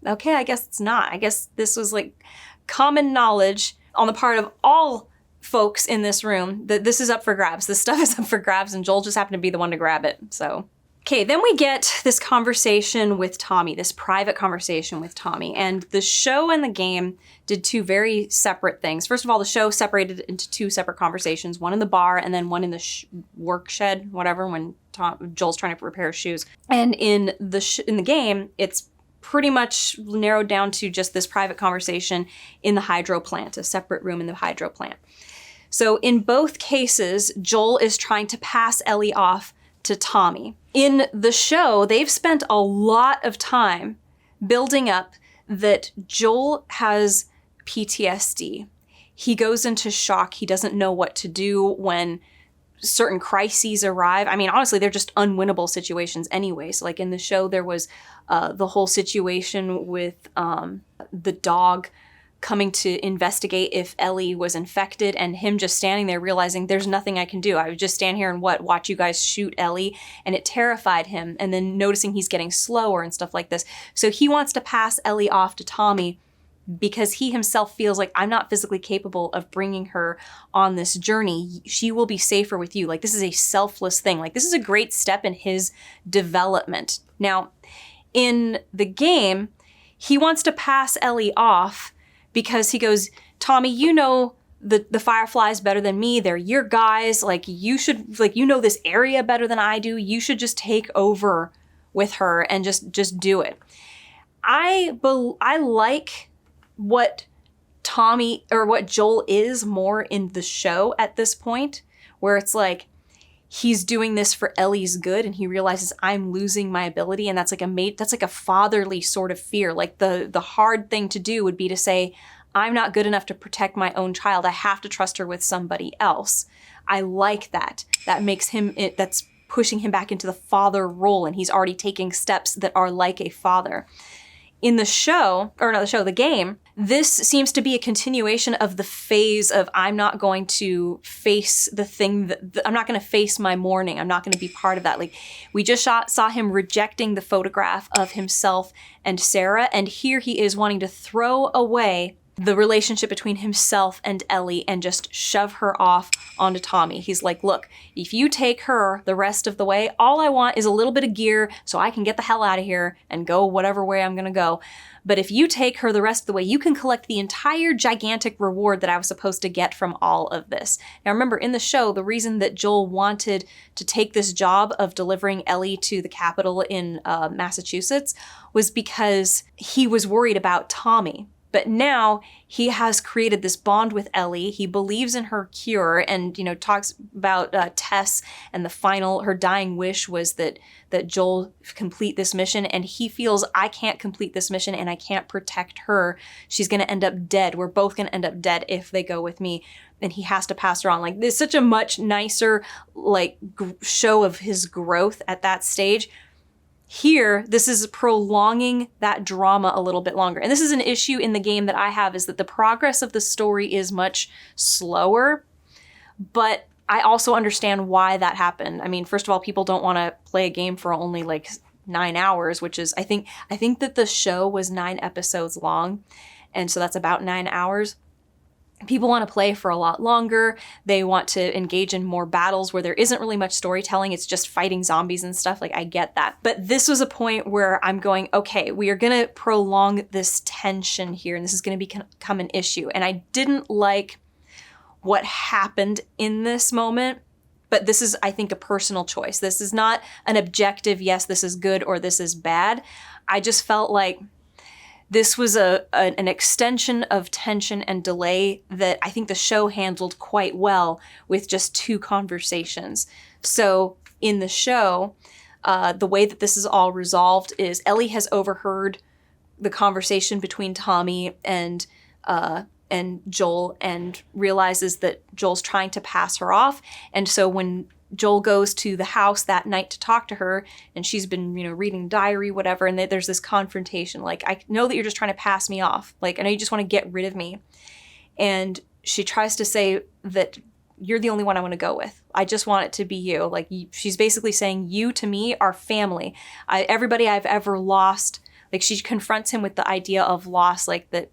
okay, I guess it's not. I guess this was like common knowledge on the part of all folks in this room that this is up for grabs. This stuff is up for grabs, and Joel just happened to be the one to grab it. So. Okay, then we get this conversation with Tommy, this private conversation with Tommy. And the show and the game did two very separate things. First of all, the show separated into two separate conversations, one in the bar and then one in the work shed, whatever, when Joel's trying to repair his shoes. And in the game, it's pretty much narrowed down to just this private conversation in the hydro plant, a separate room in the hydro plant. So in both cases, Joel is trying to pass Ellie off to Tommy. In the show, they've spent a lot of time building up that Joel has PTSD. He goes into shock. He doesn't know what to do when certain crises arrive. I mean, honestly, they're just unwinnable situations anyway. So like in the show, there was the whole situation with the dog coming to investigate if Ellie was infected, and him just standing there realizing there's nothing I can do. I would just stand here and watch you guys shoot Ellie, and it terrified him. And then noticing he's getting slower and stuff like this. So he wants to pass Ellie off to Tommy because he himself feels like, I'm not physically capable of bringing her on this journey. She will be safer with you. Like, this is a selfless thing. Like, this is a great step in his development. Now, in the game, he wants to pass Ellie off because he goes, Tommy, you know the Fireflies better than me. They're your guys. Like, you should, like, you know this area better than I do. You should just take over with her and just do it. I like what Tommy, or what Joel is more in the show at this point, where it's like, he's doing this for Ellie's good, and he realizes, I'm losing my ability, and that's like a fatherly sort of fear. Like the hard thing to do would be to say, I'm not good enough to protect my own child. I have to trust her with somebody else. I like that. That makes him, that's pushing him back into the father role, and he's already taking steps that are like a father. In the show, or not the show, the game, this seems to be a continuation of the phase of, I'm not going to face the thing I'm not going to face my mourning. I'm not going to be part of that. Like, we just saw him rejecting the photograph of himself and Sarah, and here he is wanting to throw away the relationship between himself and Ellie and just shove her off onto Tommy. He's like, look, if you take her the rest of the way, all I want is a little bit of gear so I can get the hell out of here and go whatever way I'm going to go. But if you take her the rest of the way, you can collect the entire gigantic reward that I was supposed to get from all of this. Now remember, in the show, the reason that Joel wanted to take this job of delivering Ellie to the capital in Massachusetts was because he was worried about Tommy. But now he has created this bond with Ellie. He believes in her cure, and talks about Tess, and her dying wish was that Joel complete this mission, and he feels, I can't complete this mission and I can't protect her. She's going to end up dead. We're both going to end up dead if they go with me. And he has to pass her on. Like, there's such a much nicer show of his growth at that stage. Here, this is prolonging that drama a little bit longer. And this is an issue in the game that I have, is that the progress of the story is much slower, but I also understand why that happened. I mean, first of all, people don't want to play a game for only 9 hours, which is, I think that the show was 9 episodes long, and so that's about 9 hours. people want to play for a lot longer. They want to engage in more battles where there isn't really much storytelling. It's just fighting zombies and stuff. Like, I get that. But this was a point where I'm going, okay, we are going to prolong this tension here, and this is going to become an issue. And I didn't like what happened in this moment. But this is, I think, a personal choice. This is not an objective, yes, this is good or this is bad. I just felt like this was an extension of tension and delay that I think the show handled quite well with just 2 conversations. So in the show, the way that this is all resolved is Ellie has overheard the conversation between Tommy and Joel and realizes that Joel's trying to pass her off. And so when Joel goes to the house that night to talk to her, and she's been, reading diary, whatever, and there's this confrontation. Like, I know that you're just trying to pass me off. Like, I know you just want to get rid of me. And she tries to say that you're the only one I want to go with. I just want it to be you. Like, she's basically saying, you to me are family. Everybody I've ever lost. Like, she confronts him with the idea of loss, like that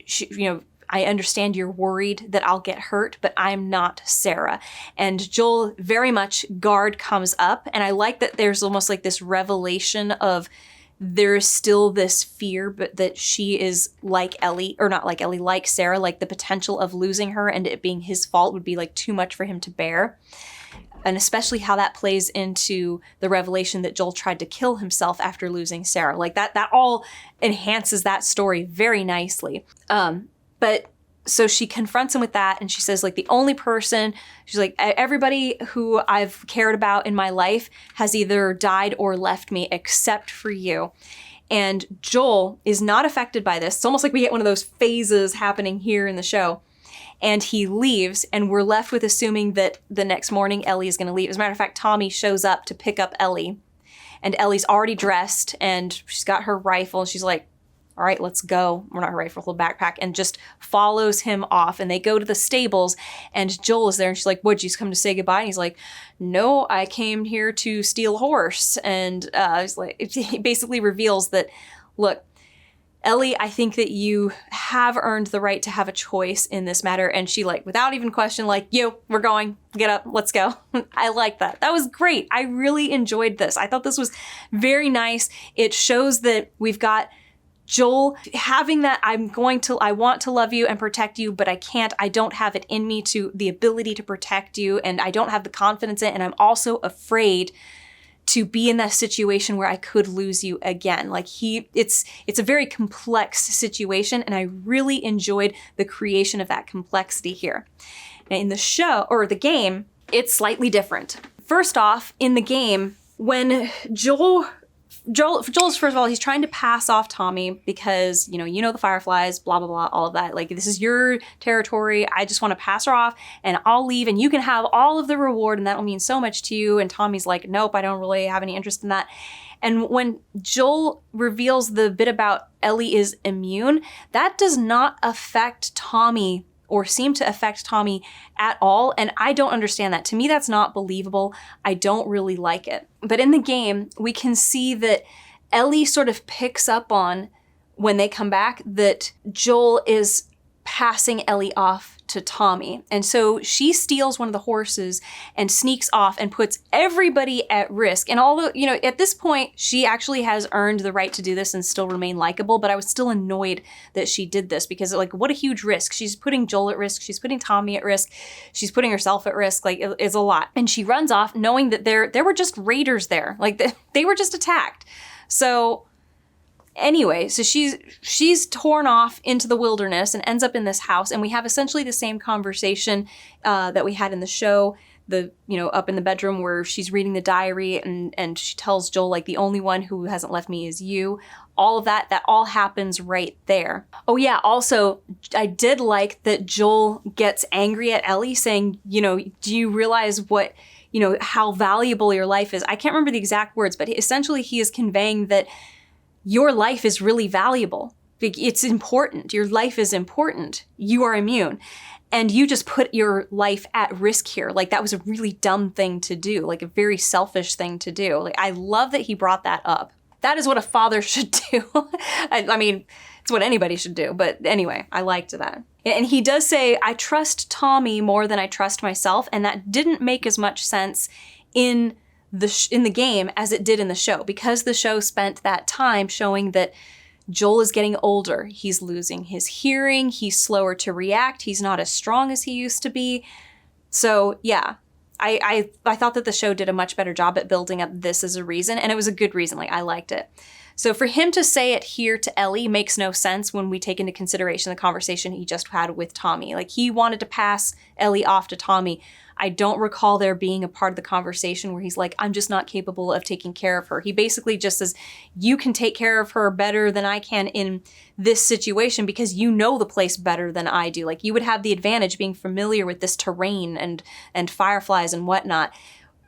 she, I understand you're worried that I'll get hurt, but I'm not Sarah. And Joel, very much, guard comes up. And I like that there's almost like this revelation of there's still this fear, but that she is like Ellie, or not like Ellie, like Sarah, like the potential of losing her and it being his fault would be like too much for him to bear. And especially how that plays into the revelation that Joel tried to kill himself after losing Sarah. Like that all enhances that story very nicely. But so she confronts him with that, and she says, like, the only person, she's like, everybody who I've cared about in my life has either died or left me except for you. And Joel is not affected by this. It's almost like we get one of those phases happening here in the show. And he leaves, and we're left with assuming that the next morning Ellie is going to leave. As a matter of fact, Tommy shows up to pick up Ellie, and Ellie's already dressed, and she's got her rifle, and she's like, all right, let's go. We're not her rifle, her backpack, and just follows him off. And they go to the stables, and Joel is there, and she's like, what'd you come to say goodbye? And he's like, no, I came here to steal a horse. And he's like, he basically reveals that, look, Ellie, I think that you have earned the right to have a choice in this matter. And she, like, without even question, like, we're going, get up, let's go. I like that. That was great. I really enjoyed this. I thought this was very nice. It shows that we've got Joel having that I want to love you and protect you, but I can't. I don't have it in me to the ability to protect you, and I don't have the confidence in it, and I'm also afraid to be in that situation where I could lose you again. Like it's a very complex situation, and I really enjoyed the creation of that complexity here. Now, in the show, or the game, it's slightly different. First off, in the game, when Joel's, first of all, he's trying to pass off Tommy because, the Fireflies, blah, blah, blah, all of that. Like, this is your territory. I just want to pass her off and I'll leave and you can have all of the reward and that'll mean so much to you. And Tommy's like, nope, I don't really have any interest in that. And when Joel reveals the bit about Ellie is immune, that does not affect Tommy or seem to affect Tommy at all. And I don't understand that. To me, that's not believable. I don't really like it. But in the game, we can see that Ellie sort of picks up on, when they come back, that Joel is passing Ellie off to Tommy. And so she steals one of the horses and sneaks off and puts everybody at risk. And although, at this point, she actually has earned the right to do this and still remain likable, but I was still annoyed that she did this because, like, what a huge risk. She's putting Joel at risk. She's putting Tommy at risk. She's putting herself at risk. Like, it's a lot. And she runs off knowing that there were just raiders there. Like, they were just attacked. So anyway, so she's torn off into the wilderness and ends up in this house, and we have essentially the same conversation that we had in the show, up in the bedroom where she's reading the diary and she tells Joel, like, the only one who hasn't left me is you. All of that all happens right there. Oh yeah, also, I did like that Joel gets angry at Ellie saying, do you realize what, how valuable your life is? I can't remember the exact words, but essentially he is conveying that your life is really valuable. It's important. Your life is important. You are immune. And you just put your life at risk here. Like, that was a really dumb thing to do, like a very selfish thing to do. Like, I love that he brought that up. That is what a father should do. I mean, It's what anybody should do. But anyway, I liked that. And he does say, I trust Tommy more than I trust myself. And that didn't make as much sense in the game as it did in the show, because the show spent that time showing that Joel is getting older. He's losing his hearing. He's slower to react. He's not as strong as he used to be. So yeah, I thought that the show did a much better job at building up this as a reason, and it was a good reason. Like, I liked it. So for him to say it here to Ellie makes no sense when we take into consideration the conversation he just had with Tommy. Like, he wanted to pass Ellie off to Tommy. I don't recall there being a part of the conversation where he's like, I'm just not capable of taking care of her. He basically just says, you can take care of her better than I can in this situation because you know the place better than I do. Like, you would have the advantage being familiar with this terrain and fireflies and whatnot.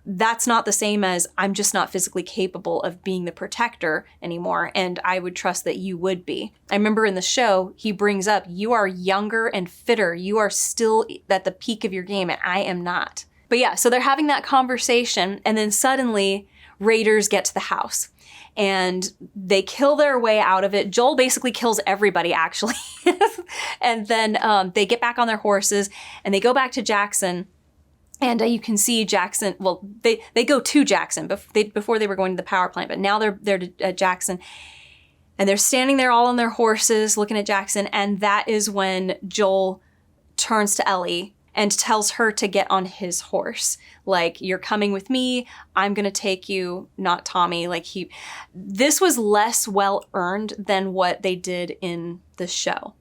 That's not the same as I'm just not physically capable of being the protector anymore, and I would trust that you would be. I remember in the show, he brings up, you are younger and fitter. You are still at the peak of your game, and I am not. But yeah, so they're having that conversation, and then suddenly raiders get to the house. And they kill their way out of it. Joel basically kills everybody, actually. And then they get back on their horses, and they go back to Jackson. And you can see Jackson, well, they go to Jackson before they were going to the power plant, but now they're at Jackson. And they're standing there all on their horses looking at Jackson. And that is when Joel turns to Ellie and tells her to get on his horse. Like, you're coming with me, I'm gonna take you, not Tommy. Like, this was less well earned than what they did in the show.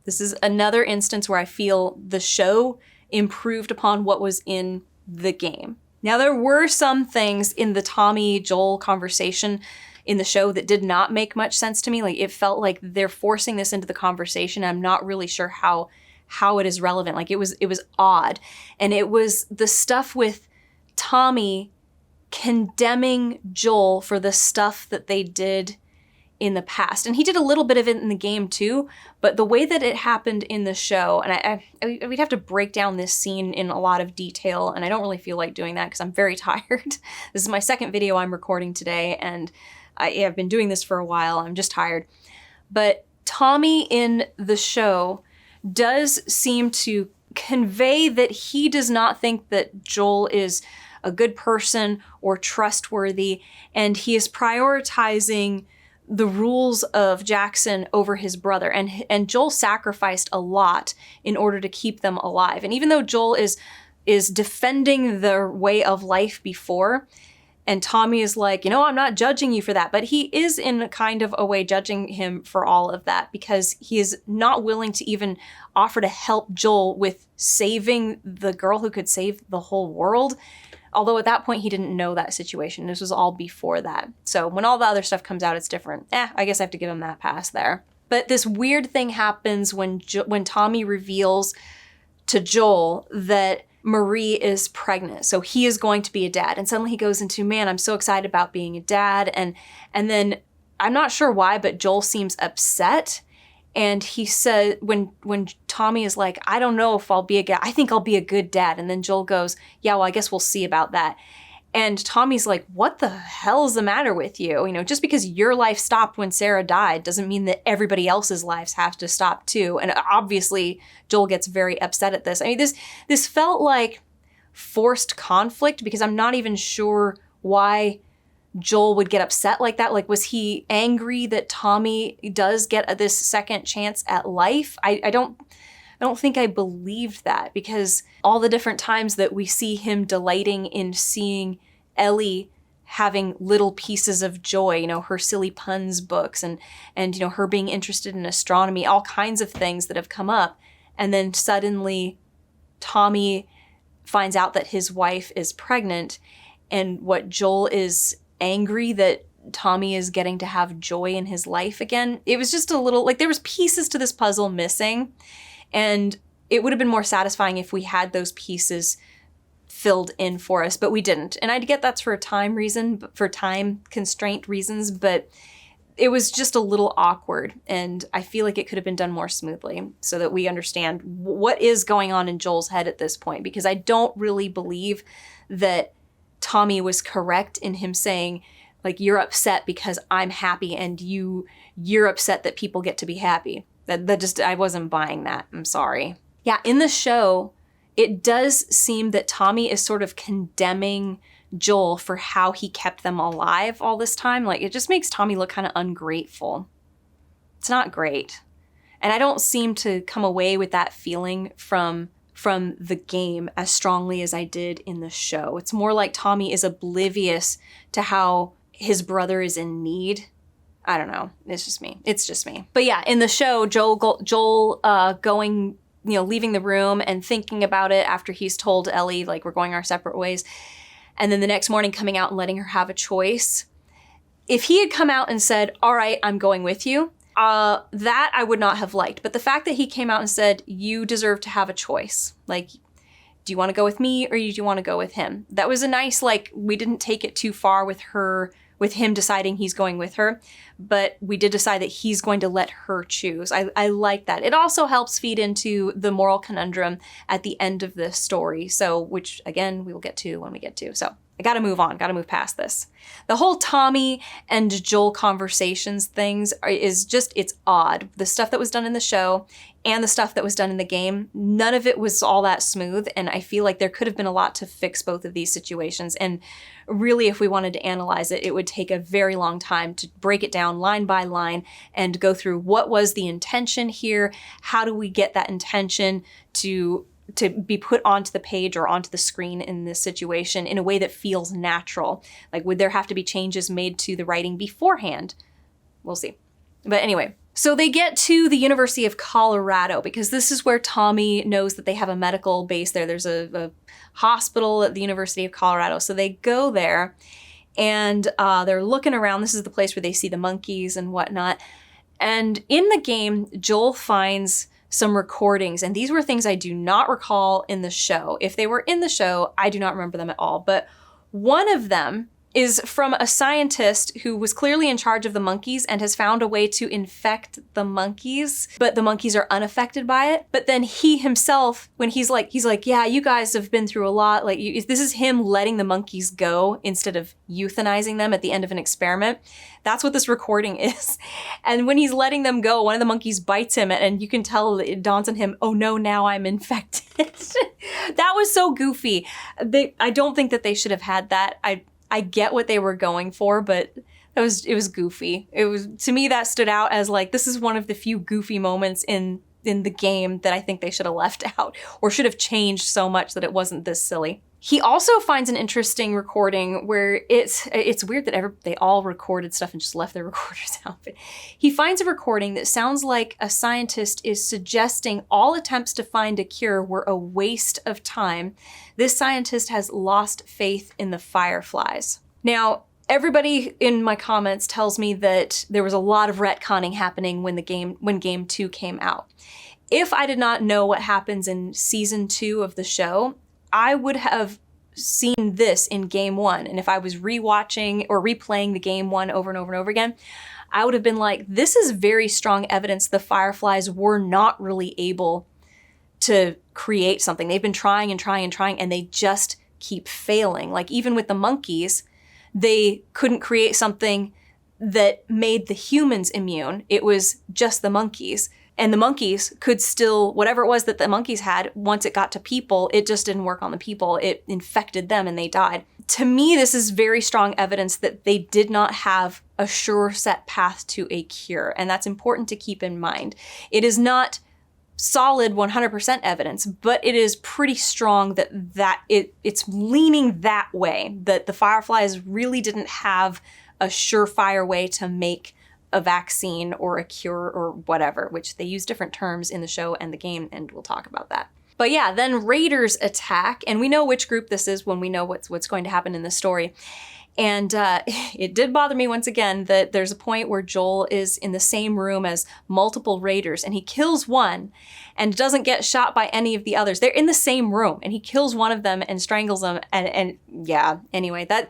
This is another instance where I feel the show improved upon what was in the game. Now, there were some things in the Tommy-Joel conversation in the show that did not make much sense to me. Like, it felt like they're forcing this into the conversation. I'm not really sure how it is relevant. Like, it was odd. And it was the stuff with Tommy condemning Joel for the stuff that they did in the past. And he did a little bit of it in the game too, but the way that it happened in the show, and we'd have to break down this scene in a lot of detail, and I don't really feel like doing that because I'm very tired. This is my second video I'm recording today, and I've been doing this for a while. I'm just tired. But Tommy in the show does seem to convey that he does not think that Joel is a good person or trustworthy, and he is prioritizing the rules of Jackson over his brother. And Joel sacrificed a lot in order to keep them alive. And even though Joel is defending their way of life before, and Tommy is like, I'm not judging you for that, but he is in a kind of a way judging him for all of that because he is not willing to even offer to help Joel with saving the girl who could save the whole world. Although at that point, he didn't know that situation. This was all before that. So when all the other stuff comes out, it's different. I guess I have to give him that pass there. But this weird thing happens when Tommy reveals to Joel that Marie is pregnant. So he is going to be a dad. And suddenly he goes into, man, I'm so excited about being a dad. And then I'm not sure why, but Joel seems upset. And he said, when Tommy is like, I don't know if I'll be I think I'll be a good dad. And then Joel goes, yeah, well, I guess we'll see about that. And Tommy's like, what the hell is the matter with you? Just because your life stopped when Sarah died doesn't mean that everybody else's lives have to stop too. And obviously Joel gets very upset at this. I mean, this felt like forced conflict because I'm not even sure why Joel would get upset like that. Like, was he angry that Tommy does get this second chance at life? I don't think I believed that because all the different times that we see him delighting in seeing Ellie having little pieces of joy, her silly puns books and her being interested in astronomy, all kinds of things that have come up. And then suddenly Tommy finds out that his wife is pregnant, and what Joel is angry that Tommy is getting to have joy in his life again. It was just a little, like, there was pieces to this puzzle missing, and it would have been more satisfying if we had those pieces filled in for us, but we didn't. And I get that's for a time reason, for time constraint reasons, but it was just a little awkward, and I feel like it could have been done more smoothly so that we understand what is going on in Joel's head at this point, because I don't really believe that Tommy was correct in him saying, like you're upset because I'm happy and you're upset that people get to be happy. That just, I wasn't buying that. I'm sorry. Yeah, in the show, it does seem that Tommy is sort of condemning Joel for how he kept them alive all this time. Like, it just makes Tommy look kind of ungrateful. It's not great. And I don't seem to come away with that feeling from the game as strongly as I did in the show. It's more like Tommy is oblivious to how his brother is in need. I don't know. It's just me. But yeah, in the show, Joel going, leaving the room and thinking about it after he's told Ellie, like, we're going our separate ways. And then the next morning coming out and letting her have a choice. If he had come out and said, all right, I'm going with you, that I would not have liked. But the fact that he came out and said, you deserve to have a choice. Like, do you want to go with me or do you want to go with him? That was a nice, like, we didn't take it too far with him deciding he's going with her, but we did decide that he's going to let her choose. I like that. It also helps feed into the moral conundrum at the end of the story. So, which again, we will get to when we get to. So I gotta move on, gotta move past this. The whole Tommy and Joel conversations things is just, it's odd. The stuff that was done in the show and the stuff that was done in the game, none of it was all that smooth. And I feel like there could have been a lot to fix both of these situations. And really, if we wanted to analyze it, it would take a very long time to break it down line by line and go through what was the intention here? How do we get that intention to be put onto the page or onto the screen in this situation in a way that feels natural? Like, would there have to be changes made to the writing beforehand? We'll see. But anyway, so they get to the University of Colorado because this is where Tommy knows that they have a medical base there. There's a hospital at the University of Colorado. So they go there and they're looking around. This is the place where they see the monkeys and whatnot. And in the game, Joel finds some recordings, and these were things I do not recall in the show. If they were in the show, I do not remember them at all. But one of them is from a scientist who was clearly in charge of the monkeys and has found a way to infect the monkeys, but the monkeys are unaffected by it. But then he himself, when he's like, yeah, you guys have been through a lot. Like, this is him letting the monkeys go instead of euthanizing them at the end of an experiment. That's what this recording is. And when he's letting them go, one of the monkeys bites him, and you can tell it dawns on him, oh no, now I'm infected. That was so goofy. I don't think that they should have had that. I get what they were going for, but it was goofy. To me, that stood out as like, this is one of the few goofy moments in the game that I think they should have left out or should have changed so much that it wasn't this silly. He also finds an interesting recording where it's weird that they all recorded stuff and just left their recorders out. But he finds a recording that sounds like a scientist is suggesting all attempts to find a cure were a waste of time. This scientist has lost faith in the fireflies. Now, everybody in my comments tells me that there was a lot of retconning happening when Game 2 came out. If I did not know what happens in Season 2 of the show, I would have seen this in Game 1. And if I was rewatching or replaying the Game 1 over and over and over again, I would have been like, this is very strong evidence the fireflies were not really able to create something. They've been trying and trying and trying, and they just keep failing. Like, even with the monkeys, they couldn't create something that made the humans immune. It was just the monkeys. And the monkeys could still, whatever it was that the monkeys had, once it got to people, it just didn't work on the people. It infected them and they died. To me, this is very strong evidence that they did not have a sure set path to a cure. And that's important to keep in mind. It is not solid 100% evidence, but it is pretty strong that it's leaning that way, that the fireflies really didn't have a surefire way to make a vaccine or a cure or whatever, which they use different terms in the show and the game, and we'll talk about that. But yeah, then raiders attack, and we know which group this is when we know what's going to happen in the story. And it did bother me once again that there's a point where Joel is in the same room as multiple raiders, and he kills one and doesn't get shot by any of the others. They're in the same room, and he kills one of them and strangles them. And yeah, anyway, that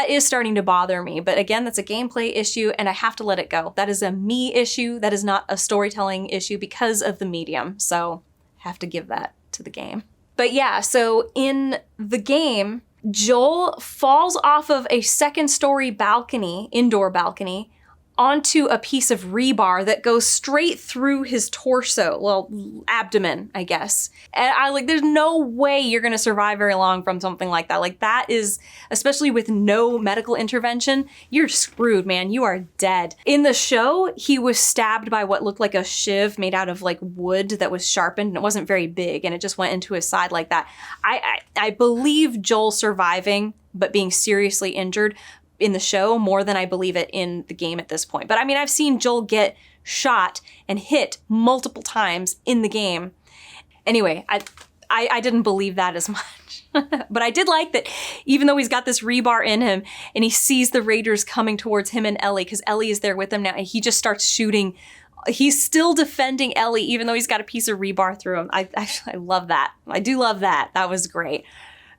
is starting to bother me. But again, that's a gameplay issue, and I have to let it go. That is a me issue. That is not a storytelling issue because of the medium. So I have to give that to the game. But yeah, so in the game, Joel falls off of a second-story balcony, indoor balcony, onto a piece of rebar that goes straight through his torso, well, abdomen, I guess. And I like, there's no way you're gonna survive very long from something like that. Like that is, especially with no medical intervention, you're screwed, man. You are dead. In the show, he was stabbed by what looked like a shiv made out of like wood that was sharpened, and it wasn't very big, and it just went into his side like that. I believe Joel surviving, but being seriously injured in the show more than I believe it in the game at this point. But I mean, I've seen Joel get shot and hit multiple times in the game. Anyway, I didn't believe that as much. But I did like that even though he's got this rebar in him and he sees the raiders coming towards him and Ellie, because Ellie is there with him now, and he just starts shooting. He's still defending Ellie even though he's got a piece of rebar through him. I love that. I do love that. That was great.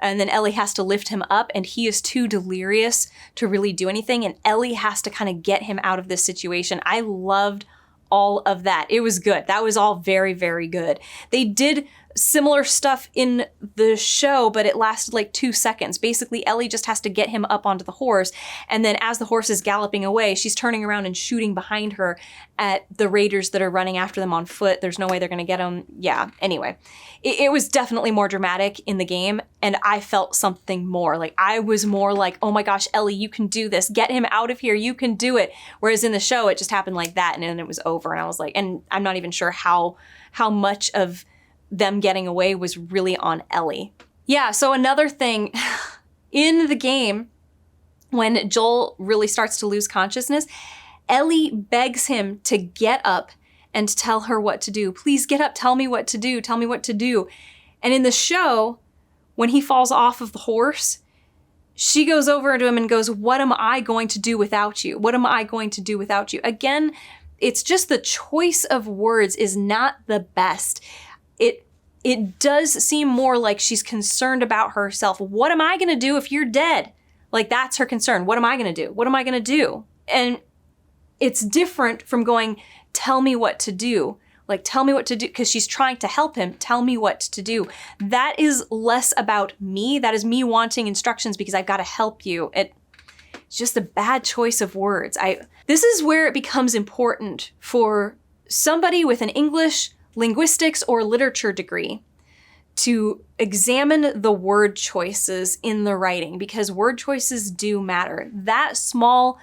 And then Ellie has to lift him up, and he is too delirious to really do anything. And Ellie has to kind of get him out of this situation. I loved all of that. It was good. That was all very, very good. They did similar stuff in the show, but it lasted like 2 seconds. Basically, Ellie just has to get him up onto the horse, and then as the horse is galloping away, she's turning around and shooting behind her at the raiders that are running after them on foot. There's no way they're going to get them. Yeah, anyway. It was definitely more dramatic in the game, and I felt something more. Like, I was more like, oh my gosh, Ellie, you can do this. Get him out of here. You can do it. Whereas in the show, it just happened like that, and then it was over. And I was like, and I'm not even sure how much of them getting away was really on Ellie. Yeah, so another thing, in the game, when Joel really starts to lose consciousness, Ellie begs him to get up and tell her what to do. Please get up, tell me what to do, tell me what to do. And in the show, when he falls off of the horse, she goes over to him and goes, what am I going to do without you? What am I going to do without you? Again, it's just the choice of words is not the best. It does seem more like she's concerned about herself. What am I going to do if you're dead? Like, that's her concern. What am I going to do? What am I going to do? And it's different from going, tell me what to do. Like, tell me what to do, because she's trying to help him. Tell me what to do. That is less about me. That is me wanting instructions because I've got to help you. It's just a bad choice of words. This is where it becomes important for somebody with an English, linguistics, or literature degree to examine the word choices in the writing, because word choices do matter. That small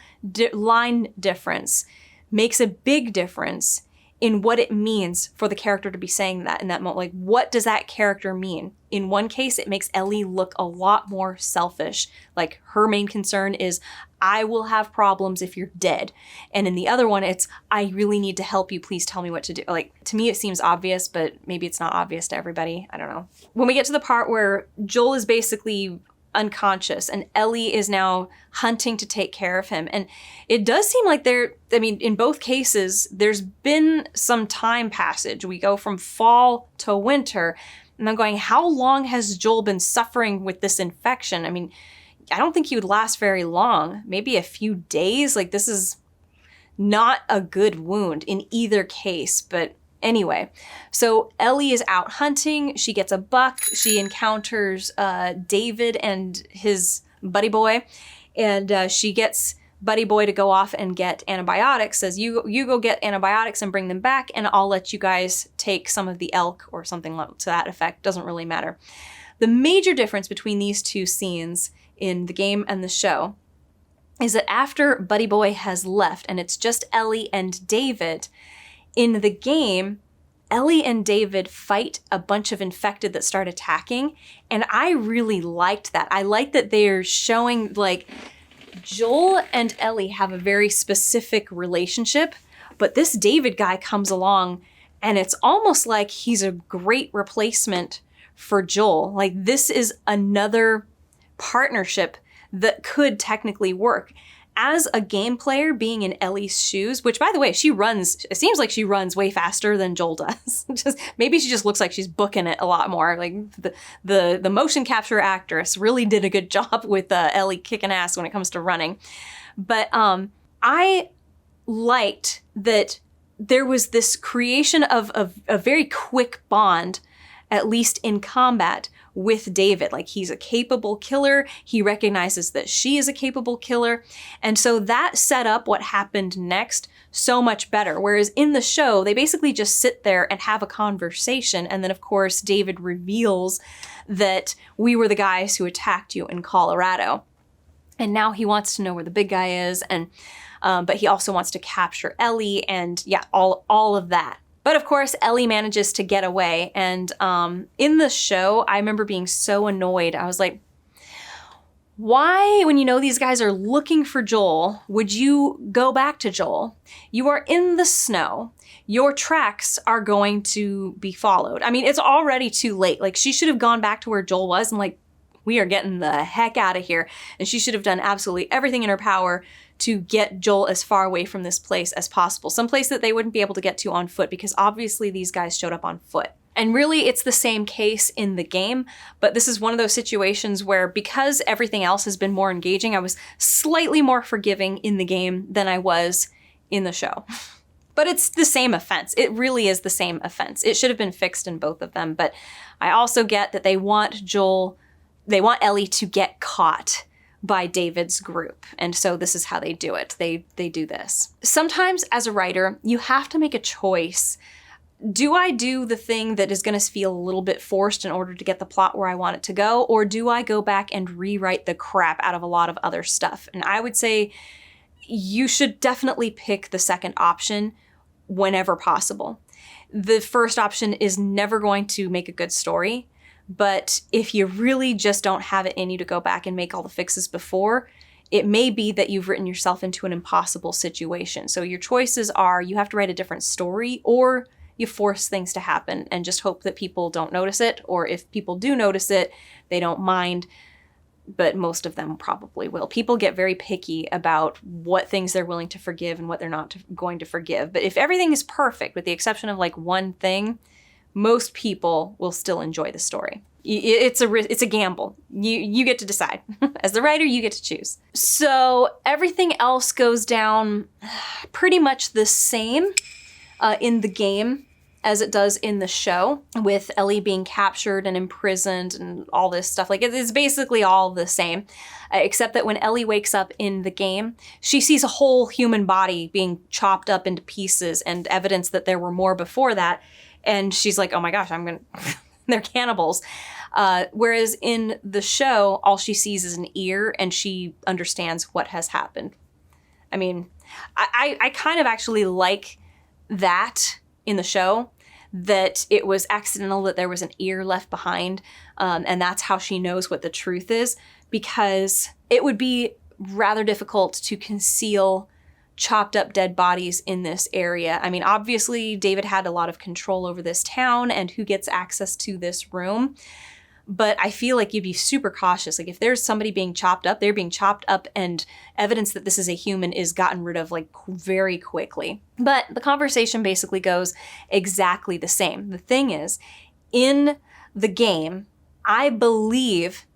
line difference makes a big difference in what it means for the character to be saying that in that moment. Like, what does that character mean? In one case, it makes Ellie look a lot more selfish. Like, her main concern is, I will have problems if you're dead. And in the other one, it's, I really need to help you. Please tell me what to do. Like, to me, it seems obvious, but maybe it's not obvious to everybody. I don't know. When we get to the part where Joel is basically unconscious and Ellie is now hunting to take care of him. And it does seem like in both cases, there's been some time passage. We go from fall to winter, and I'm going, how long has Joel been suffering with this infection? I mean, I don't think he would last very long, maybe a few days. Like, this is not a good wound in either case, but anyway, so Ellie is out hunting. She gets a buck. She encounters David and his buddy boy, and she gets buddy boy to go off and get antibiotics. Says, you go get antibiotics and bring them back, and I'll let you guys take some of the elk or something to that effect. Doesn't really matter. The major difference between these two scenes in the game and the show is that after buddy boy has left and it's just Ellie and David, in the game, Ellie and David fight a bunch of infected that start attacking, and I really liked that. I like that they're showing, like, Joel and Ellie have a very specific relationship, but this David guy comes along, and it's almost like he's a great replacement for Joel. Like, this is another partnership that could technically work. As a game player, being in Ellie's shoes, which, by the way, it seems like she runs way faster than Joel does. Maybe she just looks like she's booking it a lot more. Like, the motion capture actress really did a good job with Ellie kicking ass when it comes to running. But I liked that there was this creation of a very quick bond, at least in combat, with David. Like, he's a capable killer. He recognizes that she is a capable killer. And so that set up what happened next so much better. Whereas in the show, they basically just sit there and have a conversation. And then, of course, David reveals that we were the guys who attacked you in Colorado. And now he wants to know where the big guy is. And but he also wants to capture Ellie and yeah, all of that. But of course, Ellie manages to get away. And in the show, I remember being so annoyed. I was like, why, when you know these guys are looking for Joel, would you go back to Joel? You are in the snow. Your tracks are going to be followed. I mean, it's already too late. Like, she should have gone back to where Joel was and like, we are getting the heck out of here. And she should have done absolutely everything in her power to get Joel as far away from this place as possible. Someplace that they wouldn't be able to get to on foot, because obviously these guys showed up on foot. And really, it's the same case in the game, but this is one of those situations where, because everything else has been more engaging, I was slightly more forgiving in the game than I was in the show. But it's the same offense. It really is the same offense. It should have been fixed in both of them, but I also get that they want Ellie to get caught by David's group. And so this is how they do it. They do this. Sometimes as a writer, you have to make a choice. Do I do the thing that is going to feel a little bit forced in order to get the plot where I want it to go? Or do I go back and rewrite the crap out of a lot of other stuff? And I would say you should definitely pick the second option whenever possible. The first option is never going to make a good story. But if you really just don't have it in you to go back and make all the fixes before, it may be that you've written yourself into an impossible situation. So your choices are, you have to write a different story, or you force things to happen and just hope that people don't notice it. Or if people do notice it, they don't mind, but most of them probably will. People get very picky about what things they're willing to forgive and what they're not going to forgive. But if everything is perfect, with the exception of like one thing, most people will still enjoy the story. It's a gamble. You get to decide. As the writer, you get to choose. So everything else goes down pretty much the same in the game as it does in the show, with Ellie being captured and imprisoned and all this stuff. Like, it's basically all the same, except that when Ellie wakes up in the game, she sees a whole human body being chopped up into pieces and evidence that there were more before that. And she's like, oh my gosh, they're cannibals. Whereas in the show, all she sees is an ear and she understands what has happened. I mean, I kind of actually like that in the show, that it was accidental, that there was an ear left behind. And that's how she knows what the truth is, because it would be rather difficult to conceal chopped up dead bodies in this area. I mean, obviously David had a lot of control over this town and who gets access to this room, but I feel like you'd be super cautious. Like, if there's somebody being chopped up, they're being chopped up, and evidence that this is a human is gotten rid of like very quickly. But the conversation basically goes exactly the same. The thing is, in the game, I believe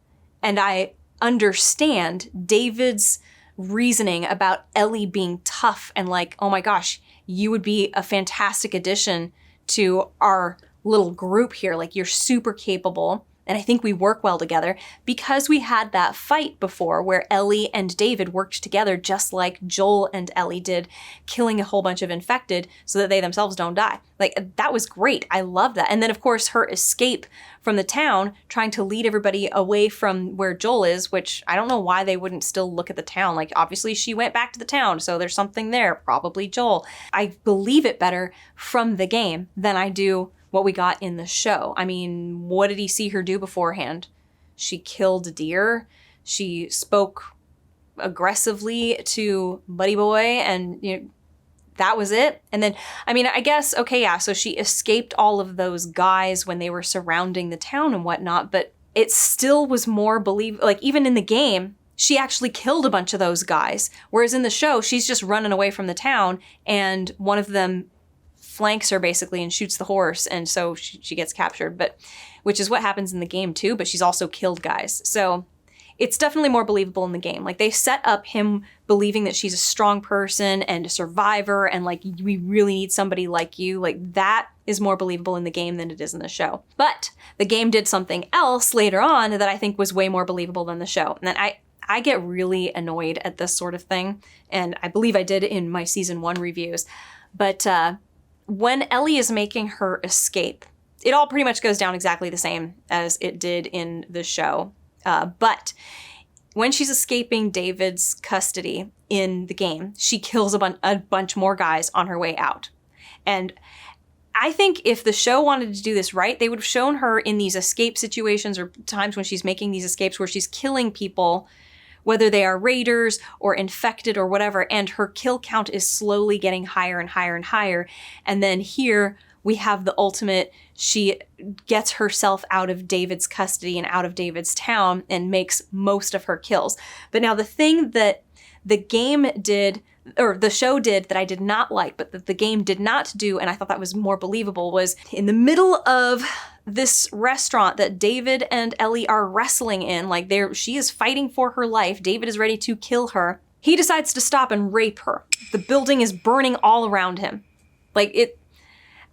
and I understand David's reasoning about Ellie being tough and like, oh my gosh, you would be a fantastic addition to our little group here. Like, you're super capable. And I think we work well together, because we had that fight before where Ellie and David worked together just like Joel and Ellie did, killing a whole bunch of infected so that they themselves don't die. Like, that was great. I love that. And then, of course, her escape from the town, trying to lead everybody away from where Joel is, which I don't know why they wouldn't still look at the town. Like, obviously she went back to the town, so there's something there, probably Joel. I believe it better from the game than I do what we got in the show. I mean, what did he see her do beforehand? She killed a deer. She spoke aggressively to Buddy Boy, and that was it. And then, I mean, I guess, okay, yeah, so she escaped all of those guys when they were surrounding the town and whatnot, but it still was more like, even in the game, she actually killed a bunch of those guys. Whereas in the show, she's just running away from the town, and one of them flanks her basically and shoots the horse, and so she gets captured, which is what happens in the game too, but she's also killed guys. So it's definitely more believable in the game. Like, they set up him believing that she's a strong person and a survivor, and like, we really need somebody like you. Like, that is more believable in the game than it is in the show. But the game did something else later on that I think was way more believable than the show. And then I get really annoyed at this sort of thing, and I believe I did in my season 1 reviews. But when Ellie is making her escape, it all pretty much goes down exactly the same as it did in the show. But when she's escaping David's custody in the game, she kills a bunch more guys on her way out. And I think if the show wanted to do this right, they would have shown her in these escape situations or times when she's making these escapes where she's killing people, whether they are raiders or infected or whatever, and her kill count is slowly getting higher and higher and higher. And then here we have the ultimate, she gets herself out of David's custody and out of David's town and makes most of her kills. But now the thing that the game did, or the show did, that I did not like, but that the game did not do, and I thought that was more believable, was in the middle of this restaurant that David and Ellie are wrestling in, like she is fighting for her life, David is ready to kill her, he decides to stop and rape her. The building is burning all around him.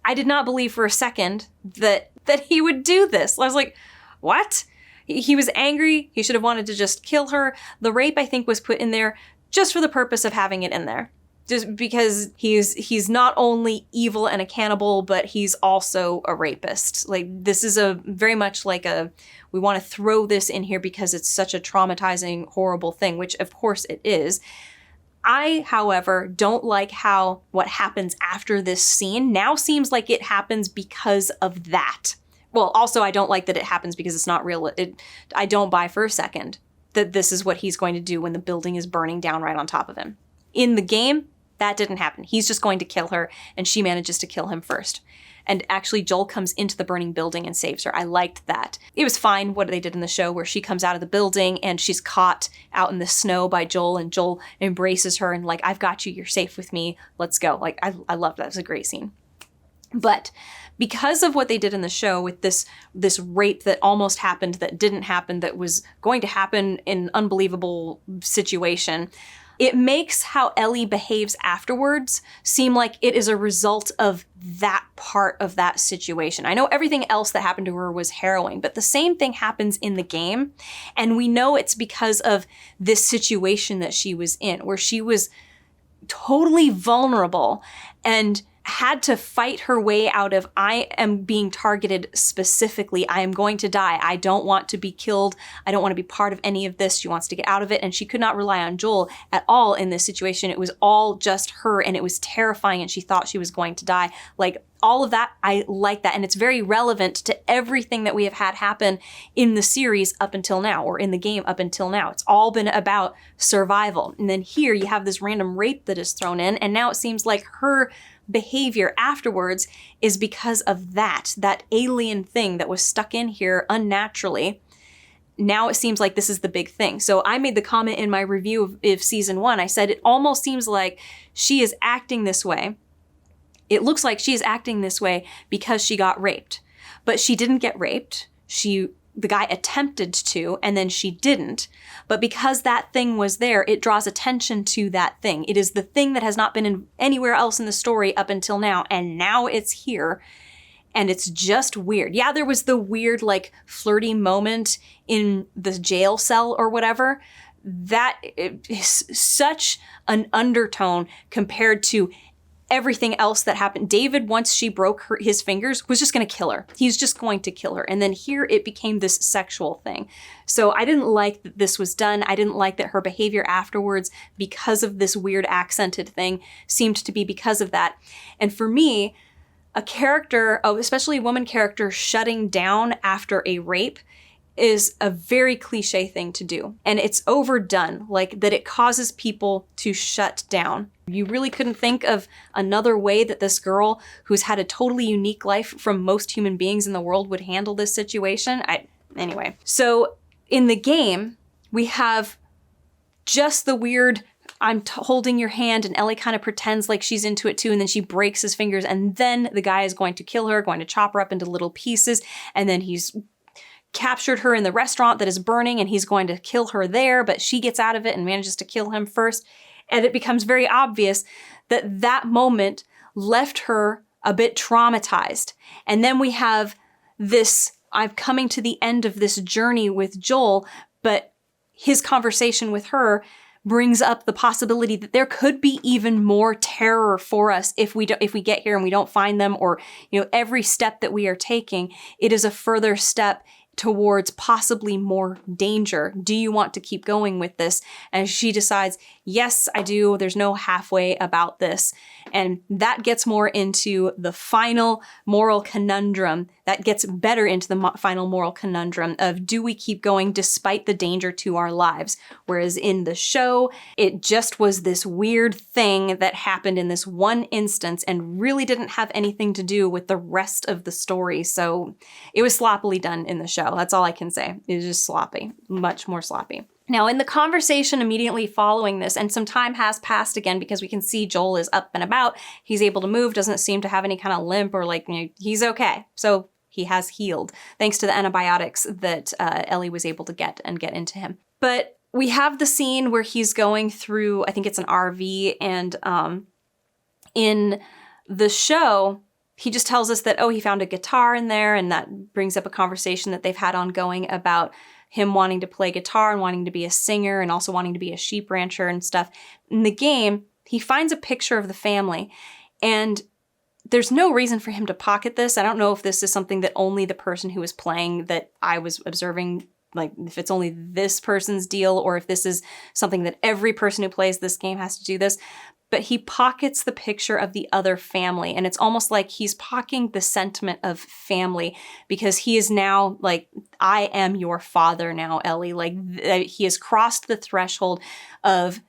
I did not believe for a second that he would do this. I was like, what? He was angry. He should have wanted to just kill her. The rape, I think, was put in there just for the purpose of having it in there. Just because he's not only evil and a cannibal, but he's also a rapist. Like, this is very much like we want to throw this in here because it's such a traumatizing, horrible thing, which of course it is. I, however, don't like how what happens after this scene now seems like it happens because of that. Well, also, I don't like that it happens because it's not real. I don't buy for a second that this is what he's going to do when the building is burning down right on top of him. In the game, that didn't happen. He's just going to kill her, and she manages to kill him first. And actually, Joel comes into the burning building and saves her. I liked that. It was fine what they did in the show where she comes out of the building and she's caught out in the snow by Joel, and Joel embraces her and like, I've got you, you're safe with me, let's go. Like, I loved that. It was a great scene. But because of what they did in the show with this rape that almost happened, that didn't happen, that was going to happen in an unbelievable situation, it makes how Ellie behaves afterwards seem like it is a result of that part of that situation. I know everything else that happened to her was harrowing, but the same thing happens in the game. And we know it's because of this situation that she was in, where she was totally vulnerable and had to fight her way out of, I am being targeted specifically. I am going to die. I don't want to be killed. I don't want to be part of any of this. She wants to get out of it. And she could not rely on Joel at all in this situation. It was all just her, and it was terrifying, and she thought she was going to die. Like, all of that, I like that. And it's very relevant to everything that we have had happen in the series up until now, or in the game up until now. It's all been about survival. And then here you have this random rape that is thrown in, and now it seems like her behavior afterwards is because of that alien thing that was stuck in here unnaturally. Now it seems like this is the big thing. So I made the comment in my review of season 1. I said it almost seems like she is acting this way. It looks like she is acting this way because she got raped. But she didn't get raped. The guy attempted to, and then she didn't. But because that thing was there, it draws attention to that thing. It is the thing that has not been anywhere else in the story up until now, and now it's here. And it's just weird. Yeah, there was the weird, like, flirty moment in the jail cell or whatever. That is such an undertone compared to everything else that happened. David, once she broke his fingers, was just going to kill her. He's just going to kill her. And then here it became this sexual thing. So I didn't like that this was done. I didn't like that her behavior afterwards, because of this weird accented thing, seemed to be because of that. And for me, a character, especially a woman character, shutting down after a rape is a very cliche thing to do. And it's overdone, like that it causes people to shut down. You really couldn't think of another way that this girl, who's had a totally unique life from most human beings in the world, would handle this situation. Anyway, so in the game, we have just the weird, I'm holding your hand, and Ellie kind of pretends like she's into it too, and then she breaks his fingers, and then the guy is going to kill her, going to chop her up into little pieces, and then he's captured her in the restaurant that is burning and he's going to kill her there, but she gets out of it and manages to kill him first. And it becomes very obvious that that moment left her a bit traumatized. And then we have this, I'm coming to the end of this journey with Joel, but his conversation with her brings up the possibility that there could be even more terror for us if we get here and we don't find them, or, every step that we are taking, it is a further step towards possibly more danger. Do you want to keep going with this? And she decides, yes, I do. There's no halfway about this. And that gets more into the final moral conundrum. That gets better into the final moral conundrum of, do we keep going despite the danger to our lives? Whereas in the show, it just was this weird thing that happened in this one instance and really didn't have anything to do with the rest of the story. So it was sloppily done in the show. That's all I can say. It was just sloppy, much more sloppy. Now, in the conversation immediately following this, and some time has passed again because we can see Joel is up and about. He's able to move, doesn't seem to have any kind of limp or he's okay. So he has healed thanks to the antibiotics that Ellie was able to get into him. But we have the scene where he's going through, I think it's an RV, and in the show, he just tells us that, he found a guitar in there, and that brings up a conversation that they've had ongoing about him wanting to play guitar and wanting to be a singer and also wanting to be a sheep rancher and stuff. In the game, he finds a picture of the family, and there's no reason for him to pocket this. I don't know if this is something that only the person who was playing that I was observing, if it's only this person's deal, or if this is something that every person who plays this game has to do this. But he pockets the picture of the other family, and it's almost like he's pocketing the sentiment of family, because he is now I am your father now, Ellie. He has crossed the threshold of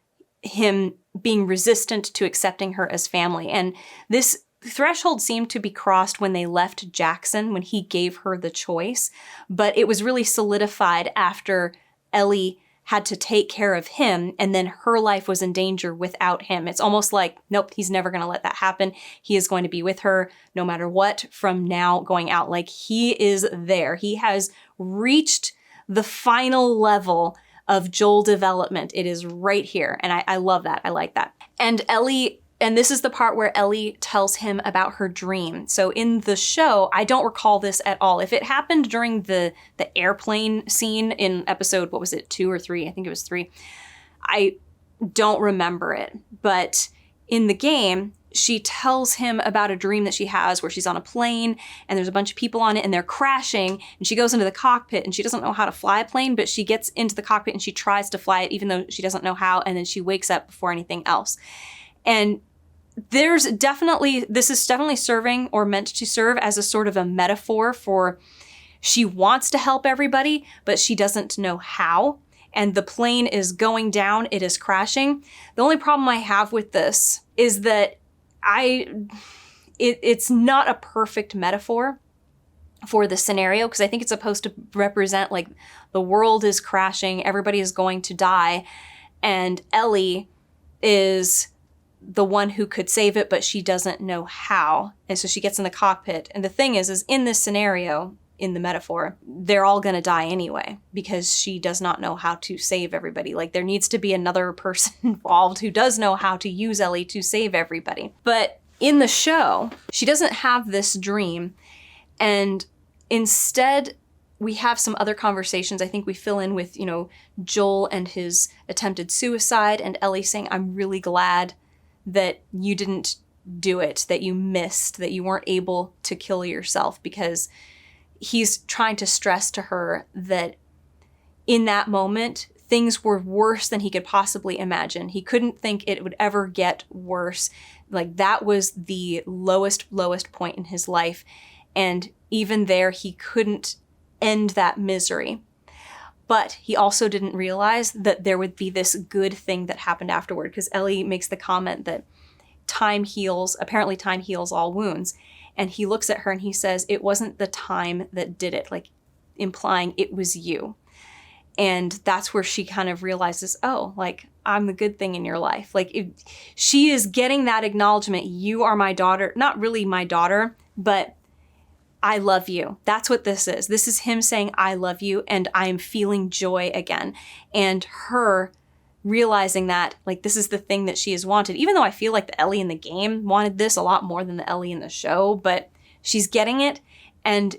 him being resistant to accepting her as family. And this threshold seemed to be crossed when they left Jackson, when he gave her the choice, but it was really solidified after Ellie had to take care of him, and then her life was in danger without him. It's almost like, nope, he's never going to let that happen. He is going to be with her no matter what from now going out. He is there. He has reached the final level of Joel development. It is right here. And I love that. I like that. And Ellie, and this is the part where Ellie tells him about her dream. So in the show, I don't recall this at all. If it happened during the airplane scene in episode, 2 or 3? I think it was 3. I don't remember it. But in the game, she tells him about a dream that she has where she's on a plane and there's a bunch of people on it and they're crashing, and she goes into the cockpit and she doesn't know how to fly a plane, but she gets into the cockpit and she tries to fly it even though she doesn't know how, and then she wakes up before anything else. And this is definitely serving or meant to serve as a sort of a metaphor for, she wants to help everybody, but she doesn't know how. And the plane is going down, it is crashing. The only problem I have with this is that it's not a perfect metaphor for the scenario, because I think it's supposed to represent the world is crashing, everybody is going to die, and Ellie is the one who could save it, but she doesn't know how. And so she gets in the cockpit. And the thing is in this scenario, in the metaphor, they're all going to die anyway, because she does not know how to save everybody. There needs to be another person involved who does know how to use Ellie to save everybody. But in the show, she doesn't have this dream. And instead, we have some other conversations. I think we fill in with, Joel and his attempted suicide, and Ellie saying, I'm really glad that you didn't do it, that you missed, that you weren't able to kill yourself, because he's trying to stress to her that in that moment, things were worse than he could possibly imagine. He couldn't think it would ever get worse. That was the lowest point in his life. And even there, he couldn't end that misery. But he also didn't realize that there would be this good thing that happened afterward, because Ellie makes the comment that apparently time heals all wounds. And he looks at her and he says, it wasn't the time that did it, implying it was you. And that's where she kind of realizes, I'm the good thing in your life. She is getting that acknowledgement. You are my daughter, not really my daughter, but I love you. That's what this is. This is him saying, I love you, and I'm feeling joy again. And her realizing that, like, this is the thing that she has wanted, even though I feel like the Ellie in the game wanted this a lot more than the Ellie in the show, but she's getting it, and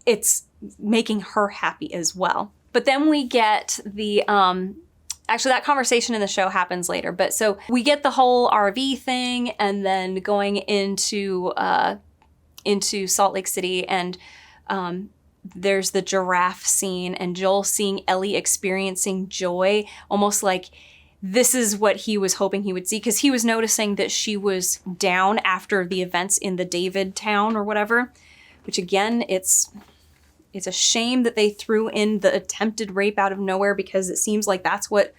it's making her happy as well. But then we get the, actually that conversation in the show happens later, but so we get the whole RV thing, and then going into Salt Lake City, and there's the giraffe scene, and Joel seeing Ellie experiencing joy, almost like this is what he was hoping he would see, because he was noticing that she was down after the events in the David town or whatever, which again, it's a shame that they threw in the attempted rape out of nowhere, because it seems like that's what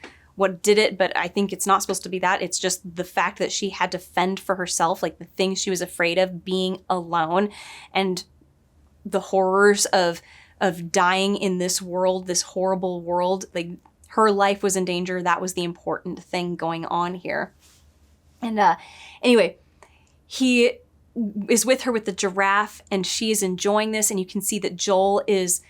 did it, but I think it's not supposed to be that. It's just the fact that she had to fend for herself, like the things she was afraid of, being alone, and the horrors of dying in this world, this horrible world. Like, her life was in danger. That was the important thing going on here. And anyway, he is with her with the giraffe, and she is enjoying this, and you can see that Joel is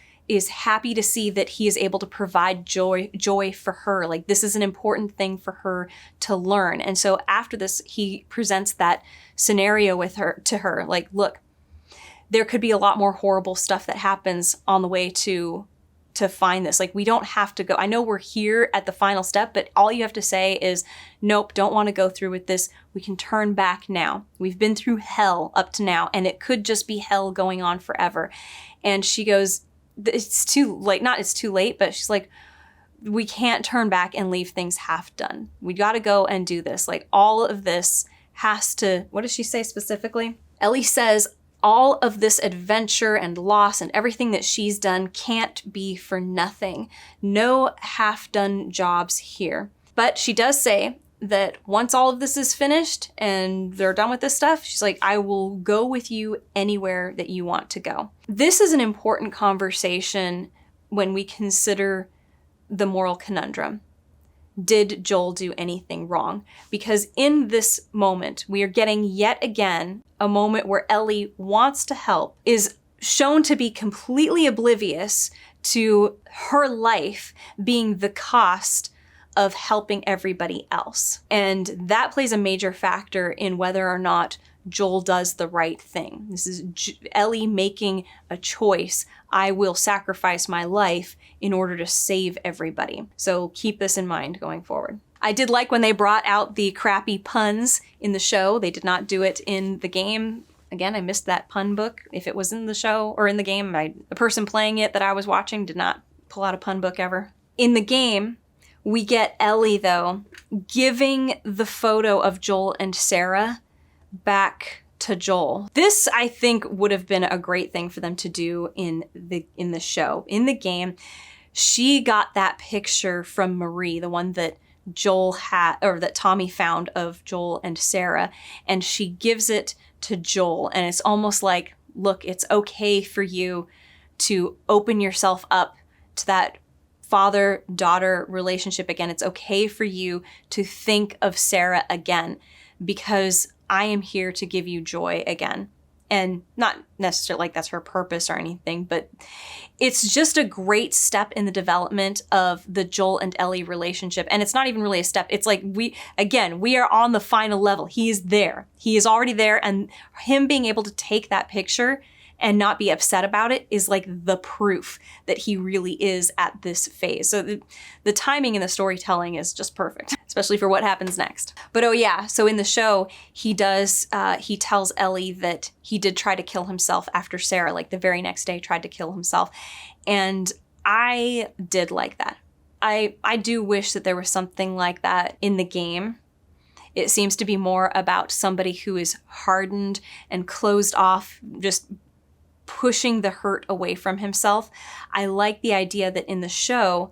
happy to see that he is able to provide joy for her. Like, this is an important thing for her to learn. And so after this, he presents that scenario to her, like, look, there could be a lot more horrible stuff that happens on the way to find this. Like, we don't have to go. I know we're here at the final step, but all you have to say is, nope, don't want to go through with this. We can turn back now. We've been through hell up to now, and it could just be hell going on forever. And she goes, it's too late. Not it's too late, but she's like, we can't turn back and leave things half done. We got to go and do this. Like, all of this has to, what does she say specifically? Ellie says, all of this adventure and loss and everything that she's done can't be for nothing. No half-done jobs here. But she does say that once all of this is finished and they're done with this stuff, she's like, I will go with you anywhere that you want to go. This is an important conversation when we consider the moral conundrum. Did Joel do anything wrong? Because in this moment, we are getting yet again a moment where Ellie wants to help, is shown to be completely oblivious to her life being the cost of helping everybody else. And that plays a major factor in whether or not Joel does the right thing. This is Ellie making a choice. I will sacrifice my life in order to save everybody. So keep this in mind going forward. I did like when they brought out the crappy puns in the show. They did not do it in the game. Again, I missed that pun book. If it was in the show or in the game, the person playing it that I was watching did not pull out a pun book ever. In the game, we get Ellie, though, giving the photo of Joel and Sarah back to Joel. This, I think, would have been a great thing for them to do in the show. In the game, she got that picture from Marie, the one that Joel had, or that Tommy found of Joel and Sarah, and she gives it to Joel, and it's almost like, look, it's okay for you to open yourself up to that father-daughter relationship again. It's okay for you to think of Sarah again, because I am here to give you joy again. And not necessarily like that's her purpose or anything, but it's just a great step in the development of the Joel and Ellie relationship. And it's not even really a step. It's like we are on the final level. He is there. He is already there. And him being able to take that picture and not be upset about it is like the proof that he really is at this phase. So the timing and the storytelling is just perfect, especially for what happens next. But oh yeah, so in the show, he tells Ellie that he did try to kill himself after Sarah, like the very next day tried to kill himself. And I did like that. I do wish that there was something like that in the game. It seems to be more about somebody who is hardened and closed off, just pushing the hurt away from himself. I like the idea that in the show,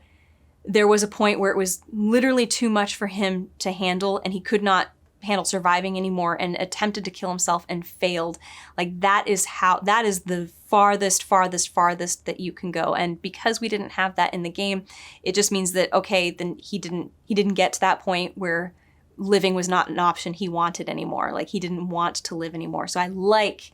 there was a point where it was literally too much for him to handle, and he could not handle surviving anymore and attempted to kill himself and failed. Like, that is the farthest that you can go. And because we didn't have that in the game, it just means that, okay, then he didn't get to that point where living was not an option he wanted anymore. Like, he didn't want to live anymore. So I like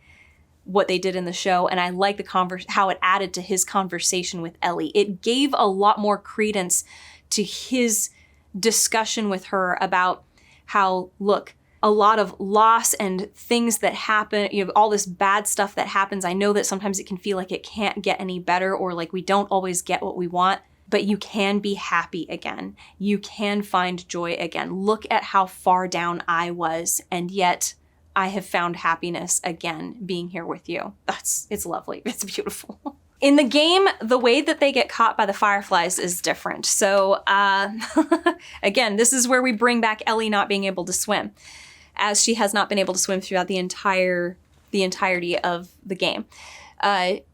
what they did in the show, and I like how it added to his conversation with Ellie. It gave a lot more credence to his discussion with her about how, look, a lot of loss and things that happen, all this bad stuff that happens. I know that sometimes it can feel like it can't get any better, or like we don't always get what we want, but you can be happy again. You can find joy again. Look at how far down I was, and yet I have found happiness again being here with you. It's lovely. It's beautiful. In the game, the way that they get caught by the fireflies is different. So again, this is where we bring back Ellie not being able to swim, as she has not been able to swim throughout the entirety of the game.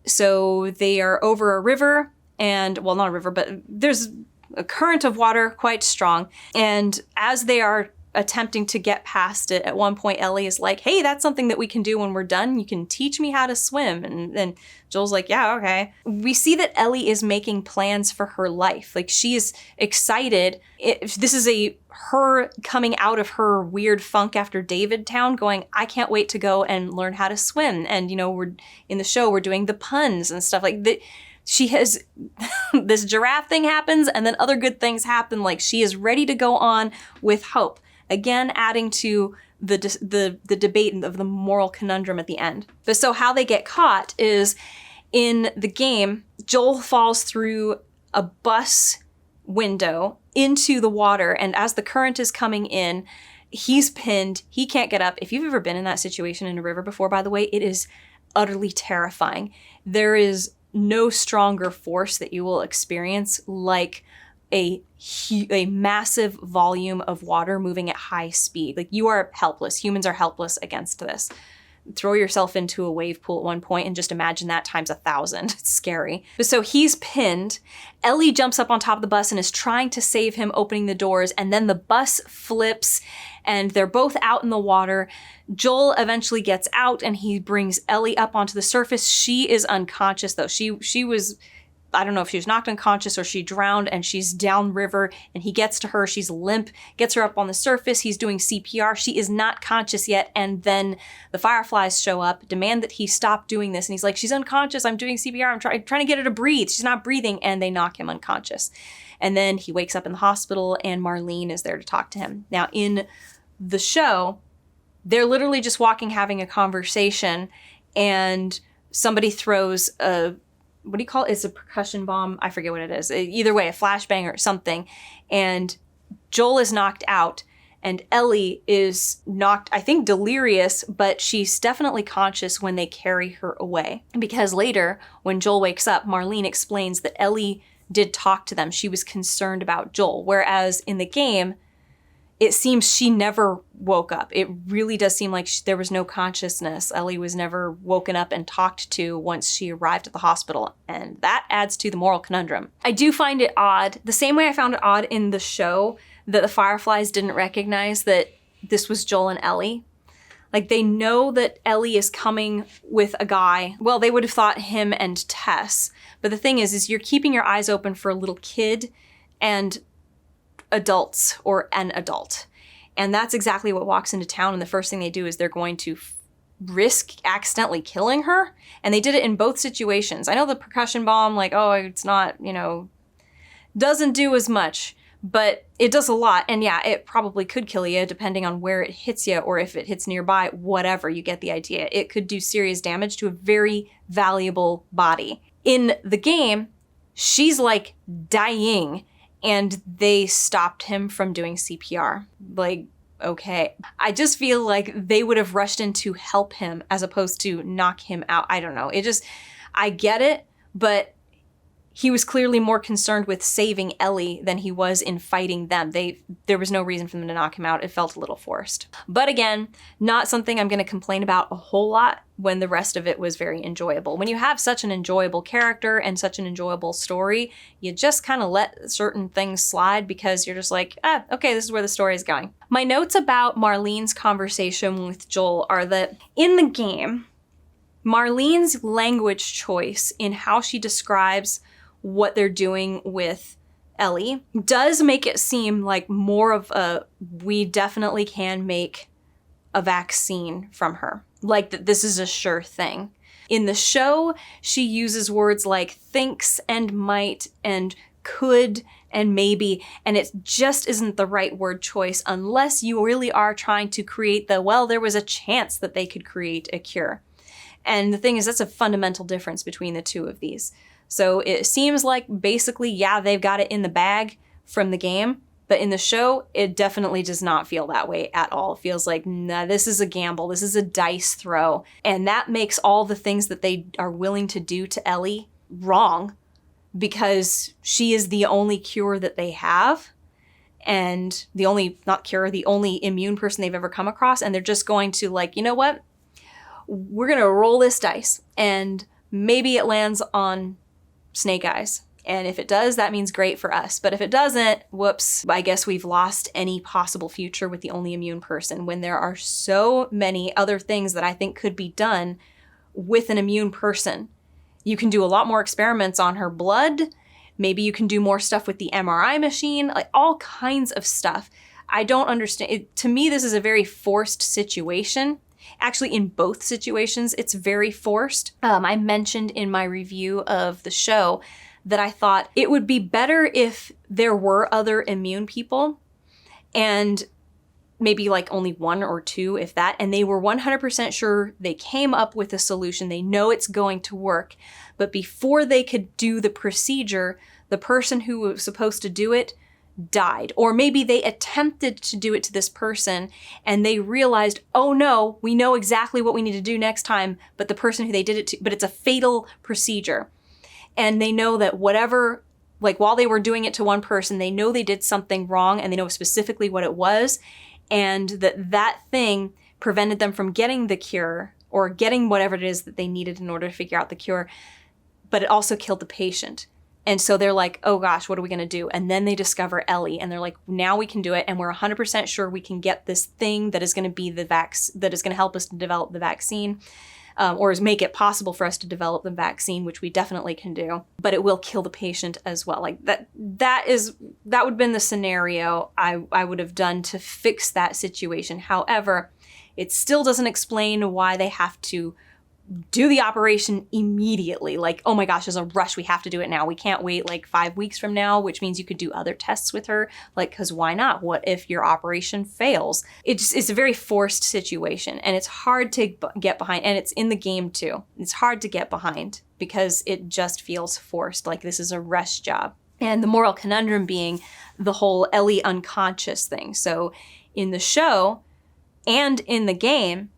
So they are over a river, and, well, not a river, but there's a current of water quite strong. And as they are attempting to get past it, at one point Ellie is like, hey, that's something that we can do when we're done. You can teach me how to swim. And then Joel's like, yeah, okay. We see that Ellie is making plans for her life. Like, she is excited. This is her coming out of her weird funk after David Town, going, I can't wait to go and learn how to swim. And, we're in the show, we're doing the puns and stuff like that. She has this giraffe thing happens, and then other good things happen. Like, she is ready to go on with hope. Again, adding to the debate of the moral conundrum at the end. But so how they get caught is, in the game, Joel falls through a bus window into the water, and as the current is coming in, he's pinned. He can't get up. If you've ever been in that situation in a river before, by the way, it is utterly terrifying. There is no stronger force that you will experience like a massive volume of water moving at high speed. Like, you are helpless. Humans are helpless against this. Throw yourself into a wave pool at one point and just imagine that times 1,000. It's scary. But so he's pinned. Ellie jumps up on top of the bus and is trying to save him, opening the doors, and then the bus flips and they're both out in the water. Joel eventually gets out and he brings Ellie up onto the surface. She is unconscious though. She was, I don't know if she was knocked unconscious or she drowned, and she's downriver, and he gets to her. She's limp, gets her up on the surface. He's doing CPR. She is not conscious yet. And then the fireflies show up, demand that he stop doing this. And he's like, she's unconscious. I'm doing CPR. I'm trying to get her to breathe. She's not breathing. And they knock him unconscious. And then he wakes up in the hospital, and Marlene is there to talk to him. Now, in the show, they're literally just walking, having a conversation, and somebody throws what do you call it? It's a percussion bomb. I forget what it is. Either way, a flashbang or something. And Joel is knocked out, and Ellie is knocked, I think, delirious, but she's definitely conscious when they carry her away. Because later, when Joel wakes up, Marlene explains that Ellie did talk to them. She was concerned about Joel. Whereas in the game, it seems she never woke up. It really does seem like there was no consciousness. Ellie was never woken up and talked to once she arrived at the hospital, and that adds to the moral conundrum. I do find it odd, the same way I found it odd in the show that the Fireflies didn't recognize that this was Joel and Ellie. Like, they know that Ellie is coming with a guy. Well, they would have thought him and Tess. But the thing is you're keeping your eyes open for a little kid and adults, or an adult. And that's exactly what walks into town, and the first thing they do is they're going to risk accidentally killing her. And they did it in both situations. I know the percussion bomb, like, oh, it's not, doesn't do as much, but it does a lot. And yeah, it probably could kill you depending on where it hits you, or if it hits nearby, whatever, you get the idea. It could do serious damage to a very valuable body. In the game, she's like dying, and they stopped him from doing CPR. Like, okay. I just feel like they would have rushed in to help him as opposed to knock him out. I don't know. I get it, but he was clearly more concerned with saving Ellie than he was in fighting them. There was no reason for them to knock him out. It felt a little forced. But again, not something I'm going to complain about a whole lot when the rest of it was very enjoyable. When you have such an enjoyable character and such an enjoyable story, you just kind of let certain things slide because you're just like, okay, this is where the story is going. My notes about Marlene's conversation with Joel are that in the game, Marlene's language choice in how she describes what they're doing with Ellie does make it seem like more of we definitely can make a vaccine from her. Like that this is a sure thing. In the show, she uses words like thinks and might and could and maybe, and it just isn't the right word choice unless you really are trying to create there was a chance that they could create a cure. And the thing is, that's a fundamental difference between the two of these. So it seems like basically, yeah, they've got it in the bag from the game, but in the show, it definitely does not feel that way at all. It feels like, nah, this is a gamble. This is a dice throw. And that makes all the things that they are willing to do to Ellie wrong, because she is the only cure that they have. And the only immune person they've ever come across. And they're just going to like, you know what? We're going to roll this dice. And maybe it lands on Snake Eyes. And if it does, that means great for us. But if it doesn't, whoops, I guess we've lost any possible future with the only immune person, when there are so many other things that I think could be done with an immune person. You can do a lot more experiments on her blood. Maybe you can do more stuff with the MRI machine, like all kinds of stuff. I don't understand. To me, this is a very forced situation. Actually, in both situations, it's very forced. I mentioned in my review of the show that I thought it would be better if there were other immune people, and maybe like only one or two, if that, and they were 100% sure they came up with a solution. They know it's going to work. But before they could do the procedure, the person who was supposed to do it died. Or maybe they attempted to do it to this person and they realized, oh no, we know exactly what we need to do next time, but the person who they did it to, but it's a fatal procedure. And they know that whatever, like while they were doing it to one person, they know they did something wrong and they know specifically what it was. And that thing prevented them from getting the cure or getting whatever it is that they needed in order to figure out the cure. But it also killed the patient. And so they're like, oh gosh, what are we going to do? And then they discover Ellie and they're like, now we can do it. And we're 100% sure we can get this thing that is going to be that is going to help us to develop the vaccine, or make it possible for us to develop the vaccine, which we definitely can do. But it will kill the patient as well. Like that would have been the scenario I would have done to fix that situation. However, it still doesn't explain why they have to do the operation immediately. Like, oh my gosh, there's a rush. We have to do it now. We can't wait like 5 weeks from now, which means you could do other tests with her. Like, because why not? What if your operation fails? It's a very forced situation and it's hard to get behind. And it's in the game too. It's hard to get behind because it just feels forced. Like this is a rush job. And the moral conundrum being the whole Ellie unconscious thing. So in the show and in the game,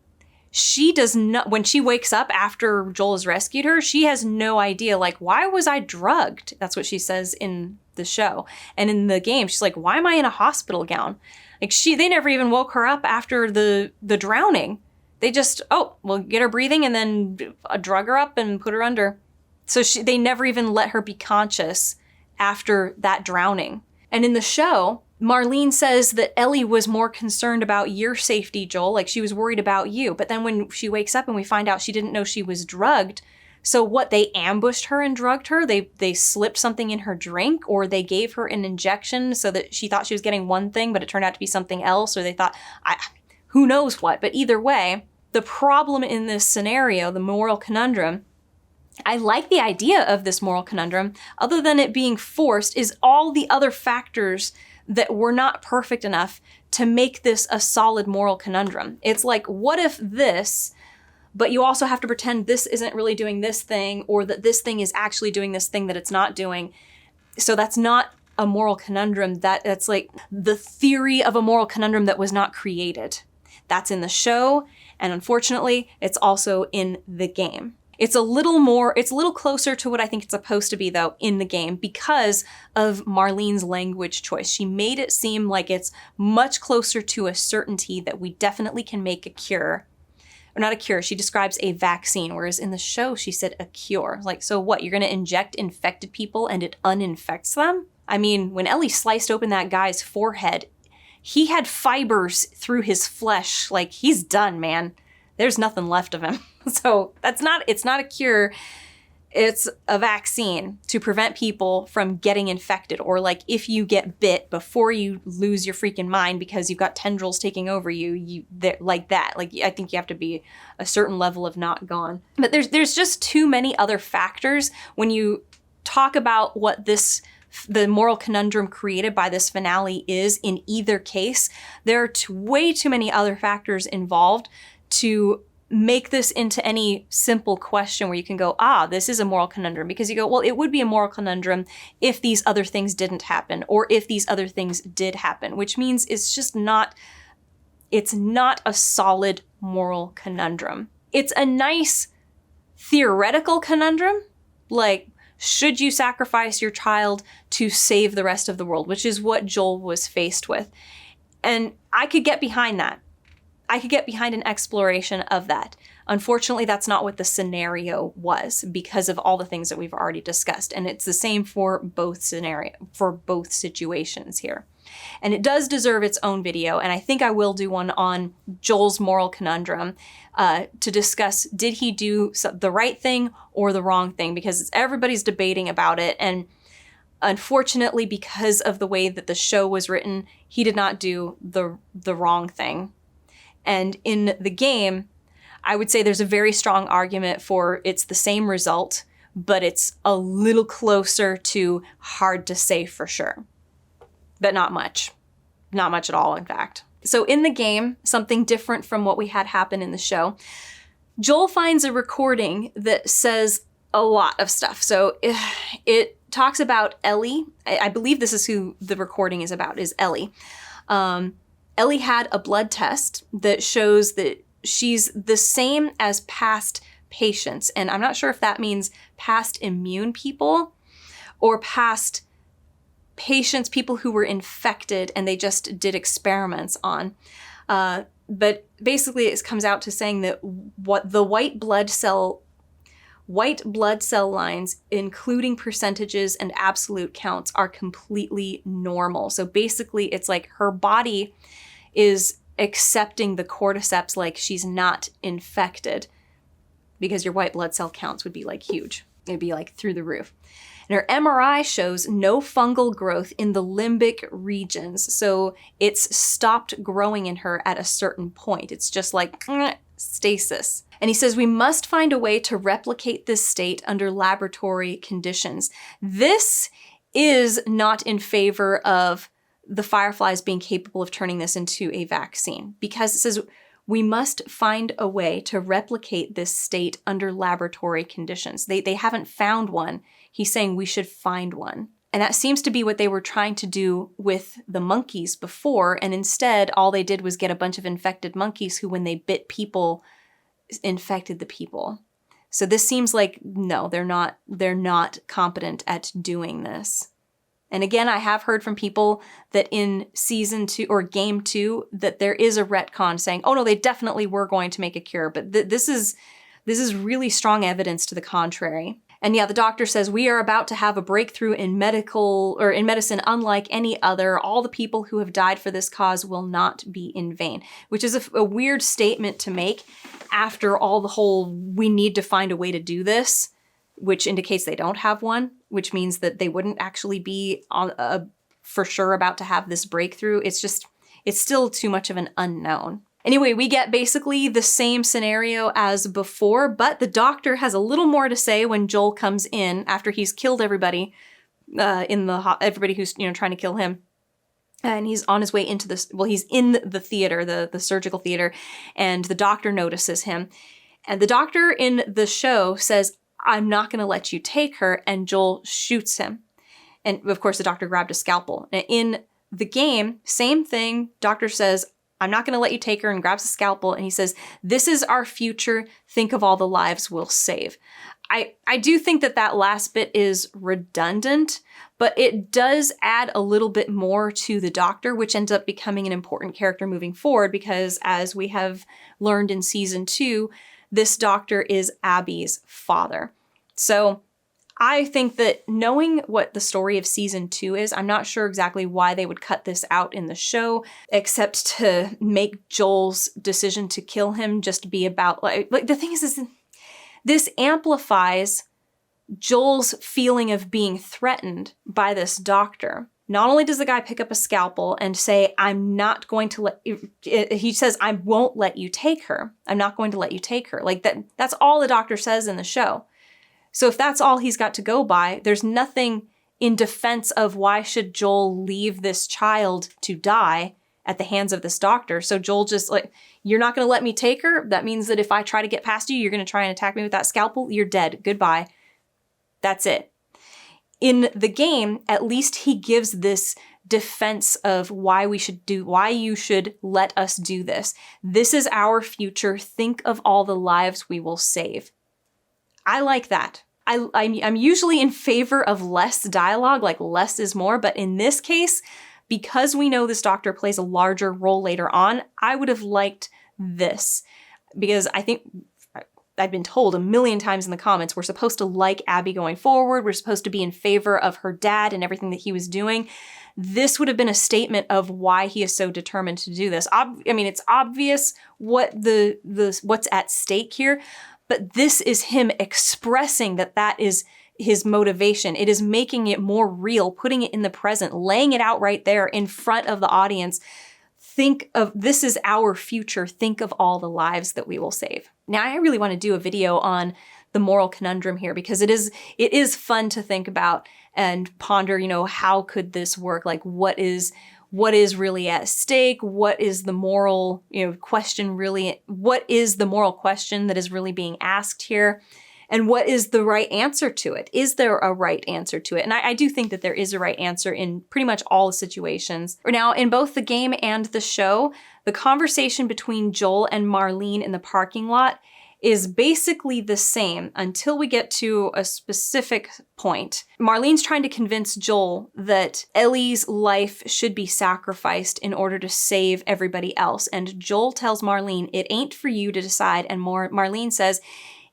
she does not, when she wakes up after Joel has rescued her, she has no idea, like, why was I drugged? That's what she says in the show. And in the game, she's like, why am I in a hospital gown? Like they never even woke her up after the drowning. They just, we'll get her breathing and then drug her up and put her under. So they never even let her be conscious after that drowning. And in the show, Marlene says that Ellie was more concerned about your safety, Joel, like she was worried about you. But then when she wakes up and we find out she didn't know she was drugged, so what, they ambushed her and drugged her? They slipped something in her drink, or they gave her an injection so that she thought she was getting one thing, but it turned out to be something else, or they thought, who knows what. But either way, the problem in this scenario, the moral conundrum, I like the idea of this moral conundrum, other than it being forced, is all the other factors that were not perfect enough to make this a solid moral conundrum. It's like, what if this, but you also have to pretend this isn't really doing this thing, or that this thing is actually doing this thing that it's not doing. So that's not a moral conundrum. That's like the theory of a moral conundrum that was not created. That's in the show, and unfortunately, it's also in the game. It's a little closer to what I think it's supposed to be, though, in the game because of Marlene's language choice. She made it seem like it's much closer to a certainty that we definitely can make a cure. Or not a cure, she describes a vaccine, whereas in the show she said a cure. Like, so what, you're gonna inject infected people and it uninfects them? I mean, when Ellie sliced open that guy's forehead, he had fibers through his flesh. Like, he's done, man. There's nothing left of him. So it's not a cure. It's a vaccine to prevent people from getting infected, or like if you get bit before you lose your freaking mind because you've got tendrils taking over you like that. Like, I think you have to be a certain level of not gone. But there's just too many other factors when you talk about what the moral conundrum created by this finale is in either case. There are way too many other factors involved to make this into any simple question where you can go, this is a moral conundrum. Because you go, well, it would be a moral conundrum if these other things didn't happen, or if these other things did happen, which means it's not a solid moral conundrum. It's a nice theoretical conundrum, like, should you sacrifice your child to save the rest of the world, which is what Joel was faced with. And I could get behind that. I could get behind an exploration of that. Unfortunately, that's not what the scenario was because of all the things that we've already discussed. And it's the same for both situations here. And it does deserve its own video. And I think I will do one on Joel's moral conundrum to discuss, did he do the right thing or the wrong thing? Because everybody's debating about it. And unfortunately, because of the way that the show was written, he did not do the wrong thing. And in the game, I would say there's a very strong argument for it's the same result, but it's a little closer to hard to say for sure. But not much. Not much at all, in fact. So in the game, something different from what we had happen in the show, Joel finds a recording that says a lot of stuff. So it talks about Ellie. I believe this is who the recording is about, is Ellie. Ellie had a blood test that shows that she's the same as past patients. And I'm not sure if that means past immune people or past patients, people who were infected and they just did experiments on. But basically it comes out to saying that what the white blood cell lines, including percentages and absolute counts, are completely normal. So basically it's like her body is accepting the cordyceps like she's not infected, because your white blood cell counts would be like huge. It'd be like through the roof. And her MRI shows no fungal growth in the limbic regions. So it's stopped growing in her at a certain point. It's just like stasis. And he says, we must find a way to replicate this state under laboratory conditions. This is not in favor of the Fireflies being capable of turning this into a vaccine, because it says we must find a way to replicate this state under laboratory conditions. They haven't found one. He's saying we should find one. And that seems to be what they were trying to do with the monkeys before. And instead, all they did was get a bunch of infected monkeys who, when they bit people, infected the people. So this seems like, no, they're not competent at doing this. And again, I have heard from people that in season 2 or game 2 that there is a retcon saying, oh no, they definitely were going to make a cure. But this is really strong evidence to the contrary. And yeah, the doctor says, we are about to have a breakthrough in medicine unlike any other. All the people who have died for this cause will not be in vain, which is a weird statement to make after all the whole, we need to find a way to do this, which indicates they don't have one, which means that they wouldn't actually be for sure about to have this breakthrough. It's still too much of an unknown. Anyway, we get basically the same scenario as before, but the doctor has a little more to say when Joel comes in after he's killed everybody, everybody who's trying to kill him. And he's on his way into he's in the theater, the surgical theater, and the doctor notices him. And the doctor in the show says, I'm not going to let you take her, and Joel shoots him. And of course, the doctor grabbed a scalpel. In the game, same thing, doctor says, I'm not going to let you take her, and grabs a scalpel, and he says, this is our future, think of all the lives we'll save. I do think that last bit is redundant, but it does add a little bit more to the doctor, which ends up becoming an important character moving forward, because as we have learned in season 2, this doctor is Abby's father. So I think that knowing what the story of season 2 is, I'm not sure exactly why they would cut this out in the show, except to make Joel's decision to kill him just be about, like the thing is this amplifies Joel's feeling of being threatened by this doctor. Not only does the guy pick up a scalpel and say, I'm not going to let you, he says, I won't let you take her. I'm not going to let you take her. Like that's all the doctor says in the show. So if that's all he's got to go by, there's nothing in defense of why should Joel leave this child to die at the hands of this doctor. So Joel just like, you're not going to let me take her? That means that if I try to get past you, you're going to try and attack me with that scalpel? You're dead. Goodbye. That's it. In the game, at least he gives this defense of why you should let us do this. This is our future. Think of all the lives we will save. I like that. I'm usually in favor of less dialogue, like less is more, but in this case, because we know this doctor plays a larger role later on, I would have liked this. Because I think I've been told a million times in the comments, we're supposed to like Abby going forward. We're supposed to be in favor of her dad and everything that he was doing. This would have been a statement of why he is so determined to do this. It's obvious what's at stake here, but this is him expressing that is his motivation. It is making it more real, putting it in the present, laying it out right there in front of the audience. Think of, this is our future. Think of all the lives that we will save. Now, I really want to do a video on the moral conundrum here because it is fun to think about and ponder, how could this work? Like, what is really at stake? What is the moral, question really? What is the moral question that is really being asked here? And what is the right answer to it? Is there a right answer to it? And I do think that there is a right answer in pretty much all the situations. Now, in both the game and the show, the conversation between Joel and Marlene in the parking lot is basically the same until we get to a specific point. Marlene's trying to convince Joel that Ellie's life should be sacrificed in order to save everybody else. And Joel tells Marlene, it ain't for you to decide. And Marlene says,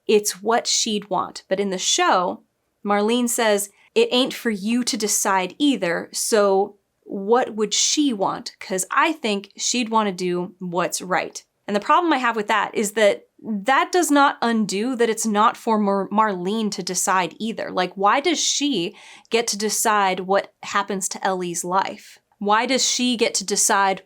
it's what she'd want. But in the show, Marlene says, it ain't for you to decide either, so what would she want? Because I think she'd want to do what's right. And the problem I have with that is that does not undo that it's not for Marlene to decide either. Like, why does she get to decide what happens to Ellie's life? Why does she get to decide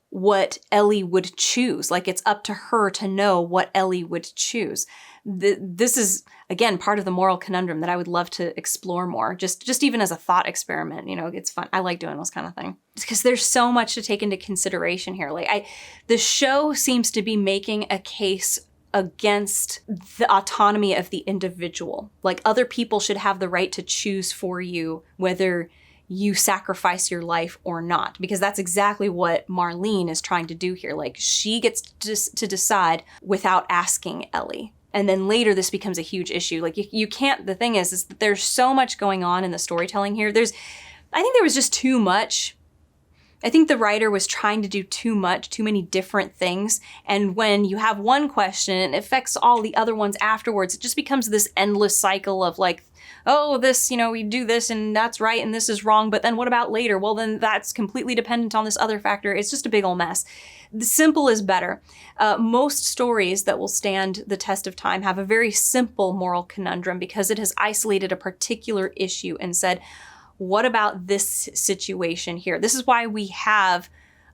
what Ellie would choose? Like, it's up to her to know what Ellie would choose. This is, again, part of the moral conundrum that I would love to explore more, just even as a thought experiment. It's fun. I like doing this kind of thing because there's so much to take into consideration here. Like, the show seems to be making a case against the autonomy of the individual. Like, other people should have the right to choose for you whether you sacrifice your life or not, because that's exactly what Marlene is trying to do here. Like, she gets to decide without asking Ellie. And then later this becomes a huge issue. Like, you can't, the thing is that there's so much going on in the storytelling here. I think there was just too much. I think the writer was trying to do too many different things. And when you have one question and it affects all the other ones afterwards, it just becomes this endless cycle of like, oh, this, we do this and that's right and this is wrong, but then what about later? Well, then that's completely dependent on this other factor. It's just a big ol' mess. The simple is better. Most stories that will stand the test of time have a very simple moral conundrum because it has isolated a particular issue and said, what about this situation here? This is why we have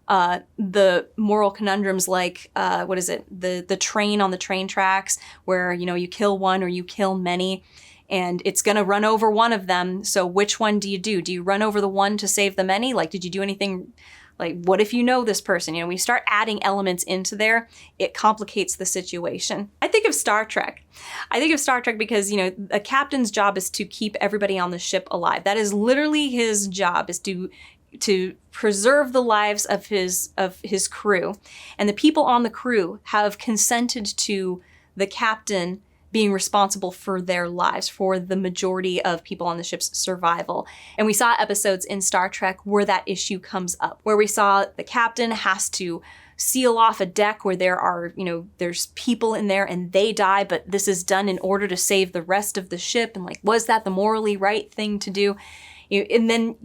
the moral conundrums like, the train on the train tracks where, you kill one or you kill many and it's going to run over one of them. So which one do you do? Do you run over the one to save the many? Like, did you do anything? Like, what if you know this person? We start adding elements into there, it complicates the situation. I think of Star Trek. Because, a captain's job is to keep everybody on the ship alive. That is literally his job, is to preserve the lives of his crew. And the people on the crew have consented to the captain being responsible for their lives, for the majority of people on the ship's survival. And we saw episodes in Star Trek where that issue comes up, where we saw the captain has to seal off a deck where there are, there's people in there and they die, but this is done in order to save the rest of the ship. And like, was that the morally right thing to do? And then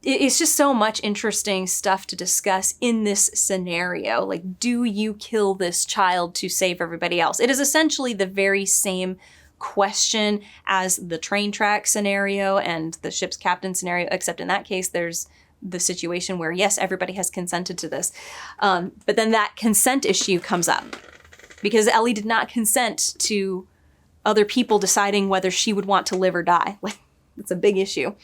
it's just so much interesting stuff to discuss in this scenario. Like, do you kill this child to save everybody else? It is essentially the very same question as the train track scenario and the ship's captain scenario, except in that case, there's the situation where, yes, everybody has consented to this. But then that consent issue comes up because Ellie did not consent to other people deciding whether she would want to live or die. Like, it's a big issue.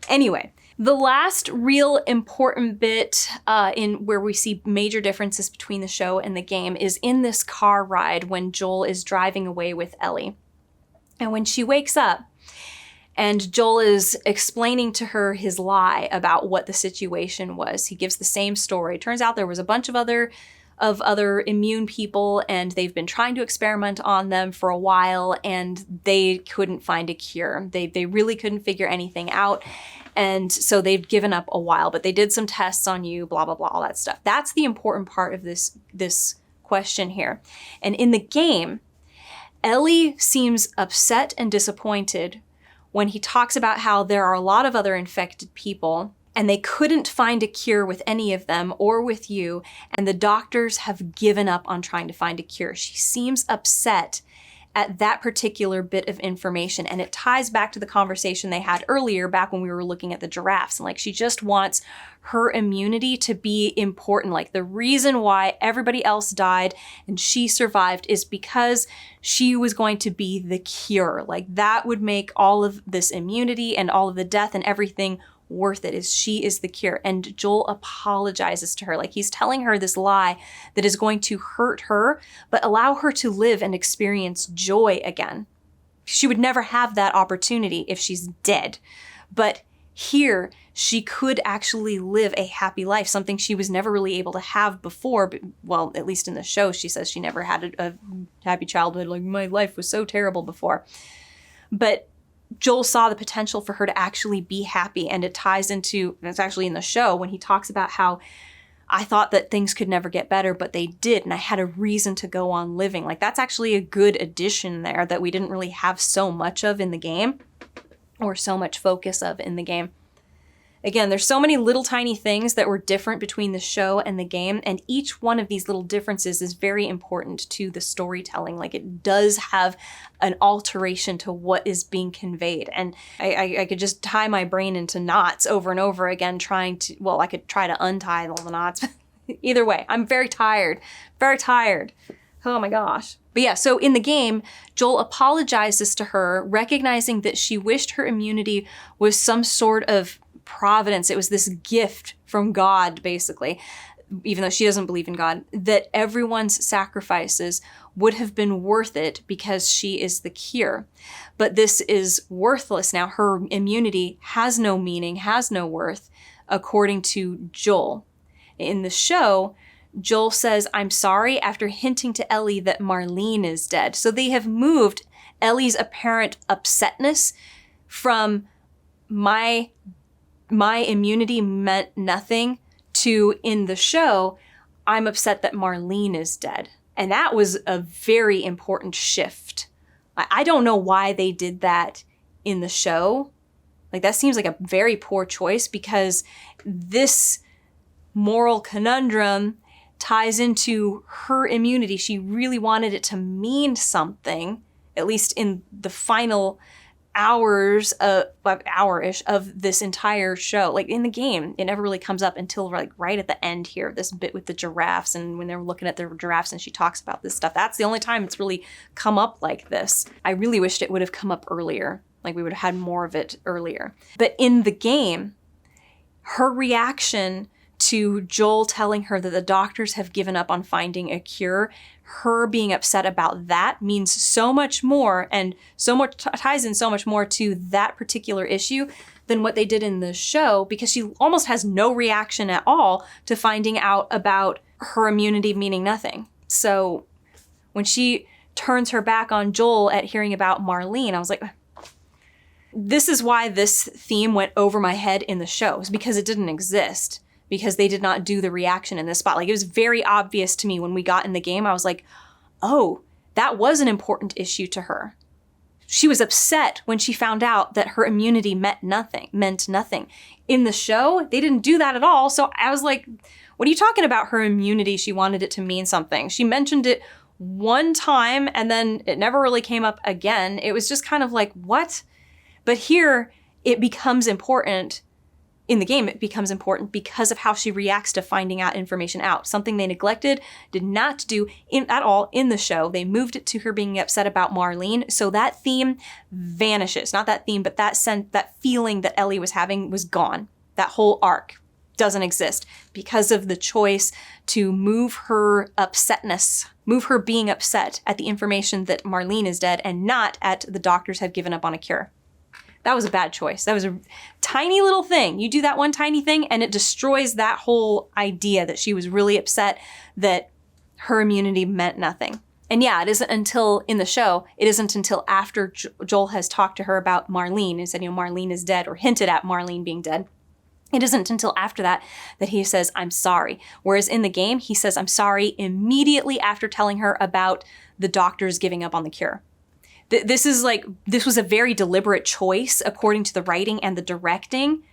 Anyway, the last real important bit in where we see major differences between the show and the game is in this car ride when Joel is driving away with Ellie. And when she wakes up and Joel is explaining to her his lie about what the situation was, he gives the same story. Turns out there was a bunch of other immune people, and they've been trying to experiment on them for a while, and they couldn't find a cure. They really couldn't figure anything out, and so they've given up a while, but they did some tests on you, blah, blah, blah, all that stuff. That's the important part of this question here. And in the game, Ellie seems upset and disappointed when he talks about how there are a lot of other infected people and they couldn't find a cure with any of them or with you, and the doctors have given up on trying to find a cure. She seems upset at that particular bit of information, and it ties back to the conversation they had earlier back when we were looking at the giraffes. And like, she just wants her immunity to be important. Like, the reason why everybody else died and she survived is because she was going to be the cure. Like, that would make all of this immunity and all of the death and everything worth it, is she is the cure. And Joel apologizes to her. Like, he's telling her this lie that is going to hurt her, but allow her to live and experience joy again. She would never have that opportunity if she's dead. But here, she could actually live a happy life, something she was never really able to have before. But, well, at least in the show, she says she never had a happy childhood. Like, my life was so terrible before. But Joel saw the potential for her to actually be happy, and it ties into, and it's actually in the show, when he talks about how I thought that things could never get better, but they did, and I had a reason to go on living. Like, that's actually a good addition there that we didn't really have so much of in the game, or so much focus of in the game. Again, there's so many little tiny things that were different between the show and the game, and each one of these little differences is very important to the storytelling. Like, it does have an alteration to what is being conveyed. And I could just tie my brain into knots over and over again trying to, well, I could try to untie all the knots. Either way, I'm very tired. Very tired. Oh my gosh. But yeah, so in the game, Joel apologizes to her, recognizing that she wished her immunity was some sort of providence. It was this gift from God, basically, even though she doesn't believe in God, that everyone's sacrifices would have been worth it because she is the cure. But this is worthless now. Her immunity has no meaning, has no worth, according to Joel. In the show, Joel says, "I'm sorry," after hinting to Ellie that Marlene is dead. So they have moved Ellie's apparent upsetness from my immunity meant nothing to, in the show, I'm upset that Marlene is dead. And that was a very important shift. I don't know why they did that in the show. Like, that seems like a very poor choice, because this moral conundrum ties into her immunity. She really wanted it to mean something, at least in the final hour-ish of this entire show. Like, in the game, it never really comes up until like right at the end here, this bit with the giraffes, and when they're looking at the giraffes and she talks about this stuff. That's the only time it's really come up like this. I really wished it would have come up earlier. Like, we would have had more of it earlier. But in the game, her reaction to Joel telling her that the doctors have given up on finding a cure, her being upset about that means so much more, and so much ties in so much more to that particular issue than what they did in the show, because she almost has no reaction at all to finding out about her immunity meaning nothing. So when she turns her back on Joel at hearing about Marlene, I was like, this is why this theme went over my head in the show, is because it didn't exist. Because they did not do the reaction in this spot. Like, it was very obvious to me when we got in the game. I was like, oh, that was an important issue to her. She was upset when she found out that her immunity meant nothing. In the show, they didn't do that at all. So I was like, what are you talking about, her immunity? She wanted it to mean something. She mentioned it one time and then it never really came up again. It was just kind of like, what? But here it becomes important. In the game, it becomes important because of how she reacts to finding out information out. Something they neglected, did not do at all in the show. They moved it to her being upset about Marlene. So that theme vanishes. Not that theme, but that feeling that Ellie was having was gone. That whole arc doesn't exist because of the choice to move her upsetness, move her being upset at the information that Marlene is dead and not at the doctors have given up on a cure. That was a bad choice. That was a tiny little thing. You do that one tiny thing and it destroys that whole idea that she was really upset that her immunity meant nothing. And yeah, it isn't until in the show, it isn't until after Joel has talked to her about Marlene and said, Marlene is dead, or hinted at Marlene being dead. It isn't until after that that he says, I'm sorry. Whereas in the game, he says, I'm sorry immediately after telling her about the doctors giving up on the cure. This was a very deliberate choice according to the writing and the directing.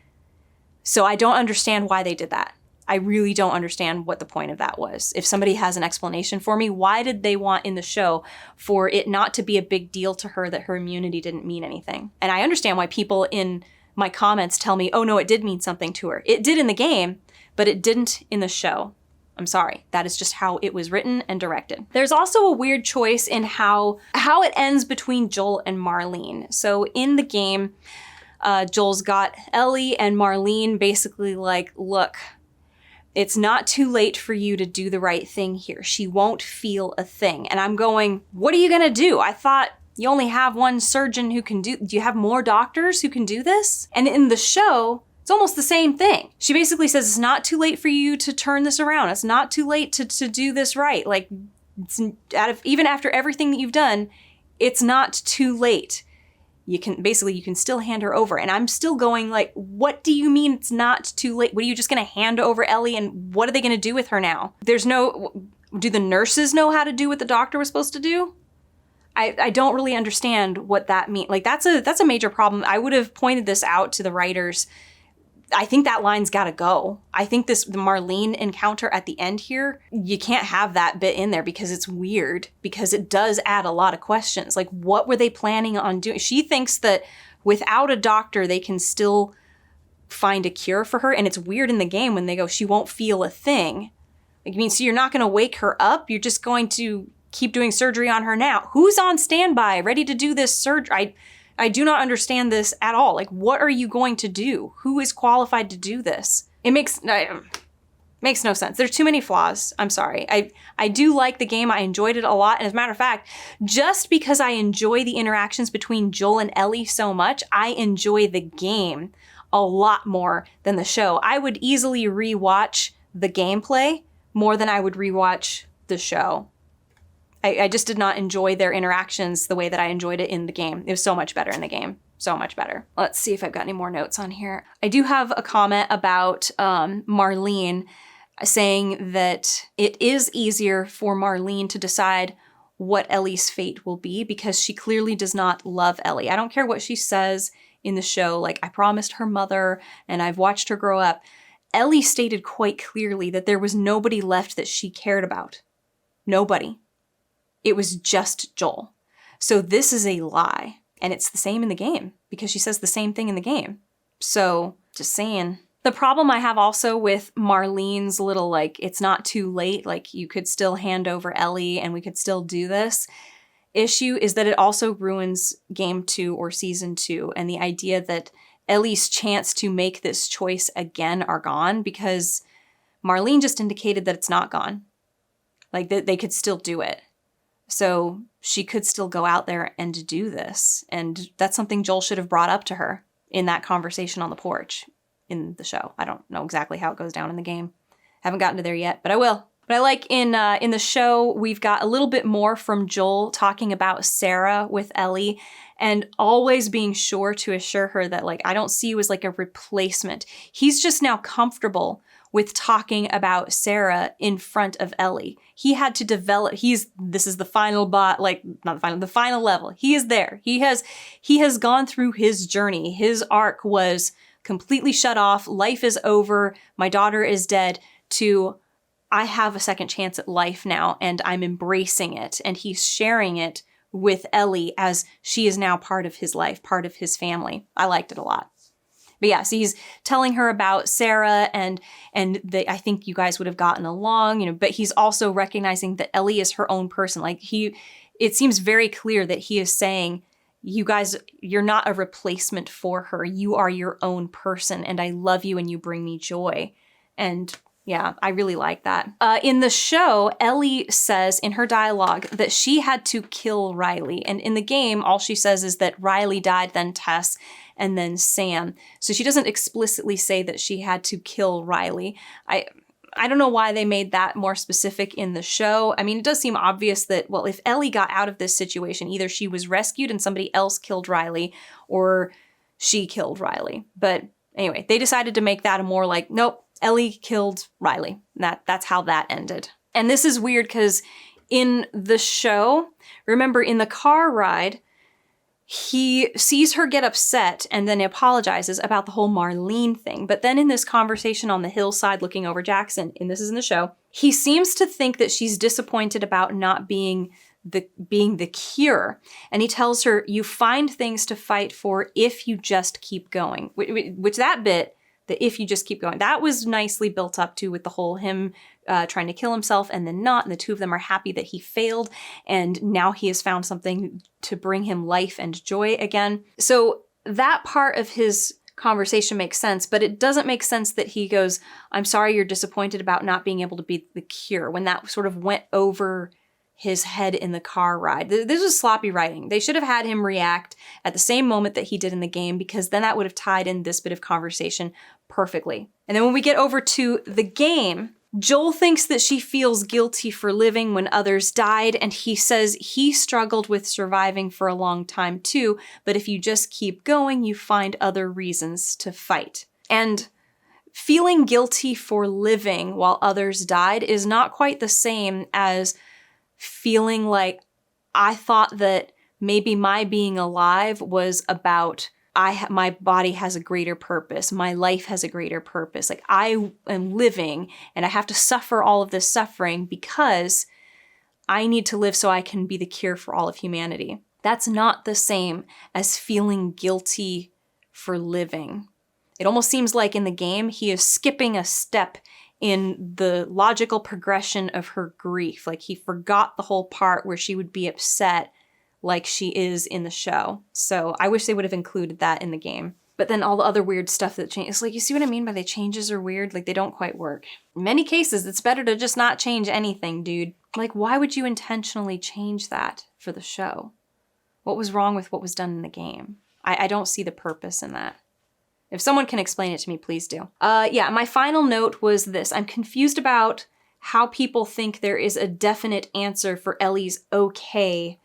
So I don't understand why they did that. I really don't understand what the point of that was. If somebody has an explanation for me, why did they want in the show for it not to be a big deal to her that her immunity didn't mean anything? And I understand why people in my comments tell me, oh no, it did mean something to her. It did in the game, but it didn't in the show. I'm sorry. That is just how it was written and directed. There's also a weird choice in how it ends between Joel and Marlene. So in the game, Joel's got Ellie and Marlene basically like, look, it's not too late for you to do the right thing here. She won't feel a thing. And I'm going, what are you gonna do? I thought you only have one surgeon who can do you have more doctors who can do this? And in the show, it's almost the same thing. She basically says, it's not too late for you to turn this around. It's not too late to do this right. Like, even after everything that you've done, it's not too late. You can still hand her over. And I'm still going like, what do you mean it's not too late? What are you just gonna hand over Ellie and what are they gonna do with her now? Do the nurses know how to do what the doctor was supposed to do? I don't really understand what that means. Like that's a major problem. I would have pointed this out to the writers. I think that line's gotta go. I think the Marlene encounter at the end here, you can't have that bit in there because it's weird, because it does add a lot of questions. Like, what were they planning on doing? She thinks that without a doctor, they can still find a cure for her. And it's weird in the game when they go, she won't feel a thing. Like, I mean, so you're not gonna wake her up. You're just going to keep doing surgery on her now. Who's on standby, ready to do this surgery? I do not understand this at all. Like, what are you going to do? Who is qualified to do this? It makes no sense. There's too many flaws. I'm sorry. I do like the game. I enjoyed it a lot. And as a matter of fact, just because I enjoy the interactions between Joel and Ellie so much, I enjoy the game a lot more than the show. I would easily rewatch the gameplay more than I would rewatch the show. I just did not enjoy their interactions the way that I enjoyed it in the game. It was so much better in the game. So much better. Let's see if I've got any more notes on here. I do have a comment about Marlene saying that it is easier for Marlene to decide what Ellie's fate will be because she clearly does not love Ellie. I don't care what she says in the show, like, I promised her mother and I've watched her grow up. Ellie stated quite clearly that there was nobody left that she cared about. Nobody. It was just Joel. So this is a lie. And it's the same in the game because she says the same thing in the game. So just saying. The problem I have also with Marlene's little, like, it's not too late, like you could still hand over Ellie and we could still do this issue is that it also ruins game 2 or season 2 and the idea that Ellie's chance to make this choice again are gone because Marlene just indicated that it's not gone. Like they could still do it. So she could still go out there and do this. And that's something Joel should have brought up to her in that conversation on the porch in the show. I don't know exactly how it goes down in the game. Haven't gotten to there yet, but I will. But I like in the show, we've got a little bit more from Joel talking about Sarah with Ellie and always being sure to assure her that, like, I don't see you as like a replacement. He's just now comfortable with talking about Sarah in front of Ellie. He had to develop, this is the final the final level. He is there. He has gone through his journey. His arc was completely shut off. Life is over. My daughter is dead to, I have a second chance at life now and I'm embracing it. And he's sharing it with Ellie as she is now part of his life, part of his family. I liked it a lot. But yeah, so he's telling her about Sarah and I think you guys would have gotten along, but he's also recognizing that Ellie is her own person. Like it seems very clear that he is saying, you guys, you're not a replacement for her. You are your own person and I love you and you bring me joy. And yeah, I really like that. In the show, Ellie says in her dialogue that she had to kill Riley. And in the game, all she says is that Riley died, then Tess, and then Sam. So she doesn't explicitly say that she had to kill Riley. I don't know why they made that more specific in the show. I mean, it does seem obvious that, well, if Ellie got out of this situation, either she was rescued and somebody else killed Riley, or she killed Riley. But anyway, they decided to make that a more like, nope, Ellie killed Riley. That's how that ended. And this is weird because in the show, remember in the car ride, he sees her get upset and then apologizes about the whole Marlene thing. But then in this conversation on the hillside looking over Jackson, and this is in the show, he seems to think that she's disappointed about not being the cure. And he tells her, you find things to fight for if you just keep going. Which that bit, the if you just keep going, that was nicely built up to with the whole him trying to kill himself and then not. And the two of them are happy that he failed. And now he has found something to bring him life and joy again. So that part of his conversation makes sense, but it doesn't make sense that he goes, I'm sorry you're disappointed about not being able to be the cure, when that sort of went over his head in the car ride. This was sloppy writing. They should have had him react at the same moment that he did in the game, because then that would have tied in this bit of conversation perfectly. And then when we get over to the game, Joel thinks that she feels guilty for living when others died, and he says he struggled with surviving for a long time too, but if you just keep going, you find other reasons to fight. And feeling guilty for living while others died is not quite the same as feeling like I thought that maybe my being alive was about my body has a greater purpose. My life has a greater purpose. Like I am living and I have to suffer all of this suffering because I need to live so I can be the cure for all of humanity. That's not the same as feeling guilty for living. It almost seems like in the game, he is skipping a step in the logical progression of her grief. Like he forgot the whole part where she would be upset like she is in the show. So I wish they would have included that in the game. But then all the other weird stuff that changes, like, you see what I mean by the changes are weird? Like, they don't quite work. In many cases, it's better to just not change anything, dude. Like, why would you intentionally change that for the show? What was wrong with what was done in the game? I don't see the purpose in that. If someone can explain it to me, please do. Yeah, my final note was this. I'm confused about how people think there is a definite answer for Ellie's okay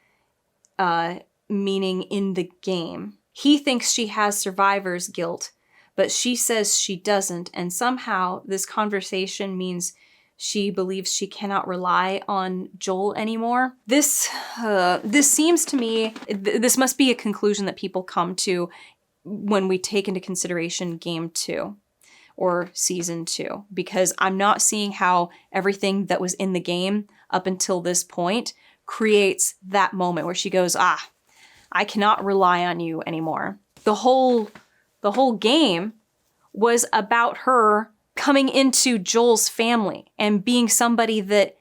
meaning in the game. He thinks she has survivor's guilt, but she says she doesn't, and somehow this conversation means she believes she cannot rely on Joel anymore. This seems to me, this must be a conclusion that people come to when we take into consideration Game 2 or Season 2, because I'm not seeing how everything that was in the game up until this point creates that moment where she goes, I cannot rely on you anymore. The whole game was about her coming into Joel's family and being somebody that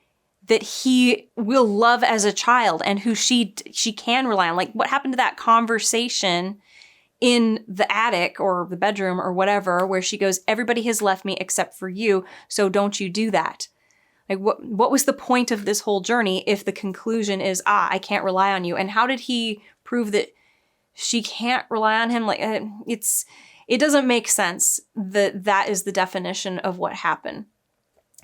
he will love as a child and who she can rely on. Like, what happened to that conversation in the attic or the bedroom or whatever, where she goes, everybody has left me except for you, so don't you do that. Like, what was the point of this whole journey if the conclusion is, I can't rely on you? And how did he prove that she can't rely on him? Like, it doesn't make sense that is the definition of what happened.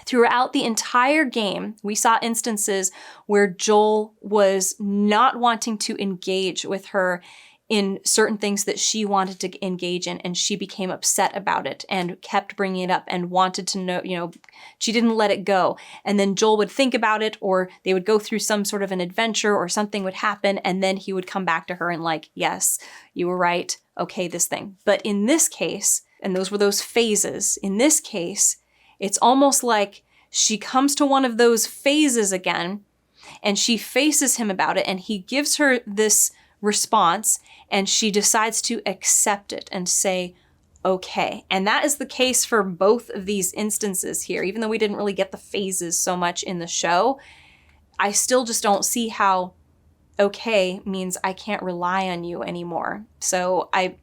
Throughout the entire game, we saw instances where Joel was not wanting to engage with her in certain things that she wanted to engage in, and she became upset about it and kept bringing it up and wanted to know, she didn't let it go. And then Joel would think about it, or they would go through some sort of an adventure or something would happen, and then he would come back to her and like, yes, you were right, okay, this thing. But in this case, and those were those phases, in this case, it's almost like she comes to one of those phases again, and she faces him about it, and he gives her this response, and she decides to accept it and say, okay. And that is the case for both of these instances here. Even though we didn't really get the phases so much in the show, I still just don't see how okay means I can't rely on you anymore. So I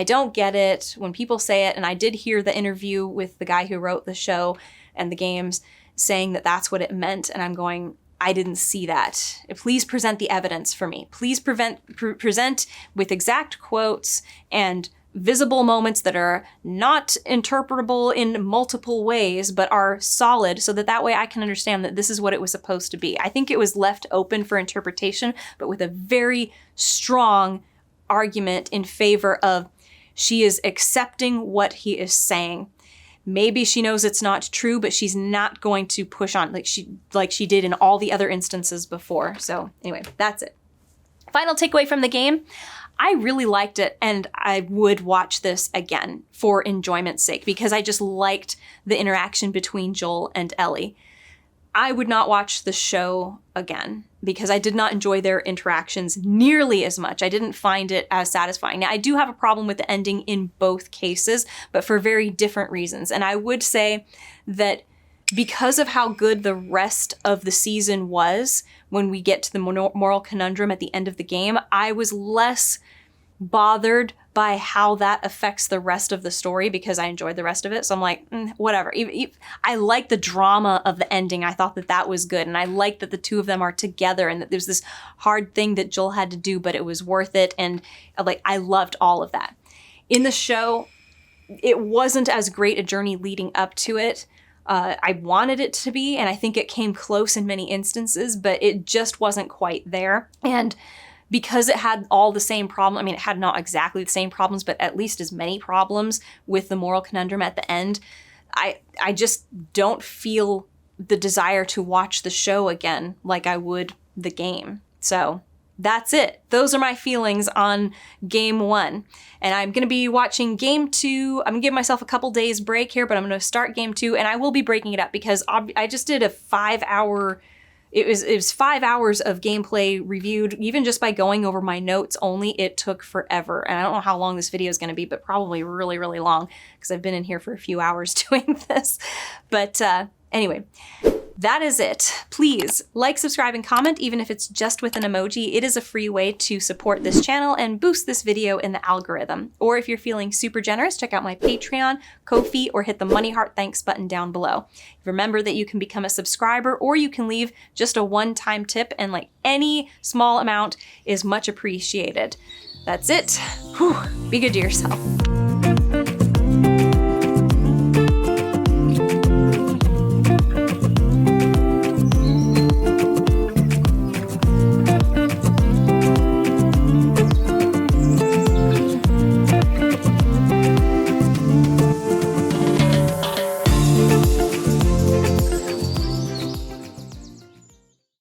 don't get it when people say it, and I did hear the interview with the guy who wrote the show and the games saying that that's what it meant, and I'm going, I didn't see that. Please present the evidence for me. Please present with exact quotes and visible moments that are not interpretable in multiple ways, but are solid, so that way I can understand that this is what it was supposed to be. I think it was left open for interpretation, but with a very strong argument in favor of she is accepting what he is saying. Maybe she knows it's not true, but she's not going to push on like she did in all the other instances before. So anyway, that's it. Final takeaway from the game. I really liked it, and I would watch this again for enjoyment's sake because I just liked the interaction between Joel and Ellie. I would not watch the show again because I did not enjoy their interactions nearly as much. I didn't find it as satisfying. Now, I do have a problem with the ending in both cases, but for very different reasons. And I would say that because of how good the rest of the season was, when we get to the moral conundrum at the end of the game, I was less bothered by how that affects the rest of the story because I enjoyed the rest of it. So I'm like, whatever. I like the drama of the ending. I thought that was good. And I like that the two of them are together and that there's this hard thing that Joel had to do, but it was worth it. And I loved all of that. In the show, it wasn't as great a journey leading up to it. I wanted it to be, and I think it came close in many instances, but it just wasn't quite there. And because it had all the same problem, it had not exactly the same problems, but at least as many problems with the moral conundrum at the end, I just don't feel the desire to watch the show again like I would the game. So that's it. Those are my feelings on game 1. And I'm going to be watching game 2. I'm going to give myself a couple days break here, but I'm going to start game 2, and I will be breaking it up because I just did a 5-hour... It was 5 hours of gameplay reviewed. Even just by going over my notes only, it took forever. And I don't know how long this video is going to be, but probably really, really long because I've been in here for a few hours doing this. But anyway, that is it. Please like, subscribe, and comment, even if it's just with an emoji. It is a free way to support this channel and boost this video in the algorithm. Or if you're feeling super generous, check out my Patreon, Ko-fi, or hit the money heart thanks button down below. Remember that you can become a subscriber, or you can leave just a one-time tip, and any small amount is much appreciated. That's it. Whew. Be good to yourself.